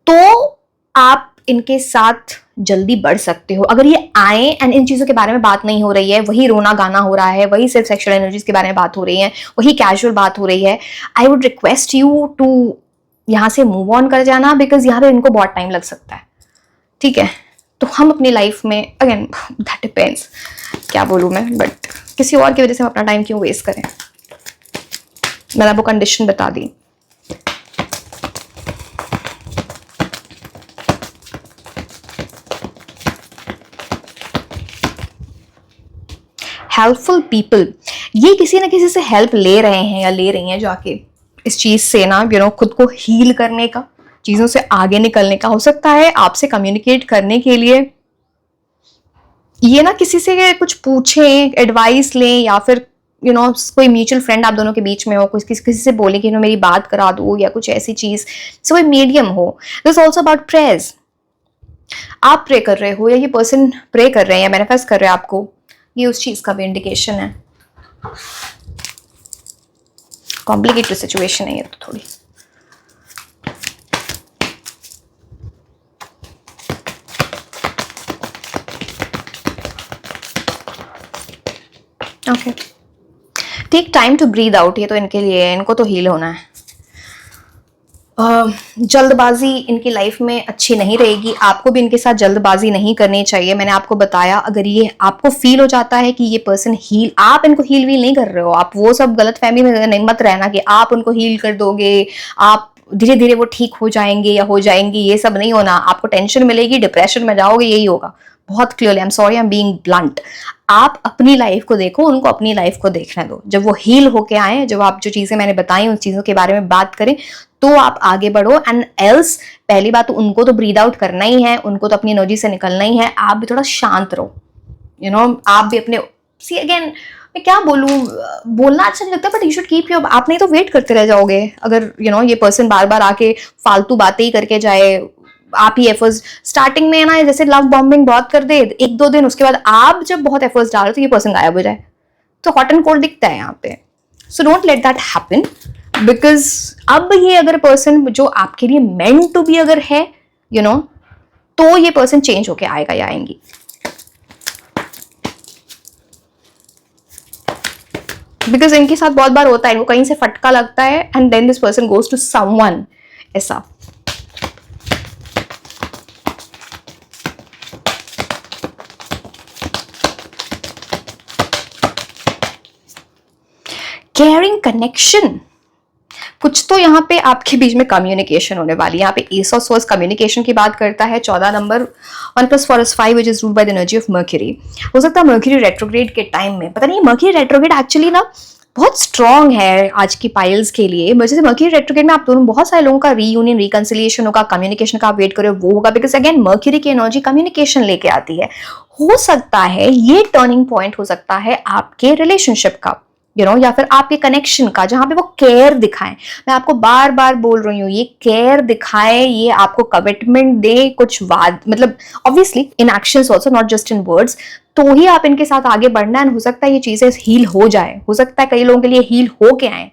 तो आप इनके साथ जल्दी बढ़ सकते हो। अगर ये आए एंड इन चीज़ों के बारे में बात नहीं हो रही है, वही रोना गाना हो रहा है, वही सिर्फ सेक्सुअल एनर्जीज के बारे में बात हो रही है, वही कैजुअल बात हो रही है, I would request you to यहाँ से मूव ऑन कर जाना, बिकॉज यहाँ पे इनको बहुत टाइम लग सकता है, ठीक है। तो हम अपनी लाइफ में, अगेन दैट डिपेंड्स, क्या बोलूँ मैं, बट किसी और की वजह से हम अपना टाइम क्यों वेस्ट करें। मैंने आपको कंडीशन बता दी। हेल्पफुल पीपल, ये किसी ना किसी से हेल्प ले रहे हैं या ले रही हैं जाके इस चीज से ना, खुद को हील करने का, चीजों से आगे निकलने का। हो सकता है आपसे कम्युनिकेट करने के लिए ये ना किसी से कुछ पूछें, एडवाइस लें, या फिर कोई म्यूचुअल फ्रेंड आप दोनों के बीच में हो, किसी से बोले कि मेरी बात करा दो, या कुछ ऐसी चीज, सो कोई मीडियम हो। This also about prayers. आप प्रे कर रहे हो या ये पर्सन प्रे कर रहे हैं या मैनिफेस्ट कर रहे हैं आपको, ये उस चीज का भी इंडिकेशन है। कॉम्प्लिकेटेड सिचुएशन है ये तो थोड़ी। Okay, take time to breathe out, ये तो इनके लिए है, इनको तो हील होना है। जल्दबाजी इनकी लाइफ में अच्छी नहीं रहेगी, आपको भी इनके साथ जल्दबाजी नहीं करनी चाहिए। मैंने आपको बताया, अगर ये आपको फील हो जाता है कि ये पर्सन हील, आप इनको हील वील नहीं कर रहे हो, आप वो सब गलत फहमी में नहीं मत रहना कि आप उनको हील कर दोगे, आप धीरे धीरे वो ठीक हो जाएंगे या हो जाएंगी, ये सब नहीं होना। आपको टेंशन मिलेगी, डिप्रेशन में जाओगे, यही होगा। बहुत clearly, I am sorry, I am being blunt. आप अपनी लाइफ को देखो, उनको अपनी लाइफ को देखने दो। जब वो हील होके आए, जब आप जो चीजें मैंने बताई उन चीजों के बारे में बात करें, तो आप आगे बढ़ो। एंड एल्स, पहली बात तो उनको तो ब्रीद आउट करना ही है, उनको तो अपनी एनर्जी से निकलना ही है। आप भी थोड़ा शांत रहो, आप भी अपने, सी अगेन मैं क्या बोलूँ, बोलना अच्छा नहीं लगता, but you should keep your, आप नहीं तो वेट करते रह जाओगे। अगर ये पर्सन बार बार आके फालतू बातें ही करके जाए, आप ही एफर्ट्स स्टार्टिंग में ना, जैसे लव बॉम्बिंग बहुत कर दे 1-2 दिन, उसके बाद आप जब बहुत एफर्ट्स डालो तो ये पर्सन गायब हो जाए, तो हॉट एंड कोल्ड दिखता है यहाँ पे। So don't let that happen, because अब ये अगर पर्सन जो आपके लिए मेंट टू बी अगर है, तो ये पर्सन चेंज होके आएगा या आएंगी। बिकॉज इनके साथ बहुत बार होता है, इनको कहीं से फटका लगता है and then this person goes to someone, ऐसा। केयरिंग कनेक्शन, कुछ तो यहाँ पे आपके बीच में कम्युनिकेशन होने वाली है। यहाँ पे एस ऑफ सोर्स कम्युनिकेशन की बात करता है। 14 number 1 + 4 = 5 which is ruled by the energy of mercury. हो सकता है मर्क्यूरी रेट्रोग्रेड के टाइम में, पता नहीं, मर्क्यूरी रेट्रोग्रेड एक्चुअली ना बहुत स्ट्रॉन्ग है आज की पाइल्स के लिए। जैसे मर्क्यूरी रेट्रोग्रेड में आप दोनों, बहुत सारे लोगों का रीयूनियन, रिकंसिलिएशन होगा, कम्युनिकेशन का आप वेट करो, वो होगा। बिकॉज अगेन मर्क्यूरी की एनर्जी कम्युनिकेशन लेके आती है। हो सकता है ये टर्निंग पॉइंट हो सकता है आपके रिलेशनशिप का, या फिर आपके कनेक्शन का, जहां पे वो केयर दिखाएं। मैं आपको बार बार बोल रही हूँ, ये केयर दिखाए, ये आपको कमिटमेंट दे, कुछ वाद, मतलब obviously in actions also, not just in words, तो ही आप इनके साथ आगे बढ़ना है। हो सकता है ये चीजें हील हो जाए, हो सकता है कई लोगों के लिए हील हो के आए,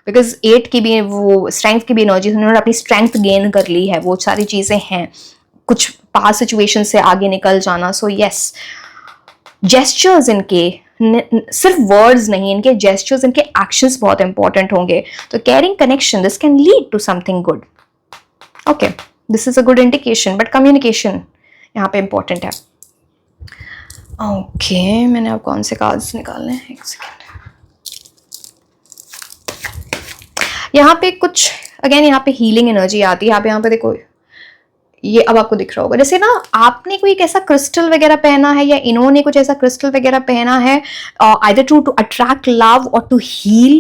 बिकॉज 8 की भी वो स्ट्रेंथ की भी एनर्जी, उन्होंने अपनी स्ट्रेंथ गेन कर ली है, वो सारी चीजें हैं, कुछ पास सिचुएशन से आगे निकल जाना। सो यस, जेस्चर्स इनके, सिर्फ वर्ड्स नहीं, इनके जेस्चर्स, इनके एक्शंस बहुत इंपॉर्टेंट होंगे। तो caring connection, this can lead to something good. Okay, this is a good indication, but communication यहाँ पे इंपॉर्टेंट है। ओके, मैंने अब कौन से कार्ड्स निकालने हैं, एक सेकेंड। यहाँ पे कुछ अगेन, यहाँ पे हीलिंग एनर्जी आती है। यहाँ पे देखो, ये अब आपको दिख रहा होगा, जैसे ना आपने कोई एक ऐसा क्रिस्टल वगैरह पहना है, या इन्होंने कुछ ऐसा क्रिस्टल वगैरह पहना है, either to attract love or to heal.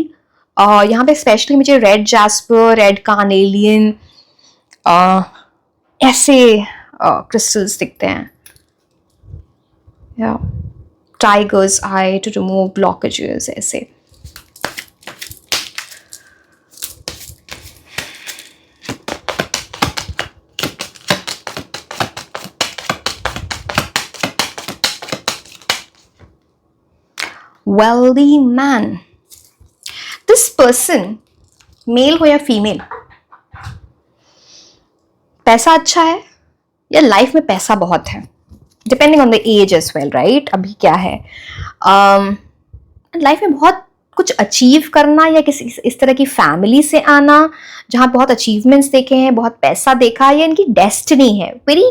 यहाँ पे स्पेशली मुझे रेड जैस्पर, रेड कार्नेलियन, ऐसे क्रिस्टल्स दिखते हैं। या tiger's eye to remove blockages, ऐसे। wealthy man, this person, male हो या फीमेल, पैसा अच्छा है या लाइफ में पैसा बहुत है, depending on the age as well, right. अभी क्या है, लाइफ में बहुत कुछ अचीव करना या किसी इस तरह की फैमिली से आना जहाँ बहुत अचीवमेंट्स देखे हैं, बहुत पैसा देखा है, या इनकी डेस्टिनी है। Very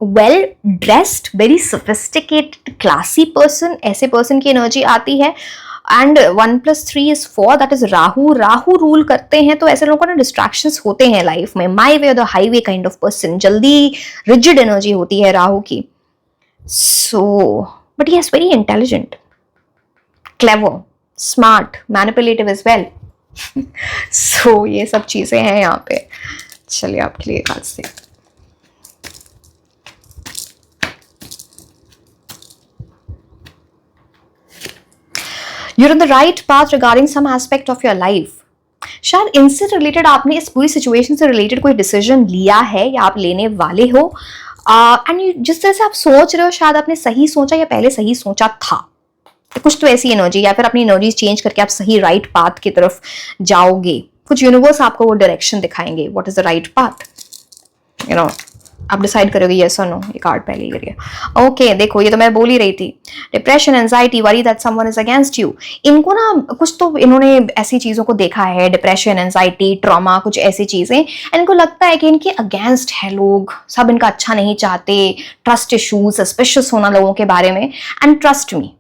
well dressed, very sophisticated, classy person, ऐसे पर्सन की एनर्जी आती है। And 1+3 is 4, that is Rahu. Rahu rule करते हैं, तो ऐसे लोगों को ना डिस्ट्रैक्शंस होते हैं लाइफ में। माई वे और the highway kind of person, जल्दी रिजिड एनर्जी होती है राहु की। So but he is very intelligent, clever, smart, manipulative as well. So ये सब चीजें हैं यहाँ पे। चलिए आपके लिए खास से You're on the right path regarding some aspect of your life. शायद इनसे रिलेटेड आपने इस पूरी सिचुएशन से रिलेटेड कोई डिसीजन लिया है या आप लेने वाले हो। एंड जिस तरह से आप सोच रहे हो, शायद आपने सही सोचा या पहले सही सोचा था, कुछ तो ऐसी एनर्जी, या फिर अपनी एनर्जी चेंज करके आप सही राइट पाथ की तरफ जाओगे। कुछ यूनिवर्स आपको वो डायरेक्शन दिखाएंगे, what is the right path, you know. आप डिसाइड करोगे यस और नो। ये कार्ड पहले ही करिए। ओके, देखो ये तो मैं बोल ही रही थी, depression, anxiety, worry that someone is against you. इनको ना कुछ तो इन्होंने ऐसी चीजों को देखा है, डिप्रेशन, एंजाइटी, ट्रॉमा, कुछ ऐसी चीजें। इनको लगता है कि इनके अगेंस्ट है लोग, सब इनका अच्छा नहीं चाहते, ट्रस्ट इश्यूज, सस्पिशियस होना लोगों के बारे में। एंड ट्रस्ट मी,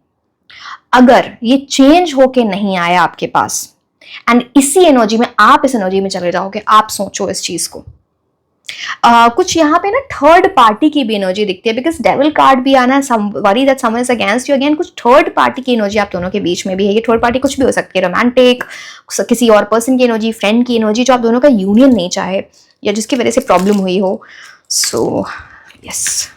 अगर ये चेंज होके नहीं आया आपके पास एंड इसी एनर्जी में आप इस एनर्जी में चले जाओगे, आप सोचो इस चीज को। कुछ यहाँ पे ना थर्ड पार्टी की भी एनर्जी दिखती है, बिकॉज डेविल कार्ड भी आना है, worry that someone is against you. Again कुछ थर्ड पार्टी की एनर्जी आप दोनों के बीच में भी है। ये थर्ड पार्टी कुछ भी हो सकती है, रोमांटिक, किसी और पर्सन की एनर्जी, फ्रेंड की एनर्जी, जो आप दोनों का यूनियन नहीं चाहे या जिसकी वजह से प्रॉब्लम हुई हो। So yes,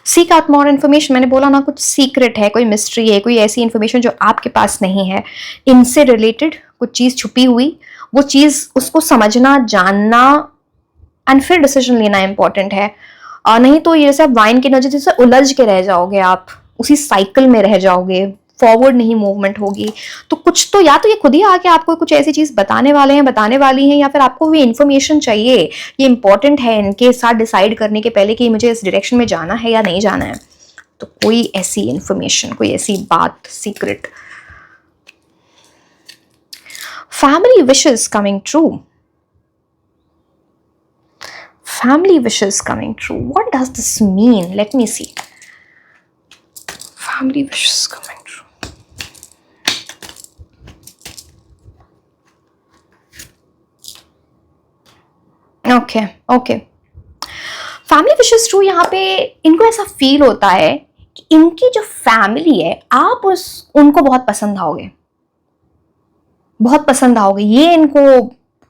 seek out more information. मैंने बोला ना, कुछ सीक्रेट है, कोई मिस्ट्री है, कोई ऐसी इन्फॉर्मेशन जो आपके पास नहीं है, इनसे रिलेटेड कुछ चीज छुपी हुई, वो चीज उसको समझना, जानना एंड फिर डिसीजन लेना इंपॉर्टेंट है। नहीं तो ये जैसे आप वाइन की एनर्जी से उलझ के रह जाओगे, आप उसी साइकिल में रह जाओगे, फॉरवर्ड नहीं मूवमेंट होगी। तो कुछ तो या तो ये खुद ही आके आपको कुछ ऐसी चीज बताने वाले हैं, बताने वाली हैं, या फिर आपको भी इंफॉर्मेशन चाहिए। ये इंपॉर्टेंट है इनके साथ डिसाइड करने के पहले कि मुझे इस डायरेक्शन में जाना है या नहीं जाना है। तो कोई ऐसी इंफॉर्मेशन, कोई ऐसी बात, secret. Family wishes coming true, family wishes coming true. What does this mean? Let me see. Family wishes coming true. Okay, okay. Family wishes true, यहाँ पे इनको ऐसा फील होता है कि इनकी जो फैमिली है, आप उनको बहुत पसंद आओगे, बहुत पसंद आओगे। ये इनको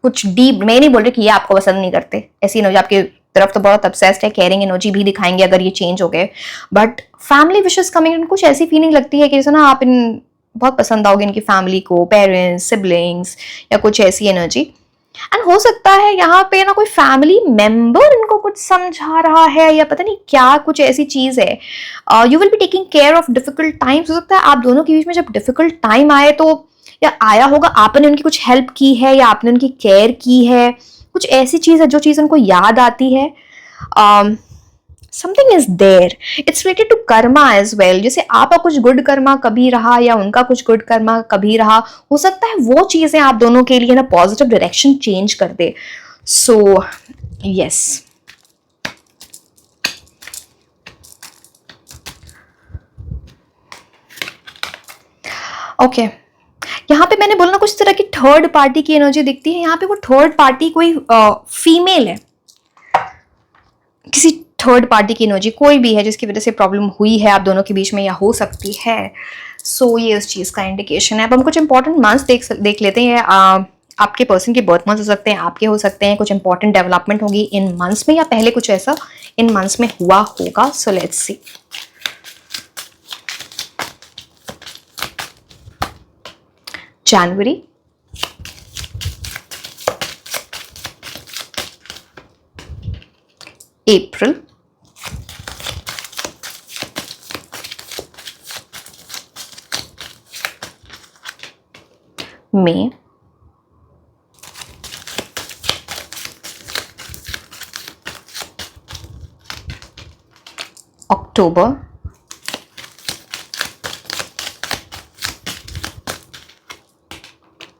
कुछ डीप, मैं नहीं बोल रही कि ये आपको पसंद नहीं करते, ऐसी एनर्जी आपकी तरफ तो बहुत ऑब्सेस्ड है, केयरिंग एनर्जी भी दिखाएंगे अगर ये चेंज हो गए। बट फैमिली विशेस कमिंग, कुछ ऐसी फीलिंग लगती है कि जैसे ना आप इन बहुत पसंद आओगे इनकी फैमिली को, पेरेंट्स, सिबलिंग्स, या कुछ ऐसी एनर्जी। एंड हो सकता है यहाँ पे ना कोई फैमिली मेंबर इनको कुछ समझा रहा है, या पता नहीं क्या कुछ ऐसी चीज है। You will be taking care of difficult times. हो सकता है आप दोनों के बीच में जब डिफिकल्ट टाइम आए, तो या आया होगा, आपने उनकी कुछ हेल्प की है या आपने उनकी केयर की है, कुछ ऐसी चीज है जो चीज उनको याद आती है। Something is there, it's related to karma as well. जैसे आपका कुछ गुड कर्मा कभी रहा या उनका कुछ गुड कर्मा कभी रहा, हो सकता है वो चीजें आप दोनों के लिए ना पॉजिटिव डायरेक्शन चेंज कर दे। So yes, okay. यहाँ पे मैंने बोला ना, कुछ तरह की थर्ड पार्टी की एनर्जी दिखती है। यहाँ पे वो थर्ड पार्टी कोई फीमेल है, किसी थर्ड पार्टी की एनर्जी कोई भी है जिसकी वजह से प्रॉब्लम हुई है आप दोनों के बीच में, या हो सकती है। सो ये उस चीज का इंडिकेशन है। अब हम कुछ इंपॉर्टेंट मंथ्स देख लेते हैं। आपके पर्सन के बर्थ मंथ हो सकते हैं, आपके हो सकते हैं। कुछ इंपॉर्टेंट डेवलपमेंट होगी इन मंथ्स में, या पहले कुछ ऐसा इन मंथ्स में हुआ होगा। So let's see. January, April, May, October,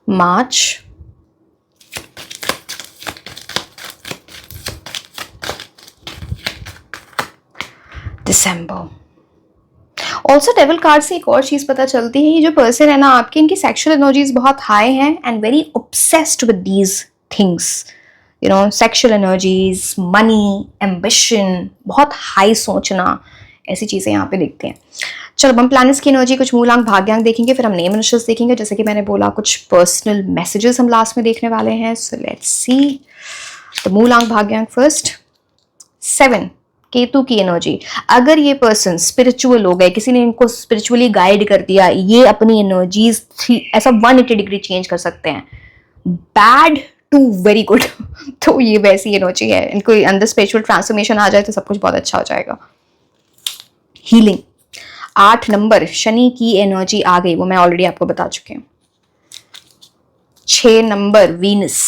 March, December. Also devil card से एक और चीज पता चलती है, ये जो पर्सन है ना आपकी, इनकी सेक्सुअल एनर्जीज बहुत हाई हैं and very obsessed with these things, you know, sexual energies, money, ambition, बहुत हाई सोचना, ऐसी चीजें यहाँ पे दिखते हैं। चलो हम प्लैनेट्स की एनर्जी, कुछ मूलांक भाग्यांक देखेंगे, फिर हम नेम इनिशियल्स देखेंगे, जैसे कि मैंने बोला कुछ पर्सनल मैसेजेस हम लास्ट में देखने वाले हैं। सो लेट्स सी द मूलांक भाग्यांक फर्स्ट। 7 केतु की एनर्जी। अगर ये पर्सन स्पिरिचुअल हो गए, किसी ने इनको स्पिरिचुअली गाइड कर दिया, ये अपनी एनर्जीज ऐसा 180 डिग्री चेंज कर सकते हैं, बैड टू वेरी गुड। तो ये वैसी एनर्जी है, इनको अंदर स्पिरिचुअल ट्रांसफॉर्मेशन आ जाए तो सब कुछ बहुत अच्छा हो जाएगा। हीलिंग। 8 नंबर शनि की एनर्जी आ गई, वो मैं ऑलरेडी आपको बता चुकी हूं। 6 नंबर वीनस,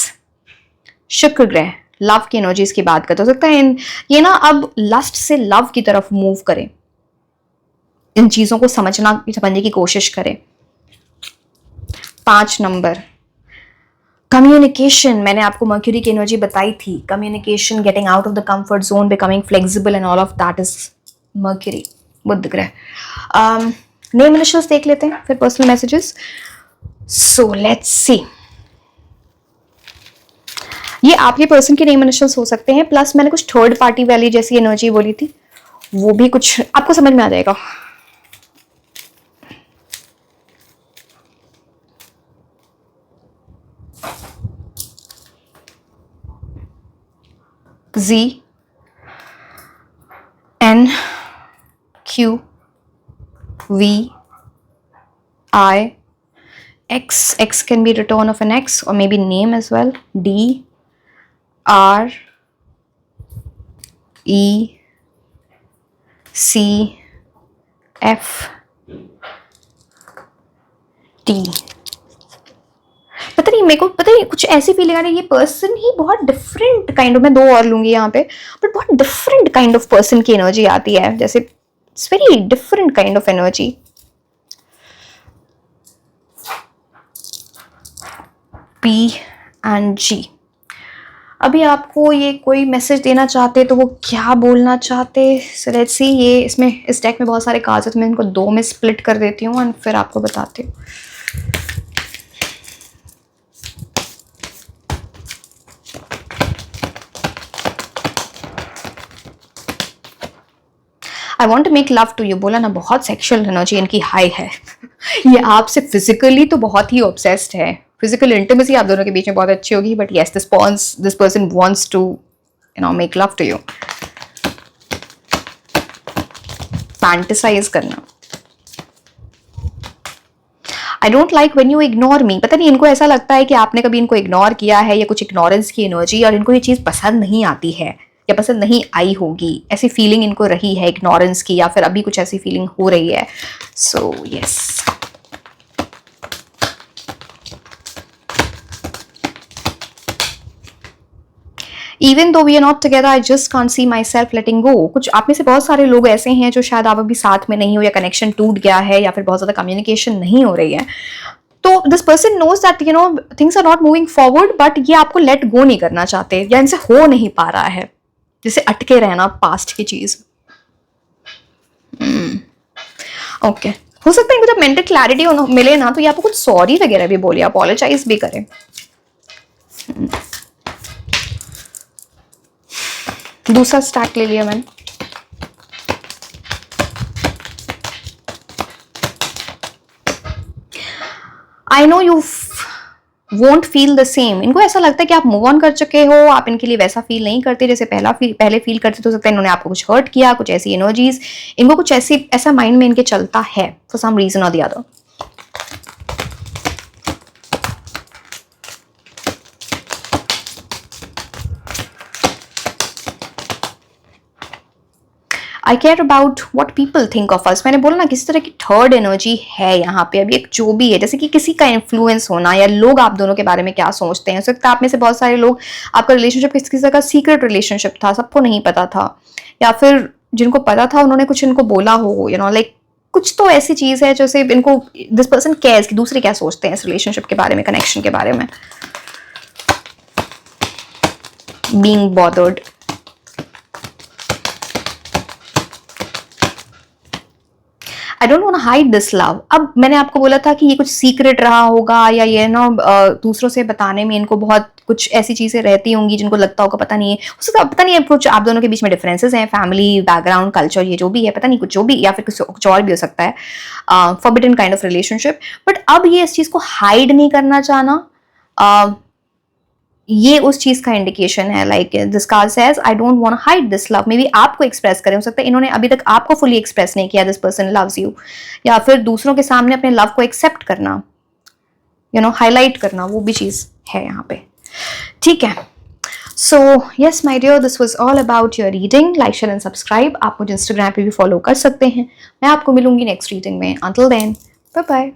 शुक्र ग्रह, लव की एनर्जीज की बात करते हो सकता है ये ना अब लस्ट से लव की तरफ मूव करें, इन चीजों को समझने की कोशिश करें। 5 नंबर कम्युनिकेशन, मैंने आपको मर्क्यूरी की एनर्जी बताई थी, communication, getting out of the comfort zone, becoming flexible and all of that is Mercury, Budh ग्रह। नेम इनिशियल्स देख लेते हैं, फिर personal messages. So let's see, ये आपके पर्सन के नेम इनिशियल्स हो सकते हैं, प्लस मैंने कुछ थर्ड पार्टी वाली जैसी एनर्जी बोली थी, वो भी कुछ आपको समझ में आ जाएगा। Z, N, Q, V, I, X. X can be return of an X or maybe name as well. D, R, E, C, F, T। पता नहीं, मेरे को पता नहीं, कुछ ऐसी फीलिंग आ रही है ये पर्सन ही बहुत डिफरेंट काइंड ऑफ, मैं 2 और लूंगी यहाँ पे, बट बहुत डिफरेंट काइंड ऑफ पर्सन की एनर्जी आती है, जैसे it's very different kind of energy. P and G। अभी आपको ये कोई मैसेज देना चाहते तो वो क्या बोलना चाहते, सो लेट्स सी। ये इसमें इस डेक में बहुत सारे कार्ड्स हैं, तो मैं इनको 2 में स्प्लिट कर देती हूँ एंड फिर आपको बताती हूँ। I want to make love to you, बोला ना, बहुत सेक्शुअल एनर्जी इनकी हाई है। ये आपसे फिजिकली तो बहुत ही ऑब्सेस्ड है, फिजिकल इंटिमेसी आप दोनों के बीच में बहुत अच्छी होगी, but yes this person wants to you know make love to you, fantasize करना। I don't like when you ignore me, पता नहीं इनको ऐसा लगता है कि आपने कभी इनको इग्नोर किया है, या कुछ इग्नोरेंस की एनर्जी, और इनको ये चीज पसंद नहीं आती है या पसंद नहीं आई होगी, ऐसी फीलिंग इनको रही है इग्नोरेंस की, या फिर अभी कुछ ऐसी फीलिंग हो रही है। So yes, even though we are not together I just can't see myself letting go. कुछ आप में से बहुत सारे लोग ऐसे हैं जो शायद आप अभी साथ में नहीं हो, या कनेक्शन टूट गया है, या फिर बहुत ज्यादा कम्युनिकेशन नहीं हो रही है, तो this person knows that you know things are not moving forward, but ये आपको लेट गो नहीं करना चाहते, या इनसे हो नहीं पा रहा है, जैसे अटके रहना पास्ट की चीज। ओके, हो सकता है इनको जब मेंटल क्लैरिटी मिले ना, तो ये आपको कुछ सॉरी वगैरह भी बोले, अपोलोजाइज भी करें। दूसरा स्टैक ले लिया मैंने। I know you won't feel the same, इनको ऐसा लगता है कि आप मूव ऑन कर चुके हो, आप इनके लिए वैसा फील नहीं करते जैसे पहले फील करते। तो हो सकता है इन्होंने आपको कुछ हर्ट किया, कुछ ऐसी एनर्जीज, इनको कुछ ऐसा माइंड में इनके चलता है फॉर सम रीजन और the other. I care about what people think of us. मैंने बोला ना, किसी तरह की थर्ड एनर्जी है यहाँ पे अभी, एक जो भी है, जैसे कि किसी का इन्फ्लुएंस होना, या लोग आप दोनों के बारे में क्या सोचते हैं। हो सकता है आप में से बहुत सारे लोग, आपका रिलेशनशिप किसी तरह का सीक्रेट रिलेशनशिप था, सबको नहीं पता था, या फिर जिनको पता था उन्होंने कुछ इनको बोला हो, यू नो लाइक कुछ तो ऐसी चीज है जैसे इनको दिस पर्सन केयर्स कि दूसरे क्या सोचते हैं इस रिलेशनशिप के बारे में, कनेक्शन के बारे में. Being bothered. I don't want to hide this love. अब मैंने आपको बोला था कि ये कुछ सीक्रेट रहा होगा या ये ना दूसरों से बताने में इनको बहुत कुछ ऐसी चीजें रहती होंगी जिनको लगता होगा पता नहीं है, हो सकता पता नहीं है कुछ आप दोनों के बीच में डिफरेंसेस हैं, फैमिली बैकग्राउंड कल्चर ये जो भी है, पता नहीं कुछ जो भी, या फिर कुछ और भी हो सकता है, forbidden kind of relationship. But अब ये इस चीज को हाइड नहीं करना चाहना, ये उस चीज का इंडिकेशन है. Like this card says I don't want to hide this love. Maybe आपको एक्सप्रेस करें, हो सकता है इन्होंने अभी तक आपको फुली एक्सप्रेस नहीं किया दिस पर्सन लव्स यू, या फिर दूसरों के सामने अपने लव को एक्सेप्ट करना, यू नो हाईलाइट करना, वो भी चीज है यहाँ पे. ठीक है. So yes my dear, this was all about your reading. Like share and subscribe. आप मुझे इंस्टाग्राम पे भी फॉलो कर सकते हैं. मैं आपको मिलूंगी नेक्स्ट रीडिंग में. Until then, bye bye.